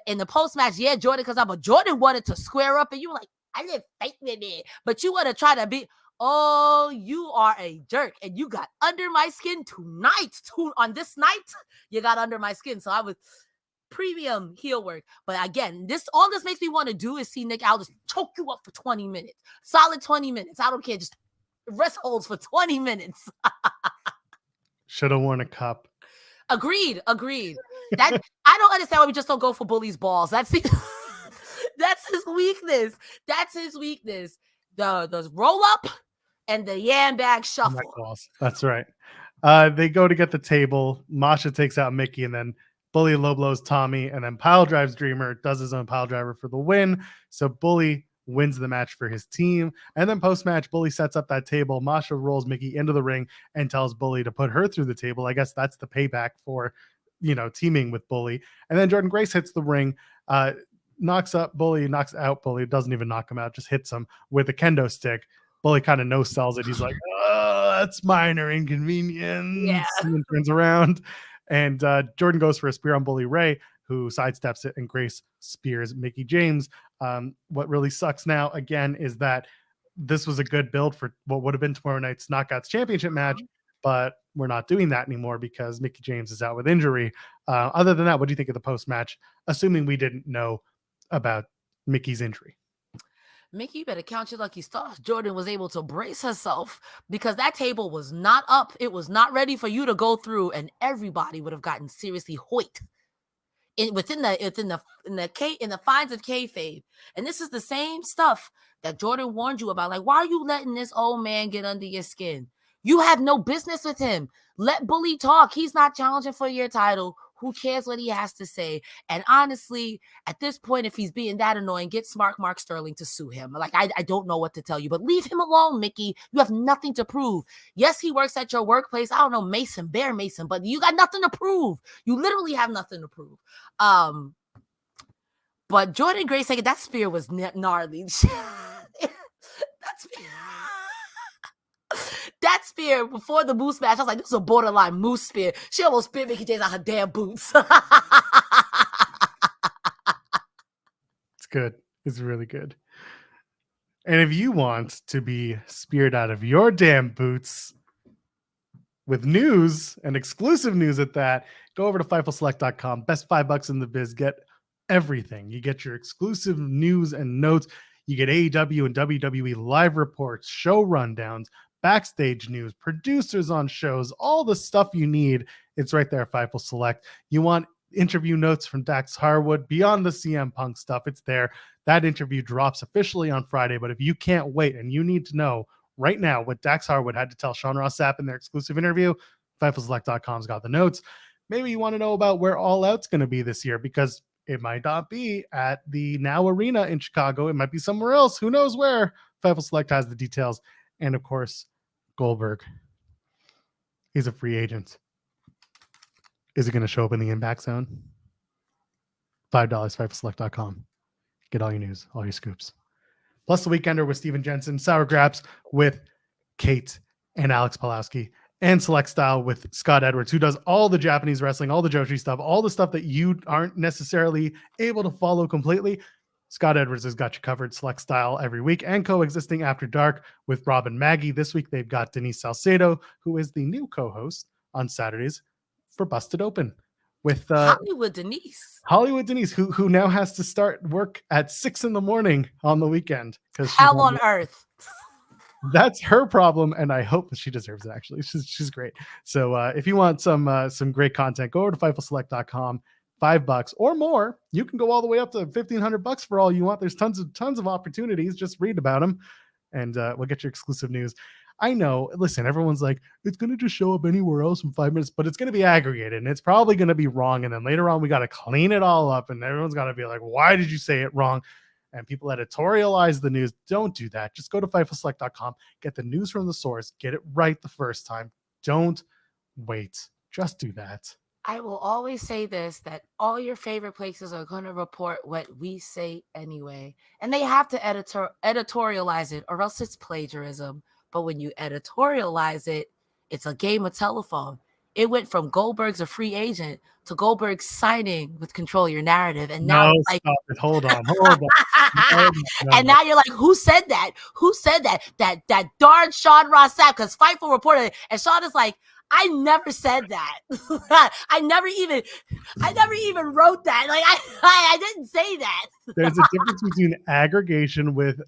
in the post-match, yeah, Jordan, Jordan wanted to square up and you were like, I didn't fight with it. But you want to try to be, oh, you are a jerk. And you got under my skin tonight. On this night, you got under my skin. So I was premium heel work. But again, all this makes me want to do is see Nick Aldis choke you up for 20 minutes. Solid 20 minutes. I don't care. Just rest holds for 20 minutes. Should have worn a cup. Agreed. That I don't understand why we just don't go for Bully's balls. That's his weakness. The roll up and the yam bag shuffle. That's right. They go to get the table. Masha takes out Mickie, and then Bully low blows Tommy, and then pile drives Dreamer. Does his own pile driver for the win. So Bully wins the match for his team. And then post-match, Bully sets up that table. Masha rolls Mickie into the ring and tells Bully to put her through the table. I guess that's the payback for, teaming with Bully. And then Jordynne Grace hits the ring, knocks out Bully, doesn't even knock him out, just hits him with a kendo stick. Bully kind of no-sells it. He's like, oh, that's minor inconvenience. Yeah. And then turns around. And Jordan goes for a spear on Bully Ray, who sidesteps it, and Grace spears Mickie James. What really sucks now, again, is that this was a good build for what would have been tomorrow night's Knockouts Championship match, but we're not doing that anymore because Mickie James is out with injury. Other than that, what do you think of the post-match, assuming we didn't know about Mickie's injury? Mickie, you better count your lucky stars. Jordan was able to brace herself because that table was not up. It was not ready for you to go through, and everybody would have gotten seriously hoiked in the fines of kayfabe. And this is the same stuff that Jordan warned you about. Like, why are you letting this old man get under your skin? You have no business with him. Let Bully talk. He's not challenging for your title. Who cares what he has to say? And honestly, at this point, if he's being that annoying, get smart Mark Sterling to sue him. Like, I don't know what to tell you, but leave him alone, Mickie. You have nothing to prove. Yes, he works at your workplace. I don't know, Bear Mason, but you got nothing to prove. You literally have nothing to prove. But Jordynne Grace, that spear was gnarly. That spear before the moose match, I was like, this is a borderline moose spear. She almost speared Mickie James out her damn boots. It's good. It's really good. And if you want to be speared out of your damn boots with news and exclusive news at that, go over to FightfulSelect.com. Best $5 in the biz. Get everything. You get your exclusive news and notes. You get AEW and WWE live reports, show rundowns, backstage news, producers on shows, all the stuff you need. It's right there at Fightful Select. You want interview notes from Dax Harwood beyond the CM Punk stuff, it's there. That interview drops officially on Friday, but if you can't wait and you need to know right now what Dax Harwood had to tell Sean Ross Sapp in their exclusive interview, FightfulSelect.com's got the notes. Maybe you want to know about where All Out's going to be this year, because it might not be at the Now Arena in Chicago. It might be somewhere else. Who knows where? Fightful Select has the details. And of course, Goldberg. He's a free agent. Is it going to show up in the Impact Zone? $5, FightfulSelect.com. Get all your news, all your scoops. Plus the Weekender with Steven Jensen, Sour Graps with Kate and Alex Pulowski, and Select Style with Scott Edwards, who does all the Japanese wrestling, all the Joshi stuff, all the stuff that you aren't necessarily able to follow completely. Scott Edwards has got you covered. Select Style every week, and Coexisting After Dark with Rob and Maggie. This week they've got Denise Salcedo, who is the new co-host on Saturdays for Busted Open with Hollywood Denise, who now has to start work at 6 a.m. on the weekend. Hell on earth. That's her problem, and I hope that she deserves it. Actually, she's great. So if you want some great content, go over to FightfulSelect.com. $5 or more. You can go all the way up to $1,500 for all you want. There's tons of opportunities. Just read about them, and we'll get your exclusive news. I know. Listen, everyone's like, it's going to just show up anywhere else in 5 minutes, but it's going to be aggregated, and it's probably going to be wrong. And then later on, we got to clean it all up, and everyone's got to be like, why did you say it wrong? And people editorialize the news. Don't do that. Just go to FightfulSelect.com. Get the news from the source. Get it right the first time. Don't wait. Just do that. I will always say this, that all your favorite places are going to report what we say anyway. And they have to editorialize it, or else it's plagiarism. But when you editorialize it, it's a game of telephone. It went from Goldberg's a free agent to Goldberg signing with Control Your Narrative. And now no, like, stop it. Hold on. No. And now you're like, who said that? Who said that? That darn Sean Ross Sapp, because Fightful reported it. And Sean is like, I never said that. I never even wrote that. Like I didn't say that. There's a difference between aggregation with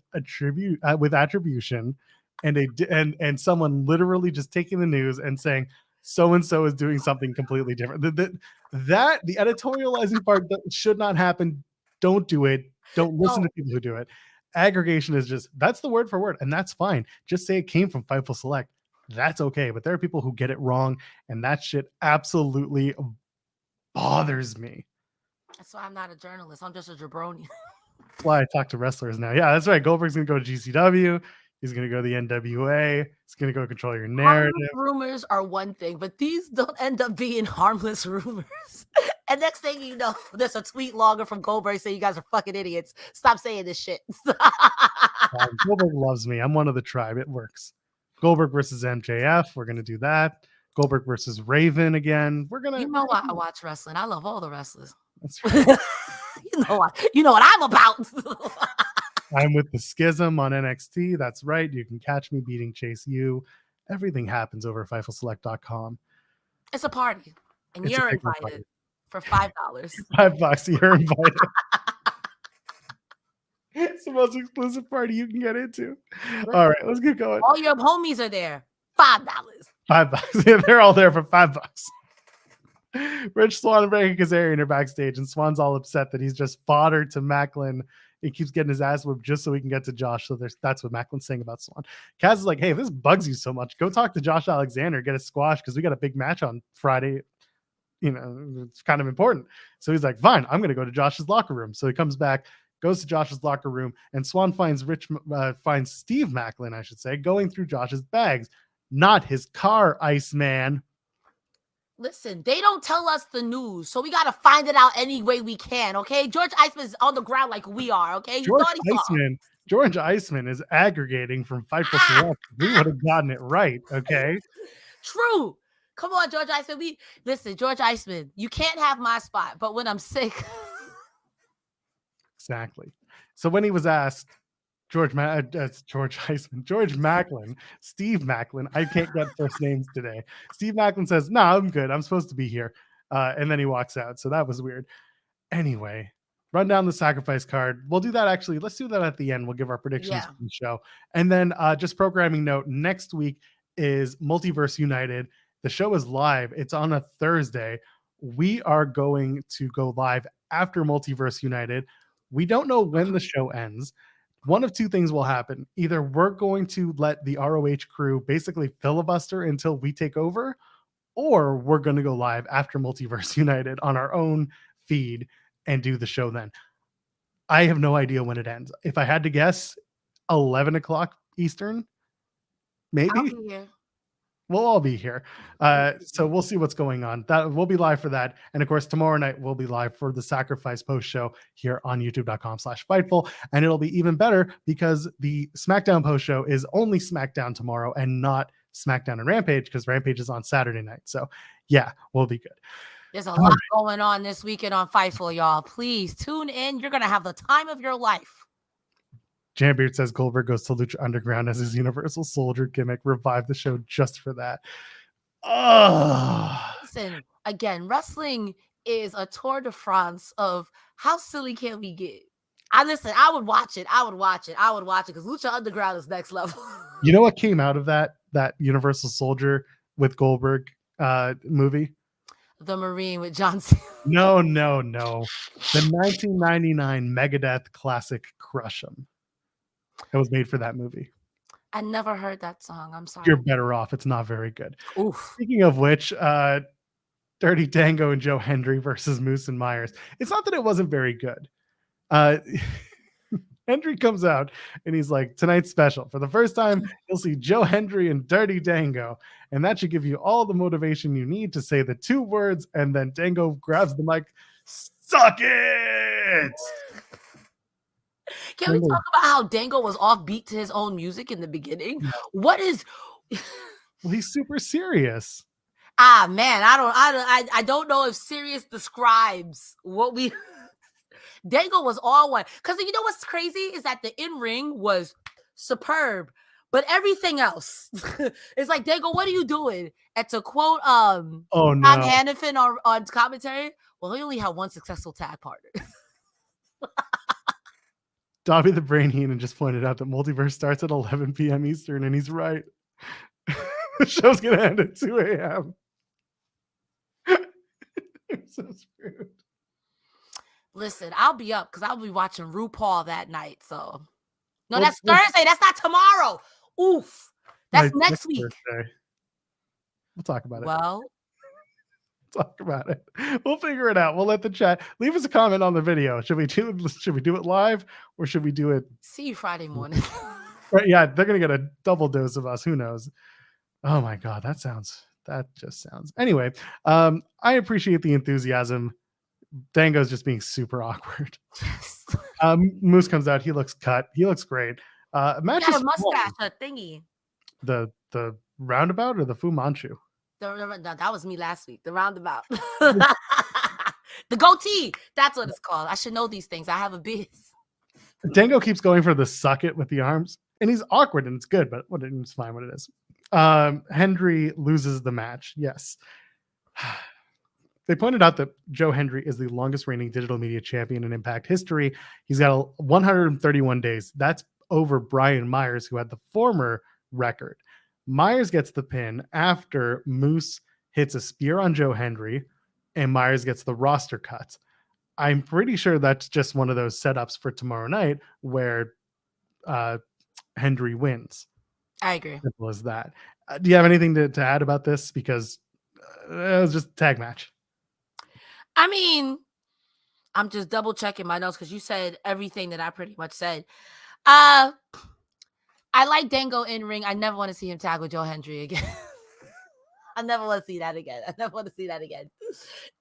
attribution and someone literally just taking the news and saying so and so is doing something completely different. The editorializing part that should not happen. Don't do it. Don't listen to people who do it. Aggregation is just, that's the word for word, and that's fine. Just say it came from Fightful Select. That's okay. But there are people who get it wrong, and that shit absolutely bothers me. That's why I'm not a journalist. I'm just a jabroni. That's why I talk to wrestlers now. Yeah, that's right. Goldberg's going to go to GCW. He's going to go to the NWA. He's going to go control your narrative. Harmless rumors are one thing, but these don't end up being harmless rumors. And next thing you know, there's a tweet logger from Goldberg saying you guys are fucking idiots. Stop saying this shit. Goldberg loves me. I'm one of the tribe. It works. Goldberg versus MJF. We're going to do that. Goldberg versus Raven again. We're going to... You know why I watch wrestling. I love all the wrestlers. That's right. You know what I'm about. I'm with the Schism on NXT. That's right. You can catch me beating Chase U. Everything happens over at FightfulSelect.com. It's a party. And you're invited party. For $5. $5. You're invited. It's the most exclusive party you can get into. All right, let's get going. All your homies are there. $5. $5. Yeah, they're all there for $5. Rich Swann and Rebecca Kazarian are backstage, and Swan's all upset that he's just fodder to Maclin. He keeps getting his ass whipped just so he can get to Josh. So that's what Maclin's saying about Swann. Kaz is like, hey, if this bugs you so much, go talk to Josh Alexander, get a squash, because we got a big match on Friday. You know, it's kind of important. So he's like, fine, I'm going to go to Josh's locker room. So he comes back, goes to Josh's locker room, and Swann finds Steve Maclin, I should say, going through Josh's bags. Not his car, Iceman. Listen, they don't tell us the news, so we got to find it out any way we can, okay? George Iceman's on the ground like we are, okay? George Iceman is aggregating from Fightful Select. We would have gotten it right, okay? True. Come on, George Iceman. Listen, George Iceman, you can't have my spot, but when I'm sick. Exactly. So when he was asked, George Maclin, Steve Maclin. I can't get first names today. Steve Maclin says, "No, I'm good. I'm supposed to be here." And then he walks out. So that was weird. Anyway, run down the sacrifice card. We'll do that actually. Let's do that at the end. We'll give our predictions for the show. And then just programming note, next week is Multiverse United. The show is live. It's on a Thursday. We are going to go live after Multiverse United. We don't know when the show ends. One of two things will happen. Either we're going to let the ROH crew basically filibuster until we take over, or we're going to go live after Multiverse United on our own feed and do the show then. I have no idea when it ends. If I had to guess, 11 o'clock Eastern, maybe. I'll be here. We'll all be here. So we'll see what's going on. We'll be live for that. And of course, tomorrow night we'll be live for the Sacrifice post show here on youtube.com/Fightful. And it'll be even better because the SmackDown post show is only SmackDown tomorrow and not SmackDown and Rampage, because Rampage is on Saturday night. So yeah, we'll be good. There's a lot going on this weekend on Fightful, y'all. Please tune in. You're going to have the time of your life. Jambeard says Goldberg goes to Lucha Underground as his Universal Soldier gimmick. Revive the show just for that. Listen, again, wrestling is a tour de France of how silly can we get? I would watch it. I would watch it because Lucha Underground is next level. You know what came out of that Universal Soldier with Goldberg movie? The Marine with John Cena. No. The 1999 Megadeth classic Crush 'Em. It was made for that movie. I never heard that song. I'm sorry. You're better off. It's not very good. Oof. Speaking of which, Dirty Dango and Joe Hendry versus Moose and Myers. It's not that it wasn't very good. Hendry comes out and he's like, tonight's special. For the first time, you'll see Joe Hendry and Dirty Dango. And that should give you all the motivation you need to say the two words. And then Dango grabs the mic. Suck it! Can we talk about how Dango was offbeat to his own music in the beginning? What is? Well, he's super serious. Man, I don't know if serious describes what we. Dango was all one, because you know what's crazy is that the in-ring was superb, but everything else is like, Dango, what are you doing? And to quote Tom Hannafin on commentary, well, he only had one successful tag partner. Dobby the Brain Heenan just pointed out that Multiverse starts at 11 p.m. Eastern, and he's right. The show's going to end at 2 a.m. I'm so screwed. Listen, I'll be up because I'll be watching RuPaul that night. So, no, that's Thursday. That's not tomorrow. Oof. That's next week. Thursday. We'll talk about it. Well, talk about it. We'll figure it out. We'll let the chat leave us a comment on the video. Should we do it live or should we do it? See you Friday morning. Right, yeah, they're gonna get a double dose of us. Who knows? Oh my god, that just sounds. Anyway, I appreciate the enthusiasm. Dango's just being super awkward. Yes. Moose comes out. He looks cut. He looks great. Match Got is a mustache, a thingy. The roundabout or the Fu Manchu? That was me last week. The roundabout. The goatee. That's what it's called. I should know these things. I have a biz. Dango keeps going for the suck it with the arms, and he's awkward, and it's good, but it's fine what it is. Hendry loses the match. Yes. They pointed out that Joe Hendry is the longest reigning digital media champion in Impact history. He's got 131 days. That's over Brian Myers, who had the former record. Myers gets the pin after Moose hits a spear on Joe Hendry, and Myers gets the roster cut. I'm pretty sure that's just one of those setups for tomorrow night where Hendry wins. I agree. Simple as that. Do you have anything to add about this? Because it was just a tag match. I mean, I'm just double checking my notes because you said everything that I pretty much said. I like Dango in ring. I never want to see him tag with Joe Hendry again. I never want to see that again.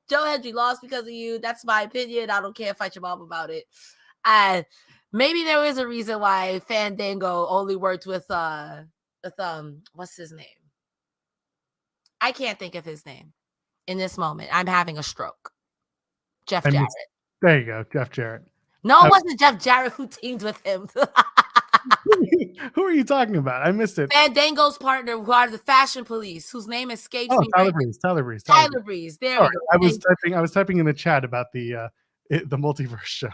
Joe Hendry lost because of you. That's my opinion. I don't care. Fight your mom about it. Maybe there is a reason why Fandango only worked with what's his name? I can't think of his name in this moment. I'm having a stroke. Jeff Jarrett. There you go, Jeff Jarrett. No, it wasn't Jeff Jarrett who teamed with him. Who are you talking about? I missed it. Fandango's partner, who are the Fashion Police, whose name escapes me. Tyler Breeze. Tyler Breeze. There we go. I was typing in the chat about the multiverse show.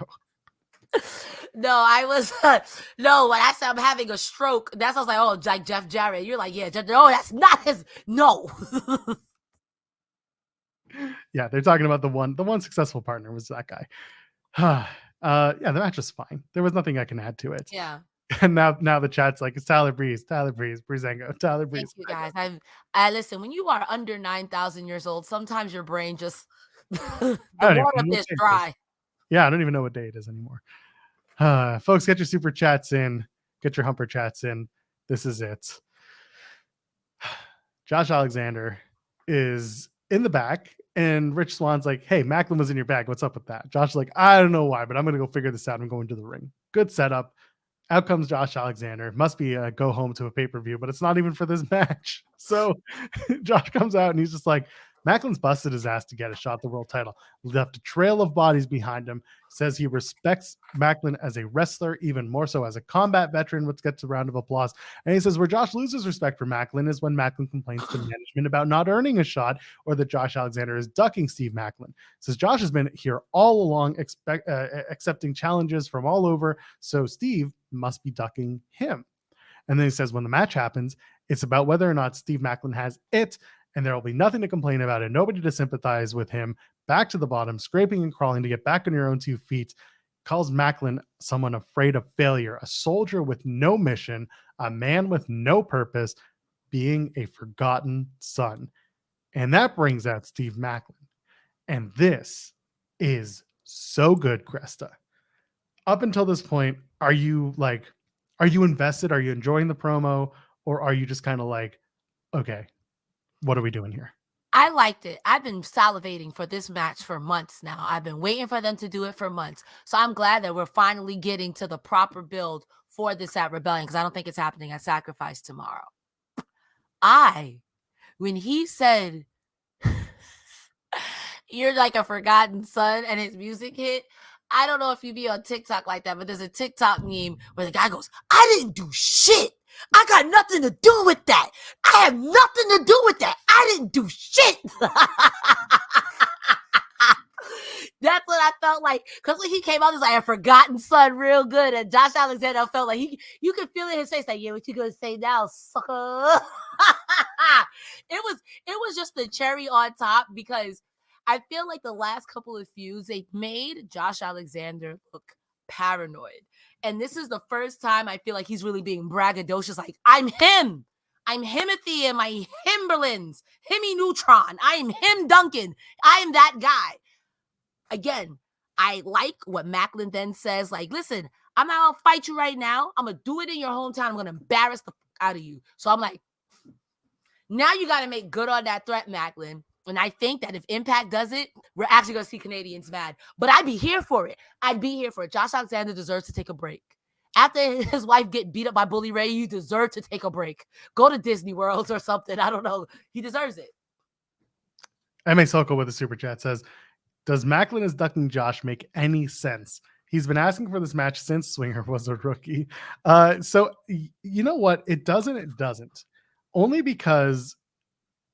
No, I was no. When I said I'm having a stroke, that's I was like, oh, like Jeff Jarrett. You're like, yeah, no, that's not his. No. Yeah, they're talking about the one successful partner was that guy. Yeah, the match was fine. There was nothing I can add to it. Yeah. And now the chat's like, it's Tyler Breeze, Breezango, Tyler Breeze. Thank you guys. I listen. When you are under 9,000 years old, sometimes your brain just the water is dry. Yeah, I don't even know what day it is anymore. Folks, get your super chats in, get your humper chats in. This is it. Josh Alexander is in the back, and Rich Swan's like, hey, Maclin was in your bag. What's up with that? Josh is like, I don't know why, but I'm going to go figure this out. I'm going to the ring. Good setup. Out comes Josh Alexander. Must be a go home to a pay-per-view, but it's not even for this match. So Josh comes out and he's just like, Maclin's busted his ass to get a shot at the world title. Left a trail of bodies behind him. Says he respects Maclin as a wrestler, even more so as a combat veteran, which gets a round of applause. And he says where Josh loses respect for Maclin is when Maclin complains to management about not earning a shot, or that Josh Alexander is ducking Steve Maclin. Says Josh has been here all along, accepting challenges from all over, so Steve must be ducking him. And then he says when the match happens, it's about whether or not Steve Maclin has it, and there will be nothing to complain about and nobody to sympathize with him. Back to the bottom, scraping and crawling to get back on your own 2 feet. Calls Maclin someone afraid of failure, a soldier with no mission, a man with no purpose, being a forgotten son. And that brings out Steve Maclin. And this is so good, Cresta. Up until this point, are you invested? Are you enjoying the promo? Or are you just kind of like, okay, what are we doing here? I liked it. I've been salivating for this match for months now. I've been waiting for them to do it for months. So I'm glad that we're finally getting to the proper build for this at Rebellion, because I don't think it's happening at Sacrifice tomorrow. When he said, you're like a forgotten son, and his music hit, I don't know if you be on TikTok like that, but there's a TikTok meme where the guy goes, I didn't do shit. I got nothing to do with that. I have nothing to do with that. I didn't do shit. That's what I felt like. Because when he came out, he was like a forgotten son real good. And Josh Alexander felt like you could feel it in his face. Like, yeah, what you going to say now, sucker? It was just the cherry on top, because I feel like the last couple of feuds, they made Josh Alexander look paranoid. And this is the first time I feel like he's really being braggadocious. Like, I'm him. I'm Himothy and my Himberlands, Himmy Neutron. I am Him Duncan. I am that guy. Again, I like what Maclin then says, like, listen, I'm not gonna fight you right now. I'm gonna do it in your hometown. I'm gonna embarrass the fuck out of you. So I'm like, now you gotta make good on that threat, Maclin. And I think that if Impact does it, we're actually gonna see Canadians mad. But I'd be here for it. I'd be here for it. Josh Alexander deserves to take a break. After his wife get beat up by Bully Ray, you deserve to take a break. Go to Disney World or something. I don't know. He deserves it. MA Soko with a super chat says, does Maclin as ducking Josh make any sense? He's been asking for this match since Swinger was a rookie. So you know what? It doesn't. Only because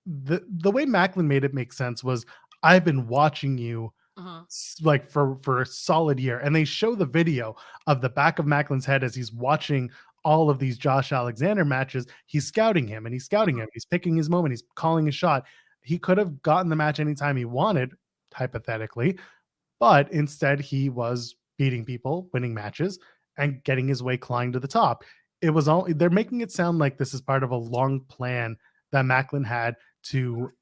the way Maclin made it make sense was, I've been watching you like for a solid year. And they show the video of the back of Macklin's head as he's watching all of these Josh Alexander matches. He's scouting him and he's scouting him. He's picking his moment. He's calling his shot. He could have gotten the match anytime he wanted, hypothetically, but instead he was beating people, winning matches, and getting his way climbing to the top. It was all, they're making it sound like this is part of a long plan that Maclin had to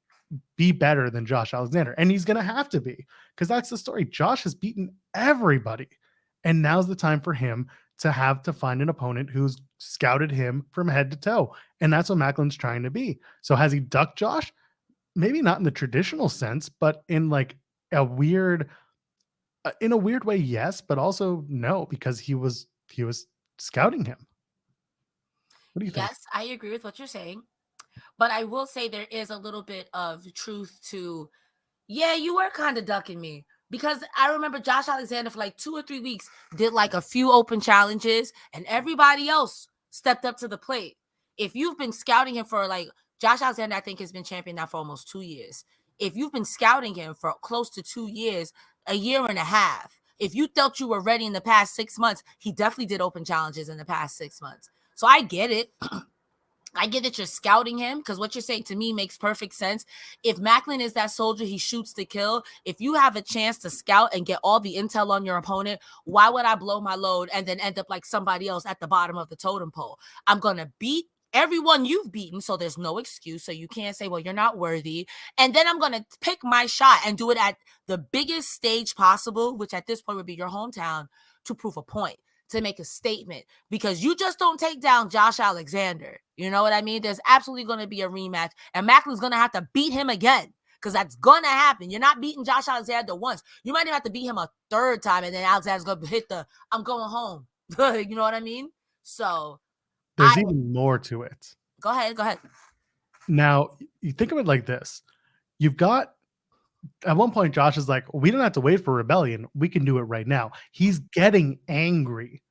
be better than Josh Alexander. And he's going to have to be, because that's the story. Josh has beaten everybody. And now's the time for him to have to find an opponent who's scouted him from head to toe. And that's what Macklin's trying to be. So has he ducked Josh? Maybe not in the traditional sense, but in like a weird way, yes, but also no, because he was scouting him. What do you think? Yes, I agree with what you're saying. But I will say there is a little bit of truth to, yeah, you were kind of ducking me. Because I remember Josh Alexander for like 2 or 3 weeks did like a few open challenges and everybody else stepped up to the plate. If you've been scouting him for like, Josh Alexander, I think, has been champion now for almost 2 years. If you've been scouting him for close to 2 years, a year and a half, if you felt you were ready in the past 6 months, he definitely did open challenges in the past 6 months. So I get it. I get that you're scouting him, because what you're saying to me makes perfect sense. If Maclin is that soldier, he shoots to kill. If you have a chance to scout and get all the intel on your opponent, why would I blow my load and then end up like somebody else at the bottom of the totem pole? I'm going to beat everyone you've beaten, so there's no excuse. So you can't say, well, you're not worthy. And then I'm going to pick my shot and do it at the biggest stage possible, which at this point would be your hometown, to prove a point, to make a statement, because you just don't take down Josh Alexander. You know what I mean? There's absolutely going to be a rematch, and Maclin's going to have to beat him again, because that's going to happen. You're not beating Josh Alexander once. You might even have to beat him a third time, and then Alexander's going to hit the, I'm going home. You know what I mean? So there's even more to it. Go ahead. Now, you think of it like this. You've got, at one point, Josh is like, we don't have to wait for Rebellion. We can do it right now. He's getting angry.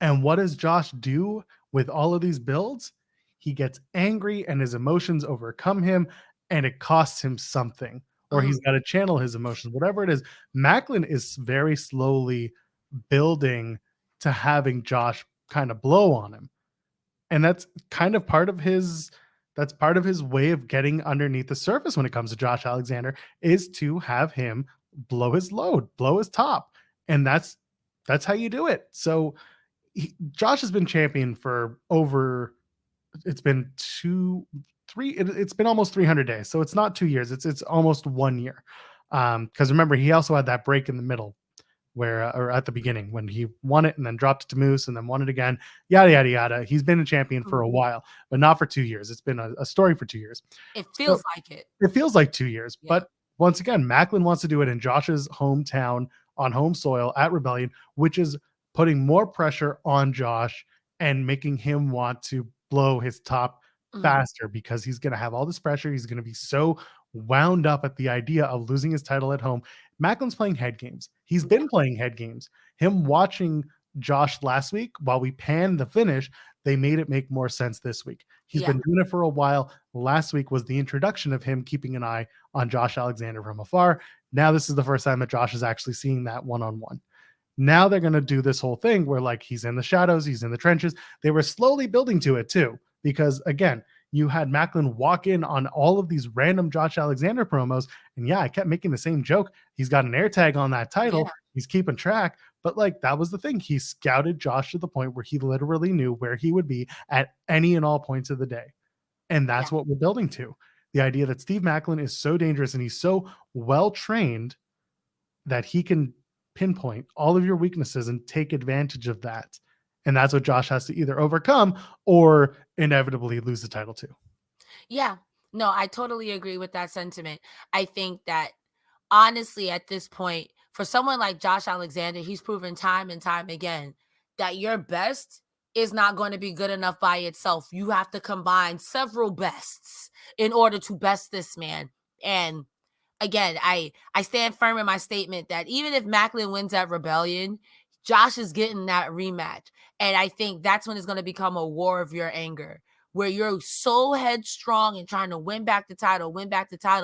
And what does Josh do with all of these builds? He gets angry and his emotions overcome him, and it costs him something. Or he's got to channel his emotions, whatever it is. Maclin is very slowly building to having Josh kind of blow on him. And that's kind of part of his way of getting underneath the surface when it comes to Josh Alexander, is to have him blow his load, blow his top. And that's how you do it. So Josh has been champion for over, it's been it's been almost 300 days. So it's not 2 years. It's almost 1 year. Because remember, he also had that break in the middle, where or at the beginning when he won it and then dropped it to Moose and then won it again, yada yada yada. He's been a champion for a while, but not for 2 years. It's been a story for 2 years. It feels like it. It feels like 2 years. Yeah. But once again, Maclin wants to do it in Josh's hometown, on home soil at Rebellion, which is putting more pressure on Josh and making him want to blow his top faster, because he's going to have all this pressure. He's going to be so wound up at the idea of losing his title at home. Macklin's playing head games. He's been playing head games. Him watching Josh last week, while we panned the finish, they made it make more sense this week. He's been doing it for a while. Last week was the introduction of him keeping an eye on Josh Alexander from afar. Now this is the first time that Josh is actually seeing that one-on-one. Now they're going to do this whole thing where, like, he's in the shadows, he's in the trenches. They were slowly building to it too, because again, you had Maclin walk in on all of these random Josh Alexander promos. And yeah, I kept making the same joke. He's got an air tag on that title. Yeah. He's keeping track. But like, that was the thing. He scouted Josh to the point where he literally knew where he would be at any and all points of the day. And that's what we're building to. The idea that Steve Maclin is so dangerous and he's so well trained that he can pinpoint all of your weaknesses and take advantage of that. And that's what Josh has to either overcome or inevitably lose the title to. Yeah, no, I totally agree with that sentiment. I think that honestly, at this point, for someone like Josh Alexander, he's proven time and time again that your best is not going to be good enough by itself. You have to combine several bests in order to best this man. And again, I stand firm in my statement that even if Maclin wins at Rebellion, Josh is getting that rematch. And I think that's when it's going to become a war of your anger, where you're so headstrong and trying to win back the title,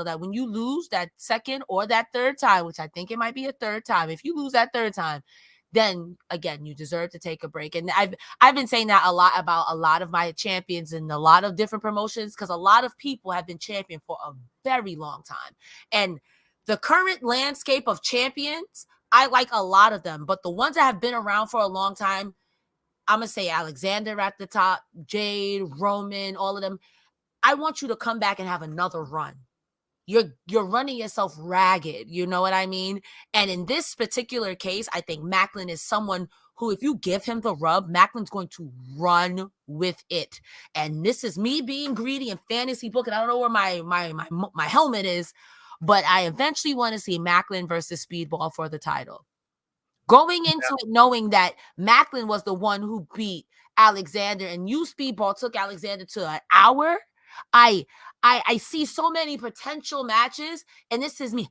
that when you lose that second or that third time, which I think it might be a third time, if you lose that third time, then again, you deserve to take a break. And I've been saying that a lot about a lot of my champions in a lot of different promotions, because a lot of people have been champion for a very long time. And the current landscape of champions, I like a lot of them, but the ones that have been around for a long time, I'm going to say Alexander at the top, Jade, Roman, all of them. I want you to come back and have another run. You're running yourself ragged. You know what I mean? And in this particular case, I think Maclin is someone who, if you give him the rub, Maclin's going to run with it. And this is me being greedy and fantasy booking. I don't know where my helmet is, but I eventually want to see Maclin versus Speedball for the title. Going into it knowing that Maclin was the one who beat Alexander and you, Speedball, took Alexander to an hour. I see so many potential matches, and this is me.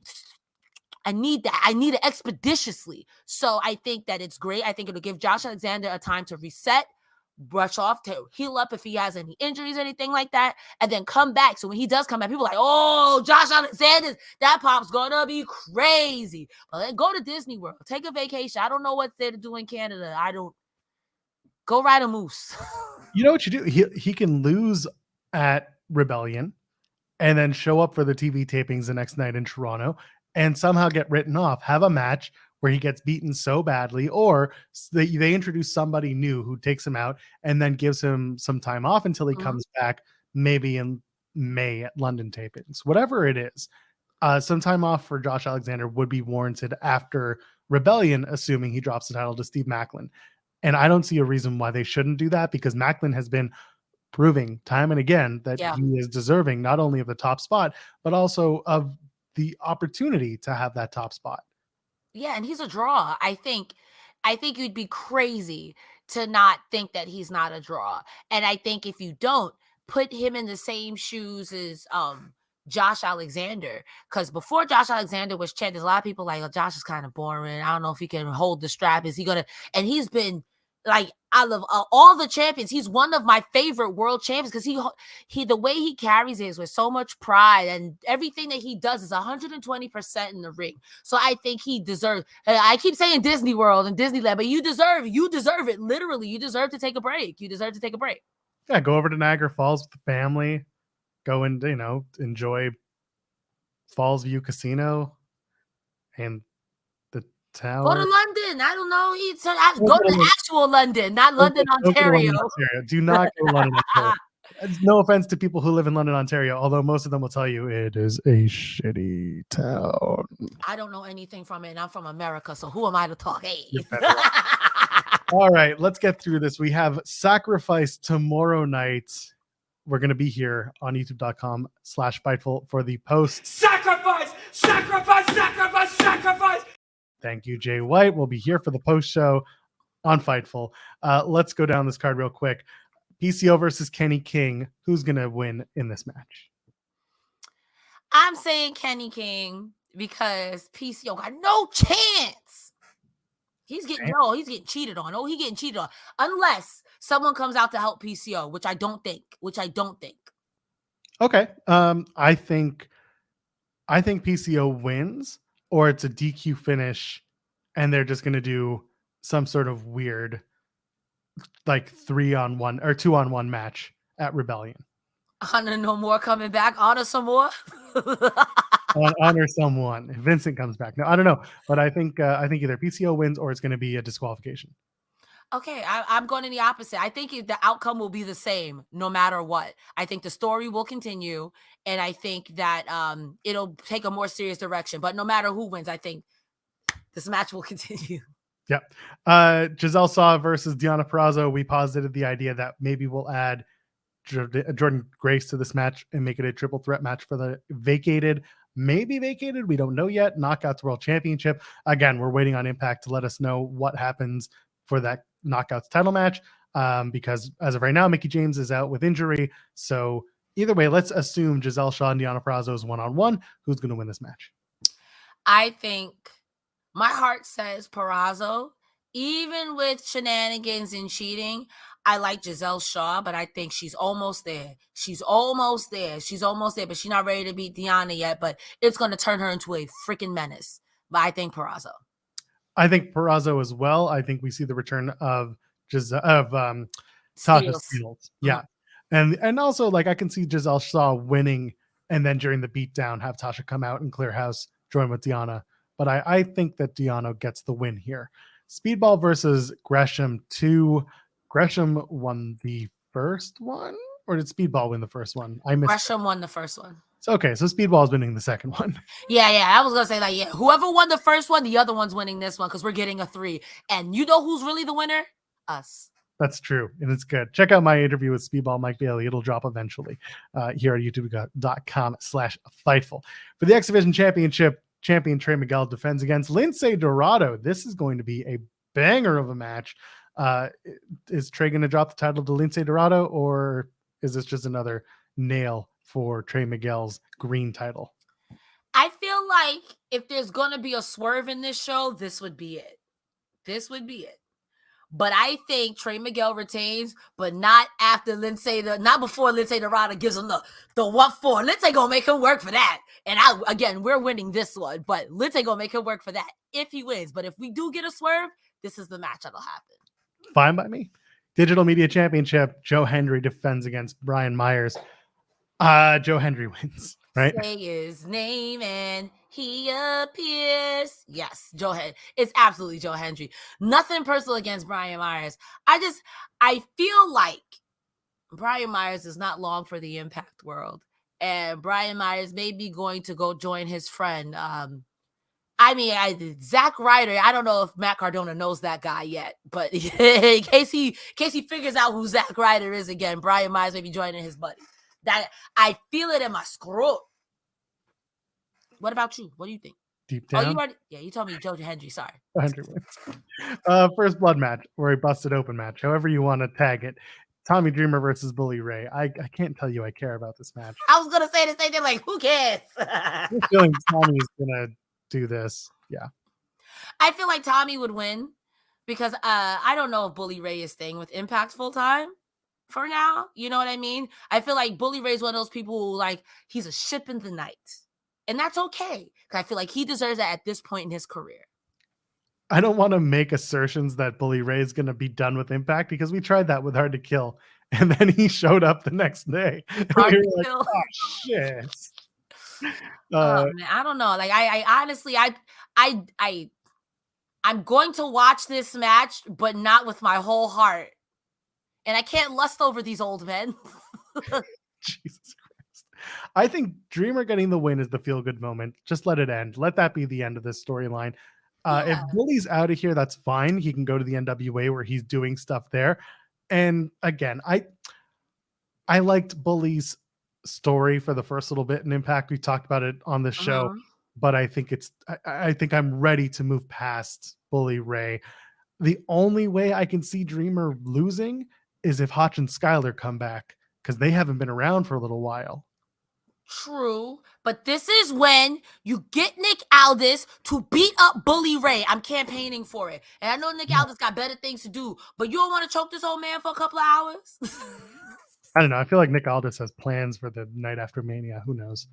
I need that. I need it expeditiously. So I think that it's great. I think it'll give Josh Alexander a time to reset, brush off, to heal up if he has any injuries or anything like that, and then come back. So when he does come back, people are like, oh, Josh Alexander, that pop's gonna be crazy. But then go to Disney World, take a vacation. I don't know what's there to do in Canada. Go ride a moose. You know what you do? He can lose at Rebellion and then show up for the TV tapings the next night in Toronto and somehow get written off, have a match where he gets beaten so badly, or they introduce somebody new who takes him out and then gives him some time off until he comes back, maybe in May at London tapings. Whatever it is, some time off for Josh Alexander would be warranted after Rebellion, assuming he drops the title to Steve Maclin. And I don't see a reason why they shouldn't do that, because Maclin has been proving time and again that he is deserving not only of the top spot, but also of the opportunity to have that top spot. Yeah, and he's a draw. I think you'd be crazy to not think that he's not a draw. And I think if you don't, put him in the same shoes as Josh Alexander, because before Josh Alexander was champ, there's a lot of people like, oh, Josh is kind of boring. I don't know if he can hold the strap. Is he gonna? And he's been like, I love all the champions. He's one of my favorite world champions because he the way he carries it is with so much pride, and everything that he does is 120% in the ring. So I think he deserves. I keep saying Disney World and Disneyland, but you deserve it. Literally, you deserve to take a break. Yeah, go over to Niagara Falls with the family. Go and enjoy Falls View Casino and the tower. Go to London. I don't know. Go to the actual London, not London, Ontario. Do not go to London, Ontario. No offense to people who live in London, Ontario, although most of them will tell you it is a shitty town. I don't know anything from it, and I'm from America, so who am I to talk? Hey. All right, let's get through this. We have Sacrifice tomorrow night. We're going to be here on youtube.com/Fightful for the post. Sacrifice! Thank you, Jay White. We'll be here for the post show on Fightful. Let's go down this card real quick. PCO versus Kenny King. Who's going to win in this match? I'm saying Kenny King because PCO got no chance. He's getting cheated on. Oh, he's getting cheated on. Unless someone comes out to help PCO, which I don't think. Okay. I think PCO wins, or it's a DQ finish, and they're just going to do some sort of weird, like 3-on-1 or 2-on-1 match at Rebellion. Honor no more coming back. Honor some more. Honor someone. If Vincent comes back. No, I don't know, but I think either PCO wins or it's going to be a disqualification. Okay, I'm going in the opposite. I think the outcome will be the same no matter what. I think the story will continue, and I think that it'll take a more serious direction. But no matter who wins, I think this match will continue. Yep. Giselle Shaw versus Deonna Purrazzo. We posited the idea that maybe we'll add Jordan Grace to this match and make it a triple threat match for the maybe vacated, we don't know yet, Knockouts World Championship. Again, we're waiting on Impact to let us know what happens for that Knockouts title match, because as of right now, Mickie James is out with injury. So either way, let's assume Giselle Shaw and Deonna Purrazzo is one-on-one. Who's going to win this match? I think my heart says Purrazzo. Even with shenanigans and cheating, I like Giselle Shaw, but I think she's almost there. She's almost there, but she's not ready to beat Deonna yet, but it's going to turn her into a freaking menace. But I think Purrazzo. I think Purrazzo as well. I think we see the return of Tasha Steelz. Yeah. And also, like, I can see Giselle Shaw winning and then during the beatdown have Tasha come out and clear house, join with Deonna. But I think that Deonna gets the win here. Speedball versus Gresham 2. Gresham won the first one, or did Speedball win the first one? Gresham won the first one. So Speedball is winning the second one. Yeah. I was gonna say, like, yeah, whoever won the first one, the other one's winning this one because we're getting a 3. And you know who's really the winner? Us. That's true, and it's good. Check out my interview with Speedball Mike Bailey. It'll drop eventually here at youtube.com/Fightful. For the X Division Championship, champion Trey Miguel defends against Lince Dorado. This is going to be a banger of a match. Is Trey going to drop the title to Lince Dorado, or is this just another nail for Trey Miguel's green title? I feel like if there's going to be a swerve in this show, this would be it. But I think Trey Miguel retains, but not after not before Lince Dorado gives him the what for. Lince gonna make him work for that. And we're winning this one, but Lince gonna make him work for that if he wins. But if we do get a swerve, this is the match that'll happen. Fine by me. Digital Media Championship, Joe Hendry defends against Brian Myers. Joe Hendry wins, right? Say his name and he appears. Yes, Joe Hendry. It's absolutely Joe Hendry. Nothing personal against Brian Myers. I feel like Brian Myers is not long for the Impact world. And Brian Myers may be going to go join his friend. Zack Ryder. I don't know if Matt Cardona knows that guy yet, but in case he figures out who Zack Ryder is again, Brian Myers may be joining his buddy. That I feel it in my scroll. What about you? What do you think? Deep down. You told me Joe Hendry. Sorry. Hendry wins. First blood match or a busted open match, however you want to tag it. Tommy Dreamer versus Bully Ray. I can't tell you I care about this match. I was gonna say the same thing. Like, who cares? I'm feeling Tommy's gonna do this. Yeah. I feel like Tommy would win because I don't know if Bully Ray is staying with Impact full time for now. You know what I mean? I feel like Bully Ray's one of those people who, like, he's a ship in the night. And that's okay. Because I feel like he deserves that at this point in his career. I don't want to make assertions that Bully Ray is going to be done with Impact because we tried that with Hard to Kill. And then he showed up the next day. Hard to Kill. Like, oh, shit. Man, I don't know. Like, I honestly, I'm going to watch this match, but not with my whole heart. And I can't lust over these old men. Jesus Christ. I think Dreamer getting the win is the feel-good moment. Just let it end. Let that be the end of this storyline. If Bully's out of here, that's fine. He can go to the NWA where he's doing stuff there. And again, I liked Bully's story for the first little bit in Impact. We talked about it on the show, but I think I'm ready to move past Bully Ray. The only way I can see Dreamer losing is if Hotch and Skyler come back, because they haven't been around for a little while. True, but this is when you get Nick Aldis to beat up Bully Ray. I'm campaigning for it. And I know Nick Aldis got better things to do, but you don't want to choke this old man for a couple of hours? I don't know. I feel like Nick Aldis has plans for the night after Mania. Who knows?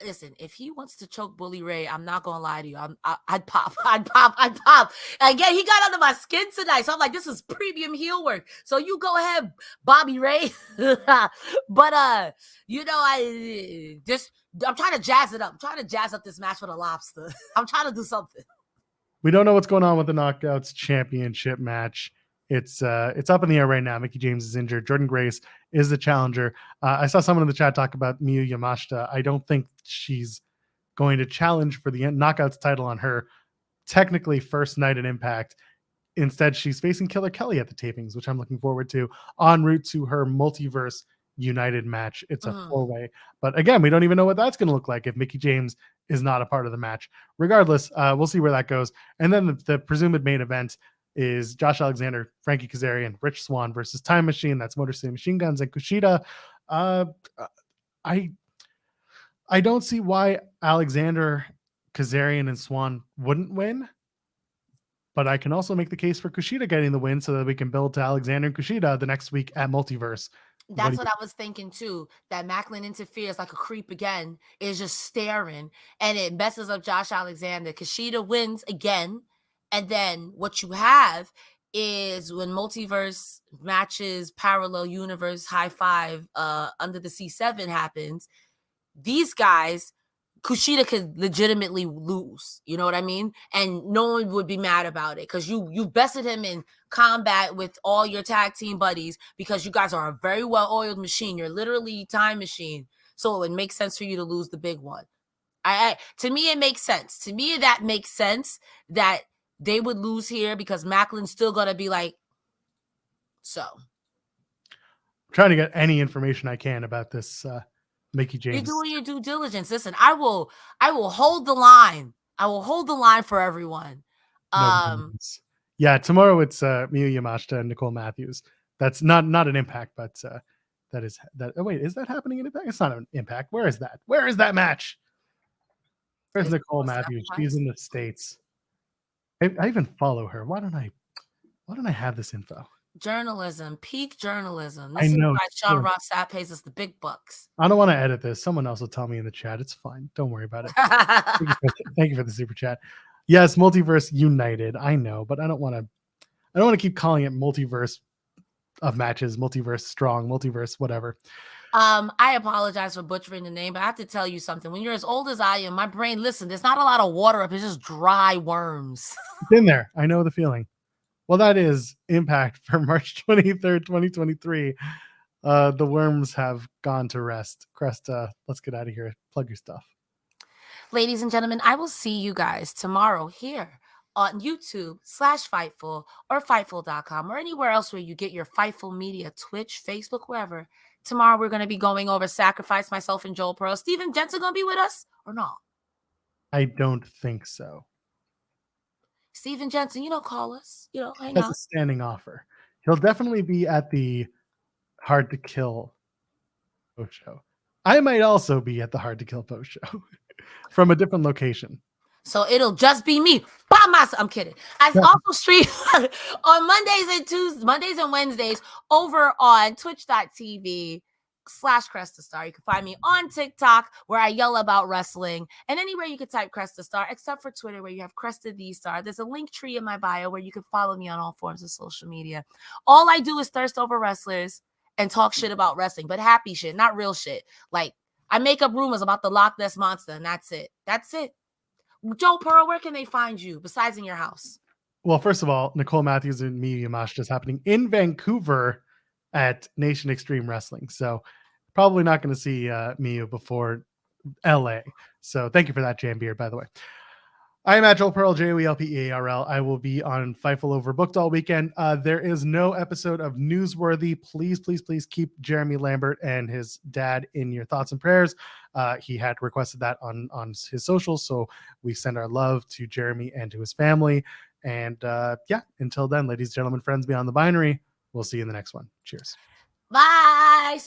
Listen, if he wants to choke Bully Ray, I'm not gonna lie to you. I'd pop. Again, he got under my skin tonight, so I'm like, this is premium heel work. So you go ahead, Bobby Ray. But I'm trying to jazz it up. I'm trying to jazz up this match with a lobster. I'm trying to do something. We don't know what's going on with the Knockouts Championship match. It's up in the air right now. Mickie James is injured. Jordan Grace is the challenger. I saw someone in the chat talk about Miyu Yamashita. I don't think she's going to challenge for the Knockouts title on her technically first night in Impact. Instead, she's facing Killer Kelly at the tapings, which I'm looking forward to, en route to her Multiverse United match. It's a 4-way. But again, we don't even know what that's going to look like if Mickie James is not a part of the match. Regardless, we'll see where that goes. And then the presumed main event is Josh Alexander, Frankie Kazarian, Rich Swann versus Time Machine. That's Motor City Machine Guns and Kushida. I don't see why Alexander, Kazarian, and Swann wouldn't win. But I can also make the case for Kushida getting the win so that we can build to Alexander and Kushida the next week at Multiverse. That's what I was thinking too. That Maclin interferes like a creep again, is just staring, and it messes up Josh Alexander. Kushida wins again, and then what you have is when Multiverse matches, parallel universe, high five, under the C7 happens. These guys, Kushida could legitimately lose, you know what I mean? And no one would be mad about it because you bested him in combat with all your tag team buddies because you guys are a very well-oiled machine. You're literally Time Machine. So it makes sense for you to lose the big one. To me, it makes sense. To me, that makes sense that they would lose here because Maclin's still going to be like, so. I'm trying to get any information I can about this Mickie James. You're doing your due diligence. Listen, I will hold the line. I will hold the line for everyone. Yeah, tomorrow it's Miyu Yamashita and Nicole Matthews. That's not an Impact, but that is that. Oh wait, is that happening in Impact? It's not an Impact. Where is that? Where is that match? Where's Nicole Matthews? She's in the States. I even follow her. Why don't I have this info? Journalism, peak journalism. This is why Sean Ross Sapp pays us the big bucks. I don't want to edit this. Someone else will tell me in the chat. It's fine. Don't worry about it. Thank you for the super chat. Yes, Multiverse United. I know, but I don't want to keep calling it Multiverse of matches, Multiverse Strong, Multiverse whatever. I apologize for butchering the name, but I have to tell you something. When you're as old as I am, my brain, listen, there's not a lot of water up. It's just dry worms. It's in there. I know the feeling. Well, that is Impact for March 23rd, 2023. The worms have gone to rest. Cresta, let's get out of here. Plug your stuff. Ladies and gentlemen, I will see you guys tomorrow here on YouTube/Fightful or Fightful.com or anywhere else where you get your Fightful media, Twitch, Facebook, wherever. Tomorrow we're going to be going over Sacrifice, myself and Joel Pearl. Steven Jensen going to be with us or not? I don't think so. Steven Jensen, call us. Hang That's out. a standing offer. He'll definitely be at the Hard to Kill post show. I might also be at the Hard to Kill post show from a different location. So it'll just be me by myself. I'm kidding. I also stream on Mondays and Wednesdays over on twitch.tv/Cresta Star. You can find me on TikTok where I yell about wrestling and anywhere you can type Cresta Star, except for Twitter where you have Cresta the Star. There's a link tree in my bio where you can follow me on all forms of social media. All I do is thirst over wrestlers and talk shit about wrestling, but happy shit, not real shit. Like I make up rumors about the Loch Ness Monster and that's it. That's it. Joe Pearl, where can they find you besides in your house? Well, first of all, Nicole Matthews and Miyu Yamashita is happening in Vancouver at Nation Extreme Wrestling. So probably not going to see Miyu before LA. So thank you for that, Jam Beard, by the way. I am at Joel Pearl, JOELPEARL. I will be on Fightful Overbooked all weekend. There is no episode of Newsworthy. Please, please, please keep Jeremy Lambert and his dad in your thoughts and prayers. He had requested that on his socials, so we send our love to Jeremy and to his family. And until then, ladies, gentlemen, friends beyond the binary, we'll see you in the next one. Cheers. Bye. See